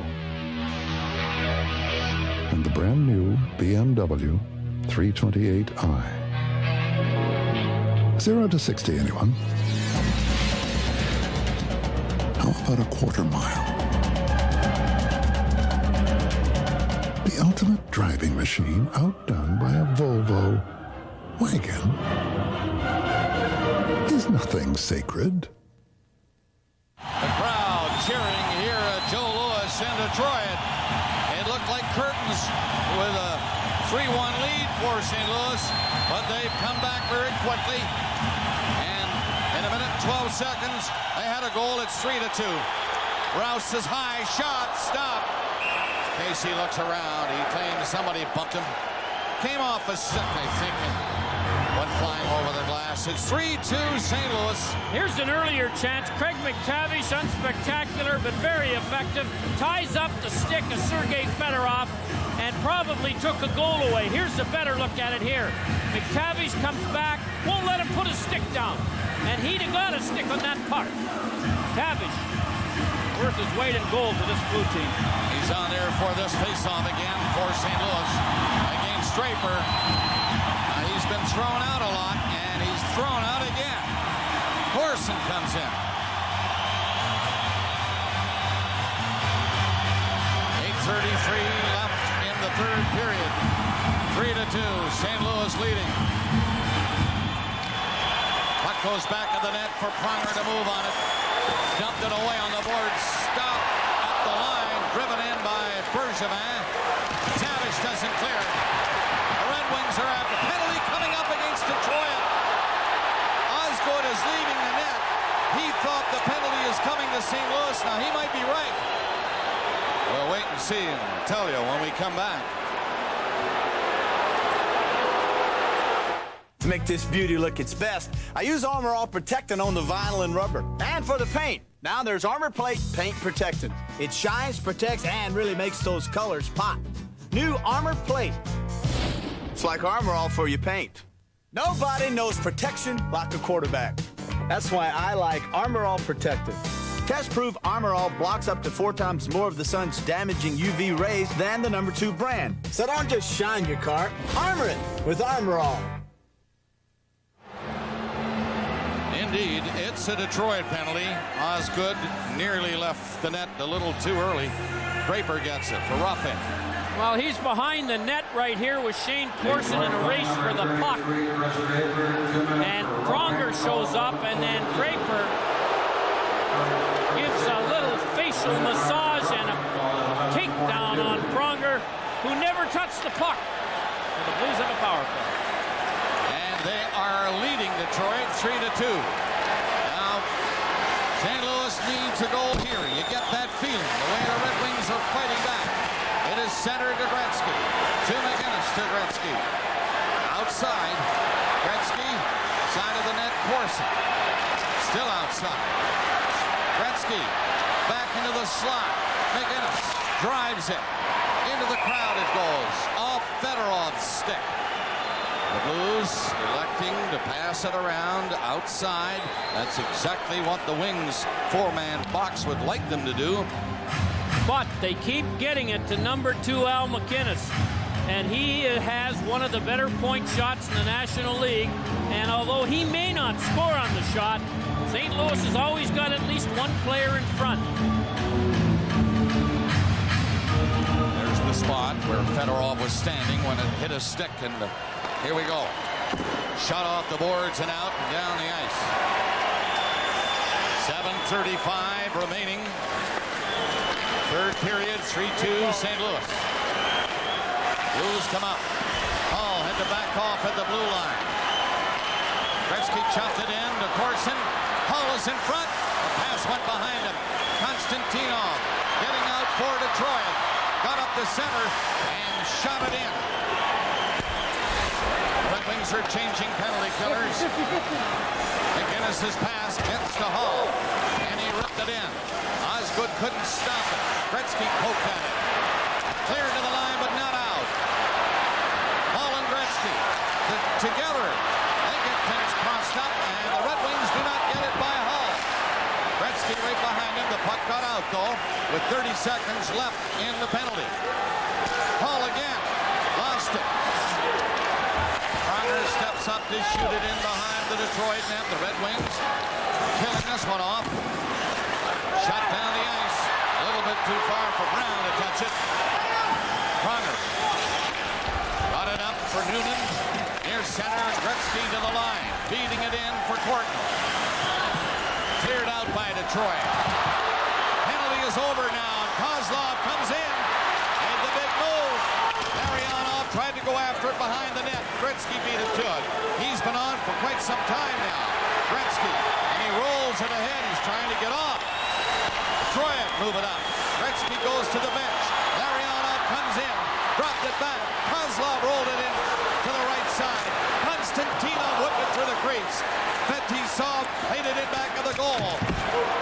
and the brand new BMW 328i. 0 to 60, anyone? How about a quarter mile? The ultimate driving machine outdone by a Volvo wagon. Is nothing sacred? The crowd cheering here at Joe Louis in Detroit. It looked like curtains with a 3-1 lead for St. Louis, but they've come back very quickly. And in a minute and 12 seconds, they had a goal. It's 3-2. Rouse is high, shot, stop. Casey looks around. He claims somebody bumped him. Came off a stick, I think, and went flying over the glass. It's 3-2 St. Louis. Here's an earlier chance. Craig McTavish, unspectacular but very effective, ties up the stick of Sergei Fedorov and probably took a goal away. Here's a better look at it here. McTavish comes back, won't let him put his stick down. And he'd have got a stick on that puck. McTavish, worth his weight in gold to this blue team. He's on there for this faceoff again for St. Louis against Draper. He's been thrown out a lot, and he's thrown out again. Corson comes in. 8:33 left in the third period. 3-2, St. Louis leading. Puck goes back to the net for Pronger to move on it. Dumped it away on the board. Stopped at the line. Driven in by Bergevin. Tavish doesn't clear it. The Red Wings are at the penalty coming up against Detroit. Osgood is leaving the net. He thought the penalty is coming to St. Louis. Now, he might be right. We'll wait and see and tell you when we come back. To make this beauty look its best, I use Armor All Protectant on the vinyl and rubber. And for the paint, now there's Armor Plate Paint Protectant. It shines, protects, and really makes those colors pop. New Armor Plate. It's like Armor All for your paint. Nobody knows protection like a quarterback. That's why I like Armor All Protectant. Test-proof Armor All blocks up to 4 times more of the sun's damaging UV rays than the #2 brand. So don't just shine your car, armor it with Armor All. Indeed, it's a Detroit penalty. Osgood nearly left the net a little too early. Draper gets it for roughing. Well, he's behind the net right here with Shane Corson in a race for the puck. And Pronger shows up, and then Draper gives a little facial massage and a take down on Pronger, who never touched the puck. And the Blues have a power play. And they are leading Detroit 3-2. Now, St. Louis needs a goal here. You get that feeling, the way the Red Wings are fighting back. It is centered to Gretzky. To McInnes to Gretzky. Outside. Gretzky, side of the net, Corson. Still outside. Gretzky, back into the slot. McInnes drives it. Into the crowd it goes. Off Fedorov's stick. The Blues electing to pass it around outside. That's exactly what the Wings four-man box would like them to do. But they keep getting it to number 2, Al McInnes. And he has one of the better point shots in the National League. And although he may not score on the shot, St. Louis has always got at least one player in front. There's the spot where Fedorov was standing when it hit a stick. And here we go. Shot off the boards and out and down the ice. 7:35 remaining. Third period, 3-2 St. Louis. Blues come up. Hall had to back off at the blue line. Gretzky chopped it in to Corson. Hall is in front. The pass went behind him. Konstantinov getting out for Detroit. Got up the center and shot it in. Red Wings are changing penalty killers. McInnes' pass gets to Hall. And he ripped it in. Osgood couldn't stop it. Gretzky poked at it. Cleared to the line, but not out. Hall and Gretzky together. They get things crossed up, and the Red Wings do not get it by Hall. Gretzky right behind him. The puck got out, though, with 30 seconds left in the penalty. Hall again. Lost it. Pronger steps up to shoot it in behind the Detroit net. The Red Wings killing this one off. Shot down the ice. A little bit too far for Brown to touch it. Pronger. Got it up for Noonan. Near center, and Gretzky to the line. Feeding it in for Courtney. Cleared out by Detroit. Penalty is over now. Kozlov comes in. Made the big move. Larionov tried to go after it behind the net. Gretzky beat it to it. He's been on for quite some time now. Gretzky. And he rolls it ahead. He's trying to get off. Detroit move it up. Gretzky goes to the bench. Larionov comes in. Dropped it back. Kozlov rolled it in to the right side. Konstantinov whipped it through the crease. Fetisov played it in back of the goal.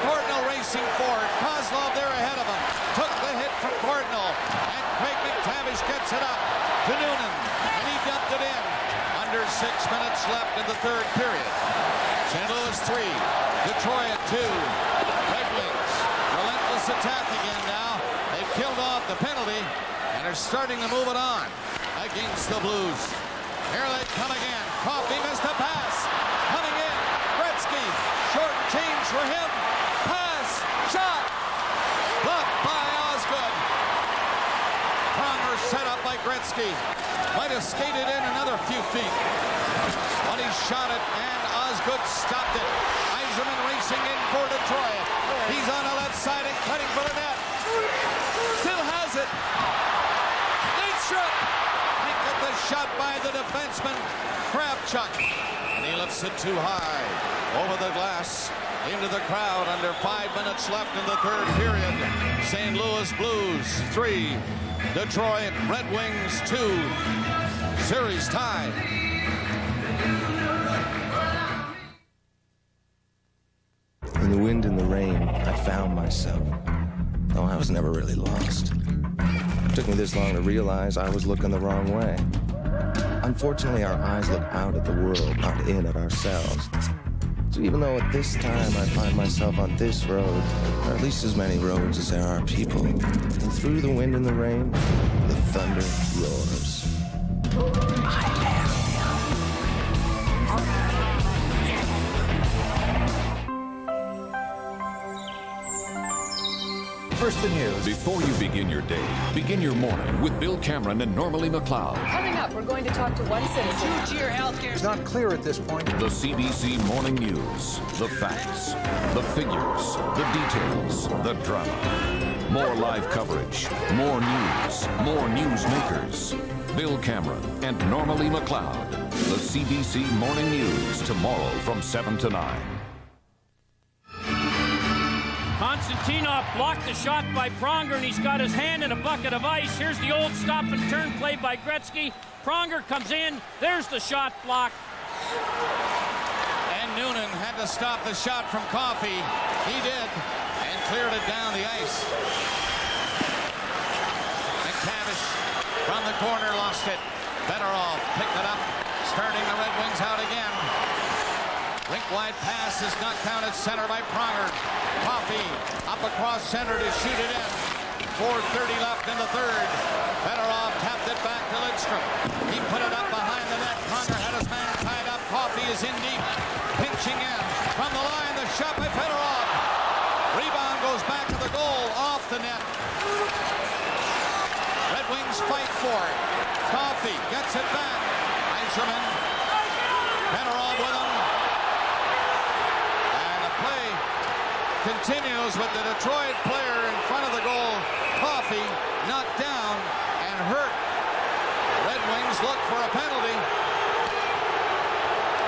Cardinal racing forward. Kozlov there ahead of him. Took the hit from Cardinal. And Craig McTavish gets it up to Noonan. And he dumped it in. Under 6 minutes left in the third period. St. Louis 3. Detroit 2. Red Wings. Relentless attack again now. They've killed off the penalty and are starting to move it on against the Blues. Here they come again. Coffey missed a pass. Coming in. Gretzky. Short change for him. Pass. Shot. Blocked by Osgood. Pronger set up by Gretzky. Might have skated in another few feet. But he shot it and Osgood stopped it. Yzerman racing in for Detroit. He's on the left side and cutting for the net. Still has it. Lidstrom. He got the shot by the defenseman, Kravchuk. And he lifts it too high. Over the glass. Into the crowd under 5 minutes left in the third period. St. Louis Blues 3. Detroit Red Wings 2. Series tie. In the wind and the rain, I found myself. Oh, I was never really lost. It took me this long to realize I was looking the wrong way. Unfortunately, our eyes look out at the world, not in at ourselves. So even though at this time I find myself on this road, there are at least as many roads as there are people. And through the wind and the rain, the thunder roars. First the news. Before you begin your day, begin your morning with Bill Cameron and Normally McLeod. Coming up, we're going to talk to one citizen. Two-tier healthcare. It's not clear at this point. The CBC Morning News. The facts, the figures, the details, the drama. More live coverage, more news, more newsmakers. Bill Cameron and Norma Lee McLeod. The CBC Morning News tomorrow from 7 to 9. Konstantinov blocked the shot by Pronger, and he's got his hand in a bucket of ice. Here's the old stop and turn play by Gretzky. Pronger comes in. There's the shot block. And Noonan had to stop the shot from Coffey. He did, and cleared it down the ice. McTavish from the corner lost it. Fedorov picked it up, starting the Red Wings out again. Rink-wide pass is not counted center by Pronger. Coffey up across center to shoot it in. 4:30 left in the third. Fedorov tapped it back to Lidstrom. He put it up behind the net. Pronger had his man tied up. Coffey is in deep. Pinching in from the line. The shot by Fedorov. Rebound goes back to the goal. Off the net. Red Wings fight for it. Coffey gets it back. Eiserman. Fedorov with him. Continues with the Detroit player in front of the goal. Coffey knocked down and hurt. Red Wings look for a penalty.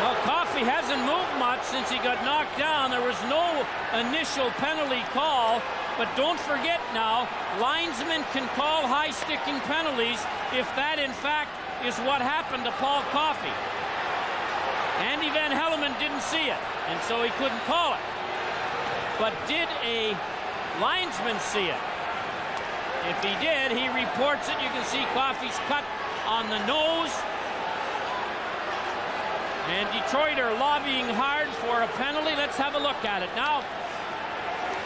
Well, Coffey hasn't moved much since he got knocked down. There was no initial penalty call. But don't forget now, linesmen can call high-sticking penalties if that, in fact, is what happened to Paul Coffey. Andy Van Hellemond didn't see it, and so he couldn't call it. But did a linesman see it? If he did, he reports it. You can see Coffey's cut on the nose. And Detroit are lobbying hard for a penalty. Let's have a look at it. Now,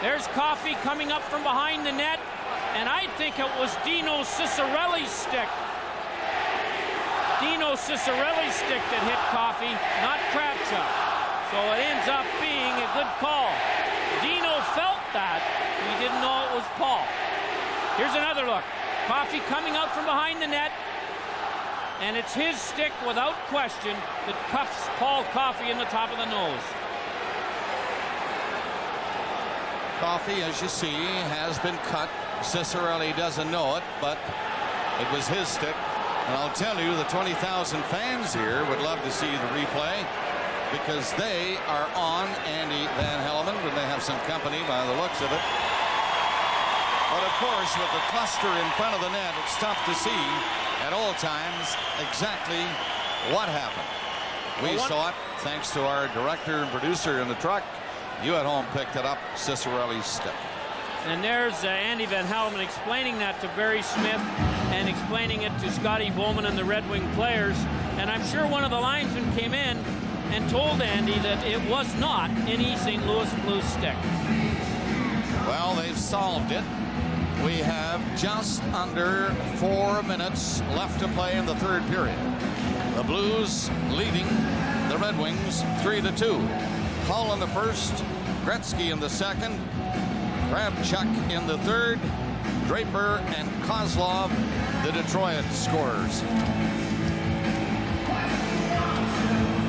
there's Coffey coming up from behind the net. And I think it was Dino Ciccarelli's stick. Dino Ciccarelli's stick that hit Coffey, not Kravchuk. So it ends up being a good call. Dino felt that. He didn't know it was Paul. Here's another look. Coffey coming out from behind the net. And it's his stick, without question, that cuffs Paul Coffey in the top of the nose. Coffey, as you see, has been cut. Ciccarelli doesn't know it, but it was his stick. And I'll tell you, the 20,000 fans here would love to see the replay, because they are on Andy Van Hellemond, and they have some company by the looks of it. But of course, with the cluster in front of the net, it's tough to see at all times exactly what happened. We saw it thanks to our director and producer in the truck. You at home picked it up, Ciccarelli's stick. And there's Andy Van Hellemond explaining that to Barry Smith and explaining it to Scotty Bowman and the Red Wing players. And I'm sure one of the linesmen came in and told Andy that it was not any St. Louis Blues stick. Well, they've solved it. We have just under 4 minutes left to play in the third period. The Blues leading the Red Wings 3-2. Hull in the first, Gretzky in the second, Kravchuk in the third, Draper and Kozlov, the Detroit scorers.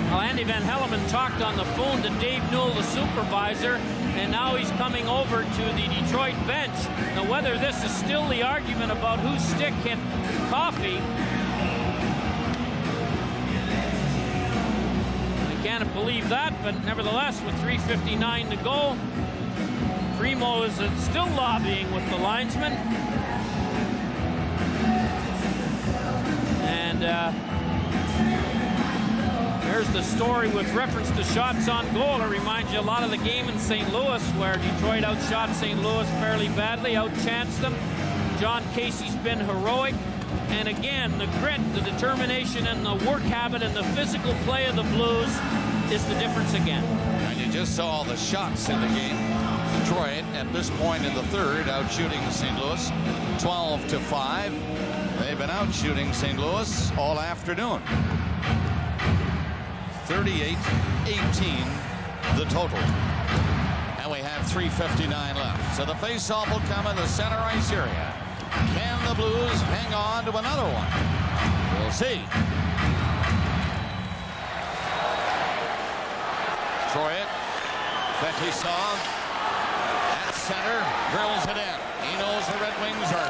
Well, Andy Van Hellemond talked on the phone to Dave Newell, the supervisor, and now he's coming over to the Detroit bench. Now, whether this is still the argument about whose stick hit Coffey, I can't believe that, but nevertheless, with 3:59 to go, Primo is still lobbying with the linesman. And there's the story with reference to shots on goal. It reminds you a lot of the game in St. Louis, where Detroit outshot St. Louis fairly badly, outchanced them. John Casey's been heroic. And again, the grit, the determination, and the work habit and the physical play of the Blues is the difference again. And you just saw the shots in the game. Detroit, at this point in the third, out shooting St. Louis 12-5. They've been out shooting St. Louis all afternoon. 38-18 the total. And we have 3:59 left. So the face-off will come in the center ice area. Can the Blues hang on to another one? We'll see. Detroit, Fetisov at center, drills it in. He knows Wings are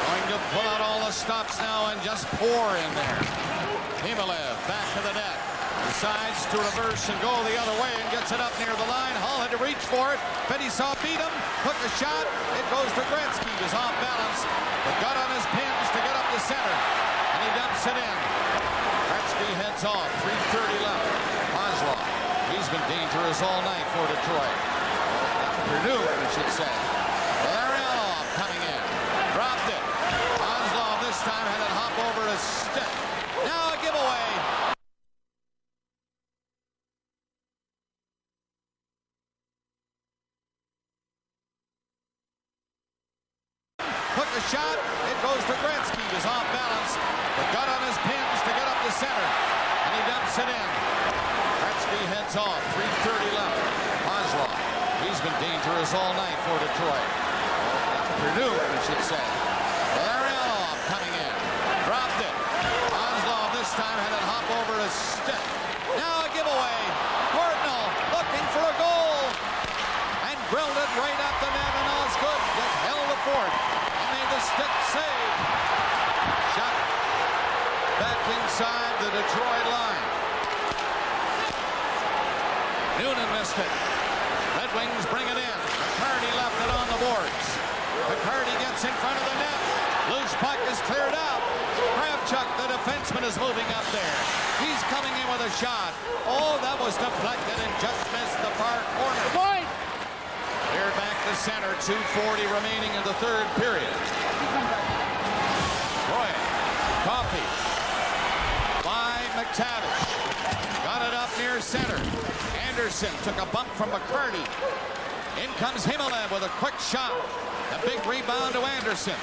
going to pull out all the stops now and just pour in there. Himalev back to the net. Decides to reverse and go the other way and gets it up near the line. Hall had to reach for it. Fetisov beat him. Took a shot. It goes to Gretzky. He's off balance, but got on his pins to get up the center. And he dumps it in. Gretzky heads off. 3:30 left. Kozlov. He's been dangerous all night for Detroit. Purdue, I should say. Larionov coming in. Dropped it. Kozlov this time had it hop over his stick. Now a giveaway. Took a shot. It goes to Gretzky. He's off balance, but got on his pins to get up the center. And he dumps it in. Gretzky heads off. 3:30 left. Kozlov. He's been dangerous all night for Detroit. Purdue, I should say. Larionov coming in. Dropped it. Kozlov this time had it hop over his stick. Now a giveaway. Cardinal looking for a goal. And drilled it right up the net, and Osgood just held the fort. The stick save. Shot back inside the Detroit line. Noonan missed it. Red Wings bring it in. McCarty left it on the boards. McCarty gets in front of the net. Loose puck is cleared out. Kravchuk, the defenseman, is moving up there. He's coming in with a shot. Oh, that was deflected and just missed the far corner. Point! Cleared back to center. 2:40 remaining in the third period. Roy, Coffey by McTavish. Got it up near center. Anderson took a bump from McCarty. In comes Himalev with a quick shot. A big rebound to Anderson.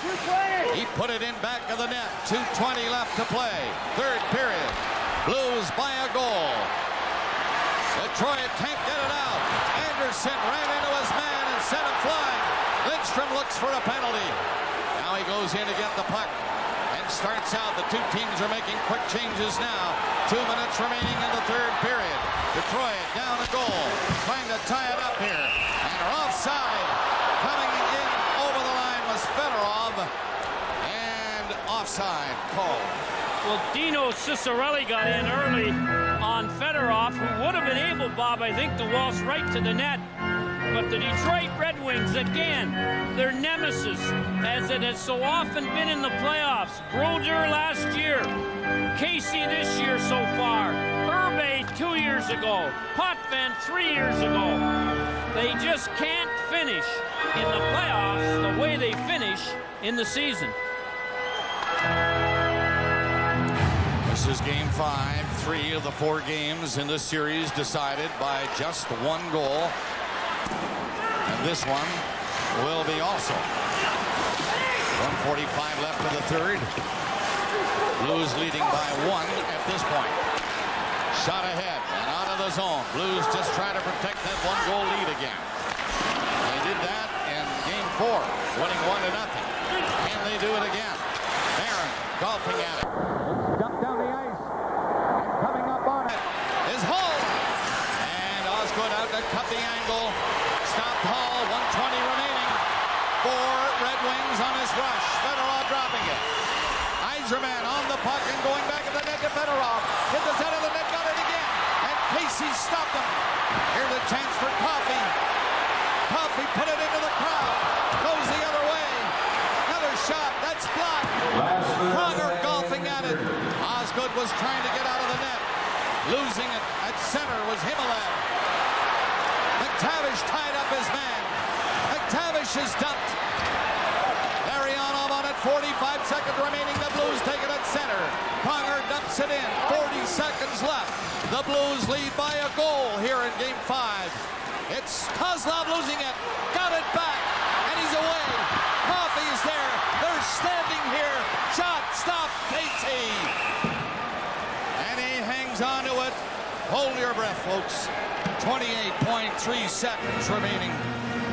He put it in back of the net. 2:20 left to play. Third period. Blues by a goal. Detroit can't get it out. Anderson ran into his man and sent him flying. Lidstrom looks for a penalty. Now he goes in to get the puck and starts out. The two teams are making quick changes now. 2 minutes remaining in the third period. Detroit down a goal, trying to tie it up here. And they're offside. Coming in over the line was Fedorov. And offside call. Well, Dino Ciccarelli got in early on Fedorov, who would have been able, Bob, I think, to waltz right to the net. But the Detroit Red Wings, again, their nemesis, as it has so often been in the playoffs. Brodeur last year, Casey this year so far, Herbe 2 years ago, Potvin 3 years ago. They just can't finish in the playoffs the way they finish in the season. This is game 5. 3 of the 4 games in this series decided by just 1 goal. And this one will be also. 1:45 left in the third. Blues leading by 1 at this point. Shot ahead and out of the zone. Blues just try to protect that 1-goal lead again. They did that in game 4, winning 1-0. Can they do it again? Barron golfing at it. Dumped down the ice. And coming up on it is Hall. And Osgood out to cut the angle. Stopped Hall. 1:20 remaining for Red Wings on his rush. Fedorov dropping it. Yzerman on the puck and going back at the net to Fedorov. Hit the center of the net, got it again. And Casey stopped him. Here's a chance for Coffey. Coffey put it into the crowd. Goes the other way. Another shot. That's blocked. Pronger golfing at it. Osgood was trying to get out of the net. Losing it at center was Himalev. McTavish tied up his man. McTavish is dumped. Larionov on it. 45 seconds remaining. The Blues take it at center. Pronger dumps it in. 40 seconds left. The Blues lead by a goal here in game 5. It's Kozlov losing it. Got it back. And he's away. Coffey is there. They're standing here. Shot. Stop. Casey. And he hangs on to it. Hold your breath, folks. 28.3 seconds remaining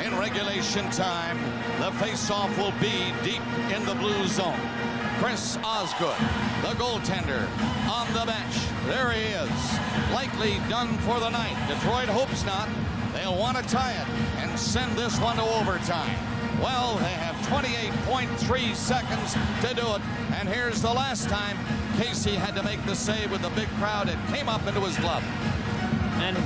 in regulation time. The face-off will be deep in the blue zone. Chris Osgood, the goaltender, on the bench. There he is. Likely done for the night. Detroit hopes not. They'll want to tie it and send this one to overtime. Well, they have 28.3 seconds to do it. And here's the last time Casey had to make the save with the big crowd. It came up into his glove. And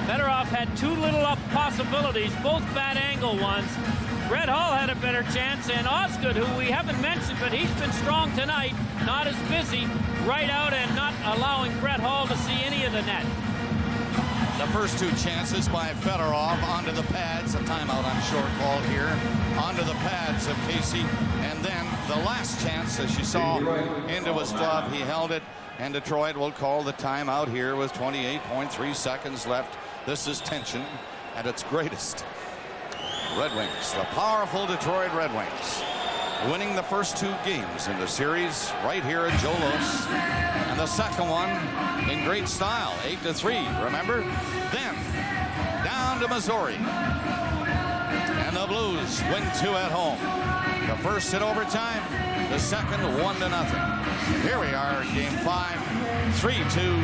Fedorov had two little up possibilities, both bad angle ones. Brett Hull had a better chance, and Osgood, who we haven't mentioned, but he's been strong tonight, not as busy, right out and not allowing Brett Hull to see any of the net. The first two chances by Fedorov onto the pads, a timeout on short call here, onto the pads of Casey, and then the last chance, as you saw, into his glove. He held it, and Detroit will call the timeout here with 28.3 seconds left. This is tension at its greatest. Red Wings, the powerful Detroit Red Wings, winning the first two games in the series right here at Joe Louis, and the second one in great style, 8-3, remember? Then down to Missouri, and the Blues win 2 at home. The first in overtime, the second 1-0. Here we are, game 5, 3-2,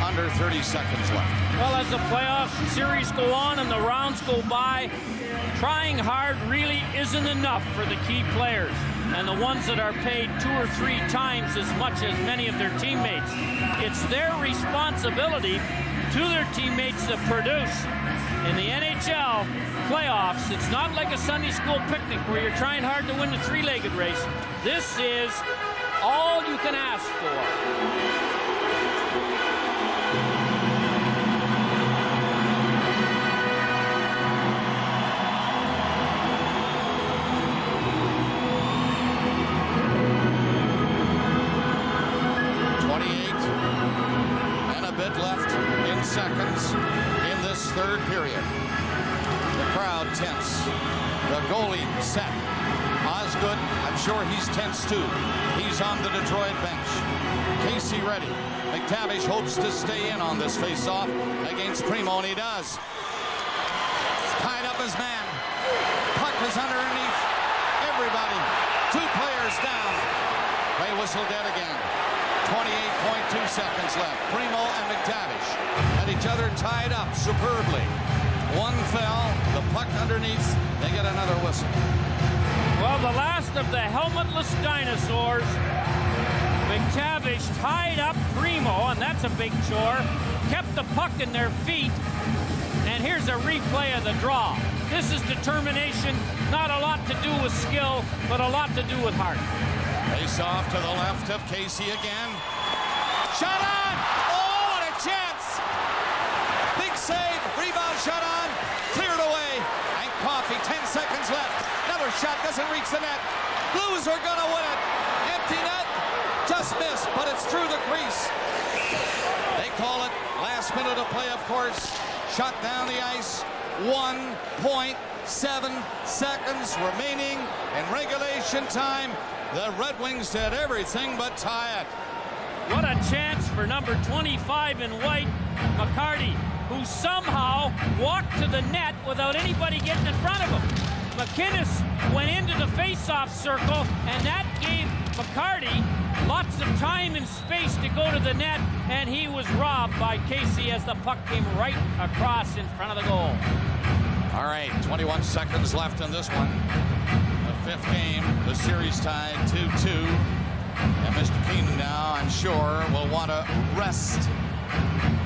under 30 seconds left. Well, as the playoff series go on and the rounds go by, trying hard really isn't enough for the key players and the ones that are paid 2 or 3 times as much as many of their teammates. It's their responsibility to their teammates to produce. In the NHL playoffs, it's not like a Sunday school picnic where you're trying hard to win the three-legged race. This is all you can ask for. Seconds in this third period. The crowd tense. The goalie set. Osgood, I'm sure he's tense too. He's on the Detroit bench. Casey ready. McTavish hopes to stay in on this face-off against Primo, and he does. Tied up his man. Puck is underneath. Everybody. 2 players down. Play whistle dead again. 28.2 seconds left. Primo and McTavish had each other tied up superbly. One fell, the puck underneath. They get another whistle. Well, the last of the helmetless dinosaurs. McTavish tied up Primo, and that's a big chore. Kept the puck in their feet. And here's a replay of the draw. This is determination. Not a lot to do with skill, but a lot to do with heart. Face off to the left of Casey again. Shot on! Oh, what a chance! Big save, rebound shot on, cleared away. And Coffey, 10 seconds left. Another shot doesn't reach the net. Blues are gonna win it. Empty net, just missed, but it's through the crease. They call it last minute of play, of course. Shot down the ice. 1.7 seconds remaining in regulation time. The Red Wings did everything but tie it. What a chance for number 25 in white, McCarty, who somehow walked to the net without anybody getting in front of him. McInnes went into the face-off circle, and that gave McCarty lots of time and space to go to the net, and he was robbed by Casey as the puck came right across in front of the goal. All right, 21 seconds left in this one. The 5th game, the series tied 2-2. And Mr. Keenan now, I'm sure, will want to rest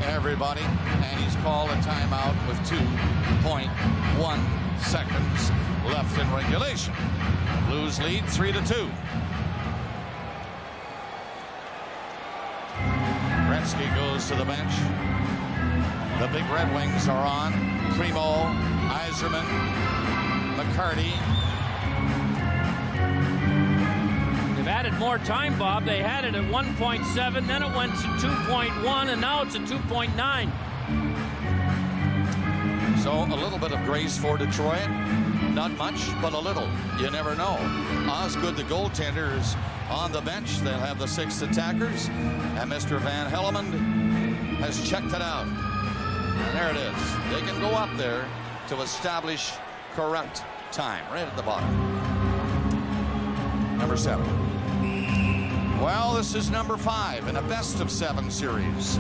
everybody. And he's called a timeout with 2.1 seconds left in regulation. Blues lead 3-2. Gretzky goes to the bench. The big Red Wings are on. Primo, Yzerman, McCarty. They've added more time, Bob. They had it at 1.7, then it went to 2.1, and now it's at 2.9. So a little bit of grace for Detroit. Not much, but a little. You never know. Osgood, the goaltender, is on the bench. They'll have the 6 attackers. And Mr. Van Hellemond has checked it out. And there it is. They can go up there to establish correct time. Right at the bottom. Number 7. Well, this is number 5 in a best-of-7 series.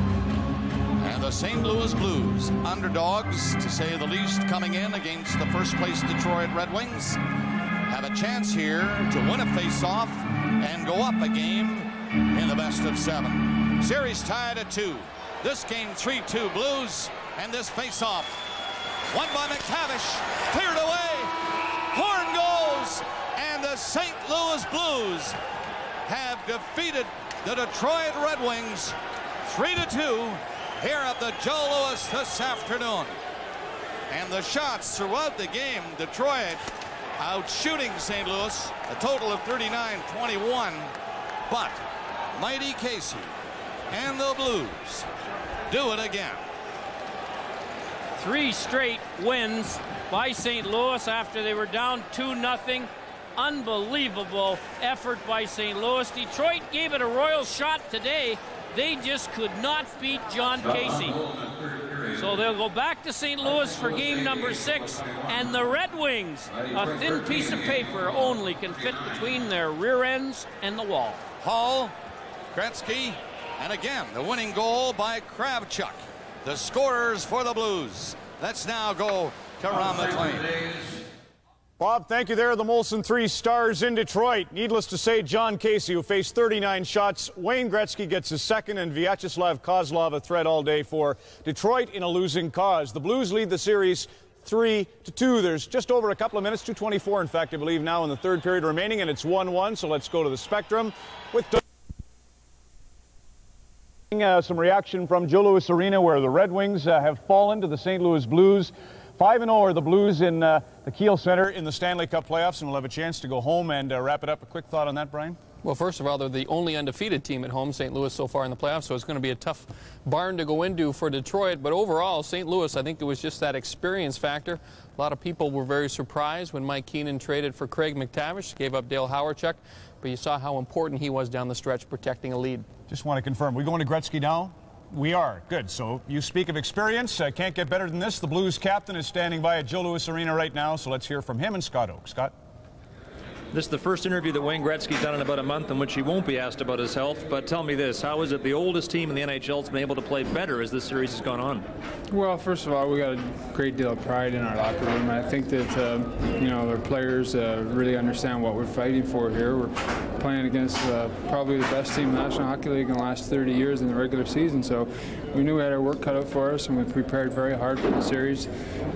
And the St. Louis Blues, underdogs, to say the least, coming in against the first-place Detroit Red Wings, have a chance here to win a face-off and go up a game in the best of 7. Series tied at 2. This game 3-2 Blues, and this face-off won by McTavish, cleared away. Horn goes, and the St. Louis Blues have defeated the Detroit Red Wings 3-2 here at the Joe Louis this afternoon. And the shots throughout the game, Detroit out shooting St. Louis a total of 39-21, but mighty Casey and the Blues do it again. 3 straight wins by St. Louis after they were down 2-0. Unbelievable effort by St. Louis. Detroit gave it a royal shot today. They just could not beat John Casey. So they'll go back to St. Louis for game number 6, and the Red Wings, a thin piece of paper only, can fit between their rear ends and the wall. Hall, Gretzky, and again the winning goal by Kravchuk. The scorers for the Blues. Let's now go to Ron McLean. Bob, thank you there. The Molson 3 Stars in Detroit. Needless to say, John Casey, who faced 39 shots. Wayne Gretzky gets his second, and Vyacheslav Kozlov a threat all day for Detroit in a losing cause. The Blues lead the series 3-2. There's just over a couple of minutes, 2:24 in fact, I believe, now in the third period remaining, and it's 1-1. So let's go to the Spectrum with some reaction from Joe Louis Arena, where the Red Wings have fallen to the St. Louis Blues. 5-0 are the Blues in the Kiel Center in the Stanley Cup playoffs, and we'll have a chance to go home and wrap it up. A quick thought on that, Brian? Well, first of all, they're the only undefeated team at home, St. Louis, so far in the playoffs, so it's going to be a tough barn to go into for Detroit. But overall, St. Louis, I think it was just that experience factor. A lot of people were very surprised when Mike Keenan traded for Craig McTavish, gave up Dale Hawerchuk, but you saw how important he was down the stretch protecting a lead. Just want to confirm, we going to Gretzky now? We are. Good. So you speak of experience. Can't get better than this. The Blues captain is standing by at Joe Louis Arena right now, so let's hear from him and Scott Oak. Scott? This is the first interview that Wayne Gretzky's done in about a month in which he won't be asked about his health. But tell me this, how is it the oldest team in the NHL has been able to play better as this series has gone on? Well, first of all, we got a great deal of pride in our locker room. I think that, you know, our players really understand what we're fighting for here. We're playing against probably the best team in the National Hockey League in the last 30 years in the regular season. So we knew we had our work cut out for us, and we prepared very hard for the series.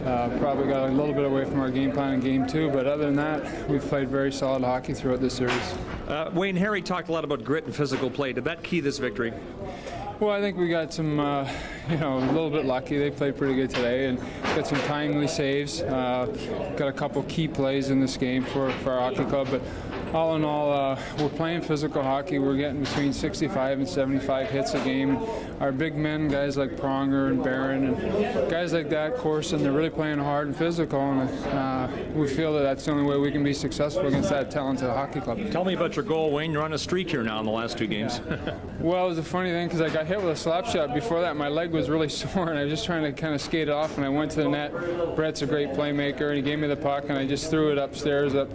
Probably got a little bit away from our game plan in game 2, but other than that, we've played very solid hockey throughout this series. Wayne, Harry talked a lot about grit and physical play. Did that key this victory? Well, I think we got some, you know, a little bit lucky. They played pretty good today and got some timely saves. Got a couple key plays in this game for our hockey club, but all in all, we're playing physical hockey. We're getting between 65 and 75 hits a game. Our big men, guys like Pronger and Barron and guys like that, of course, and they're really playing hard and physical, and we feel that that's the only way we can be successful against that talented hockey club. Tell me about your goal, Wayne. You're on a streak here now in the last 2 games. Well, it was a funny thing because I got hit with a slap shot. Before that, my leg was really sore, and I was just trying to kind of skate it off, and I went to the net. Brett's a great playmaker, and he gave me the puck, and I just threw it upstairs, up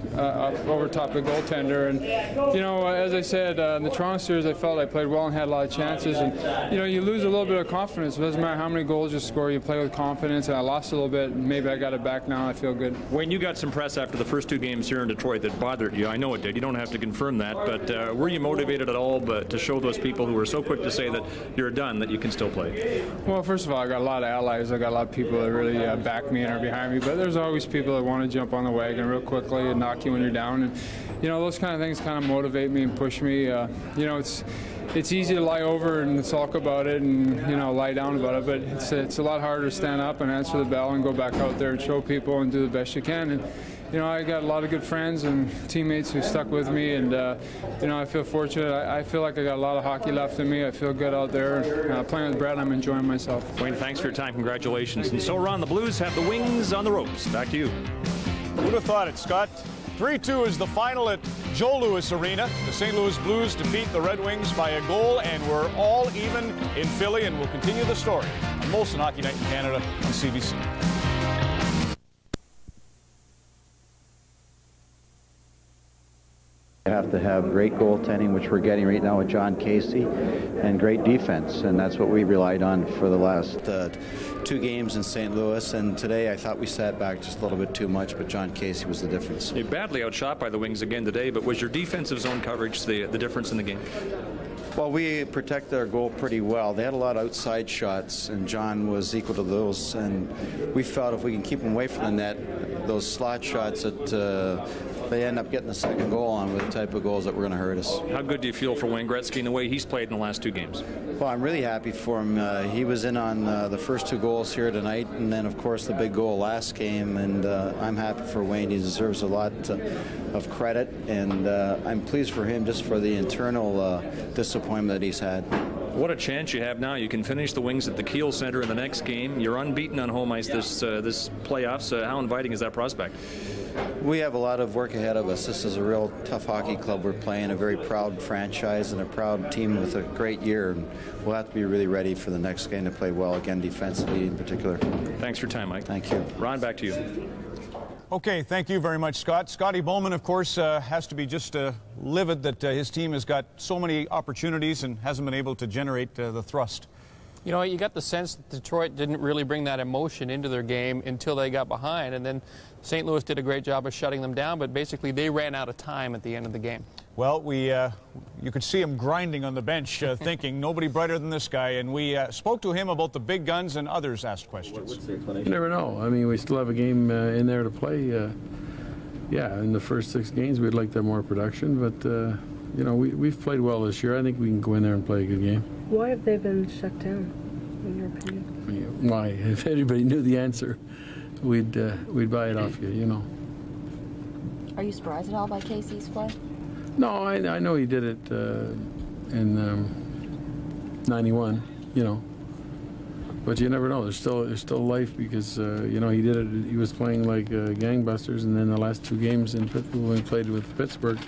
over top the goaltender. And, you know, as I said, in the Toronto series, I felt I played well and had a lot of chances. And, you know, you lose a little bit of confidence. It doesn't matter how many goals you score, you play with confidence, and I lost a little bit, and maybe I got it back now. I feel good. Wayne, you got some press after the first 2 games here in Detroit that bothered you. I know it did. You don't have to confirm that, but were you motivated at all to show those people who were so quick to say that you're done that you can still play? Well, first of all, I got a lot of allies. I got a lot of people that really back me and are behind me, but there's always people that want to jump on the wagon real quickly and knock you when you're down. And, you know, those kind of things kind of motivate me and push me. You know, it's easy to lie over and sulk about it and, you know, lie down about it, but it's a lot harder to stand up and answer the bell and go back out there and show people and do the best you can. And, you know, I got a lot of good friends and teammates who stuck with me, and, you know, I feel fortunate. I feel like I got a lot of hockey left in me. I feel good out there. Playing with Brett, I'm enjoying myself. Wayne, thanks for your time. Congratulations. And so, Ron, the Blues have the Wings on the ropes. Back to you. Who'd have thought it, Scott? 3-2 is the final at Joe Louis Arena. The St. Louis Blues defeat the Red Wings by a goal, and we're all even in Philly, and we'll continue the story on Molson Hockey Night in Canada on CBC. You have to have great goaltending, which we're getting right now with John Casey, and great defense, and that's what we relied on for the last 2 games in St. Louis, and today I thought we sat back just a little bit too much, but John Casey was the difference. You're badly outshot by the Wings again today, but was your defensive zone coverage the difference in the game? Well, we protected our goal pretty well. They had a lot of outside shots, and John was equal to those, and we felt if we can keep them away from the net, those slot shots that they end up getting the second goal on with the type of goals that were going to hurt us. How good do you feel for Wayne Gretzky and the way he's played in the last 2 games? Well, I'm really happy for him. He was in on the first 2 goals here tonight, and then, of course, the big goal last game, and I'm happy for Wayne. He deserves a lot of credit, and I'm pleased for him just for the internal disappointment that he's had. What a chance you have now. You can finish the Wings at the Kiel Center in the next game. You're unbeaten on home ice this playoffs. How inviting is that prospect? We have a lot of work ahead of us. This is a real tough hockey club we're playing, a very proud franchise and a proud team with a great year. And we'll have to be really ready for the next game to play well again, defensively in particular. Thanks for your time, Mike. Thank you. Ron, back to you. Okay, thank you very much, Scott. Scotty Bowman, of course, has to be just livid that his team has got so many opportunities and hasn't been able to generate the thrust. You know, you got the sense that Detroit didn't really bring that emotion into their game until they got behind, and then St. Louis did a great job of shutting them down, but basically they ran out of time at the end of the game. Well, you could see him grinding on the bench, thinking, nobody brighter than this guy, and we spoke to him about the big guns, and others asked questions. You never know. I mean, we still have a game in there to play. Yeah, in the first 6 games, we'd like to have more production, but, you know, we've played well this year. I think we can go in there and play a good game. Why have they been shut down, in your opinion? Why? If anybody knew the answer, we'd buy it off you, you know. Are you surprised at all by Casey's play? No, I know he did it in 91, you know. But you never know. There's still life because, you know, he did it. He was playing like gangbusters, and then the last 2 games in Pittsburgh, when we played with Pittsburgh,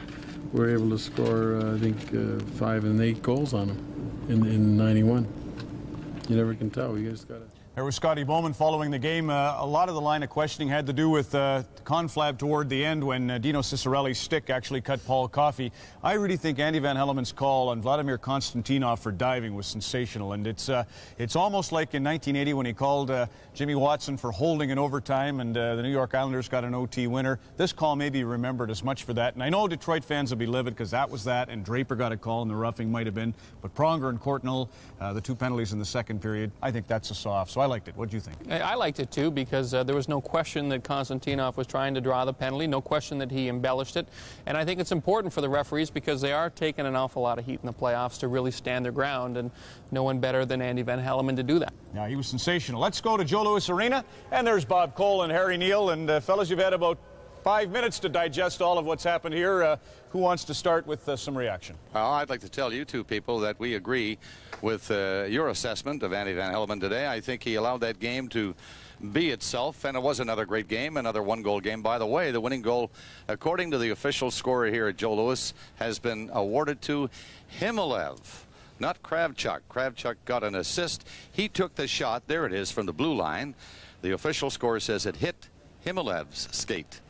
we were able to score, I think, 5 and 8 goals on him in 91. You never can tell. You just got to. There was Scotty Bowman following the game. A lot of the line of questioning had to do with conflab toward the end when Dino Ciccarelli's stick actually cut Paul Coffey. I really think Andy Van Helleman's call on Vladimir Konstantinov for diving was sensational, and it's almost like in 1980 when he called Jimmy Watson for holding in overtime, and the New York Islanders got an OT winner. This call may be remembered as much for that, and I know Detroit fans will be livid because that was that, and Draper got a call, and the roughing might have been, but Pronger and Courtnall, the 2 penalties in the second period, I think that's a soft. So I liked it. What do you think? I liked it too because there was no question that Konstantinov was trying to draw the penalty, no question that he embellished it, and I think it's important for the referees because they are taking an awful lot of heat in the playoffs to really stand their ground, and no one better than Andy Van Helleman to do that. Yeah, he was sensational. Let's go to Joe Louis Arena, and there's Bob Cole and Harry Neal, and fellas, you've had about 5 minutes to digest all of what's happened here. Who wants to start with some reaction? Well, I'd like to tell you 2 people that we agree with your assessment of Andy Van Helleman today. I think he allowed that game to be itself, and it was another great game, another 1-goal game. By the way, the winning goal, according to the official scorer here at Joe Louis, has been awarded to Himmelev, not Kravchuk. Kravchuk got an assist. He took the shot. There it is from the blue line. The official score says it hit Himmelev's skate.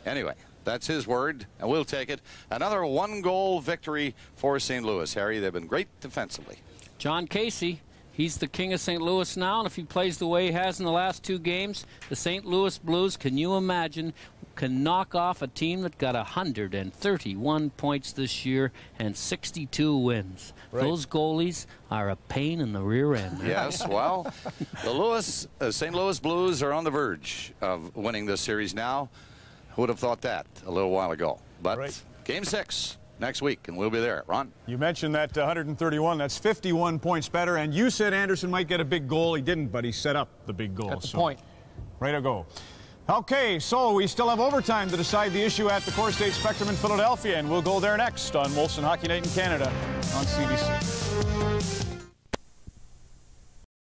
Anyway, that's his word, and we'll take it. Another 1-goal victory for St. Louis. Harry, they've been great defensively. John Casey, he's the king of St. Louis now, and if he plays the way he has in the last 2 games, the St. Louis Blues, can you imagine, can knock off a team that got 131 points this year and 62 wins. Right. Those goalies are a pain in the rear end. Yes, well, the St. Louis Blues are on the verge of winning this series now. Who would have thought that a little while ago? But right. Game 6 next week, and we'll be there. Ron? You mentioned that 131. That's 51 points better, and you said Anderson might get a big goal. He didn't, but he set up the big goal. That's the point. Way to go. Okay, so we still have overtime to decide the issue at the Core State Spectrum in Philadelphia, and we'll go there next on Molson Hockey Night in Canada on CBC.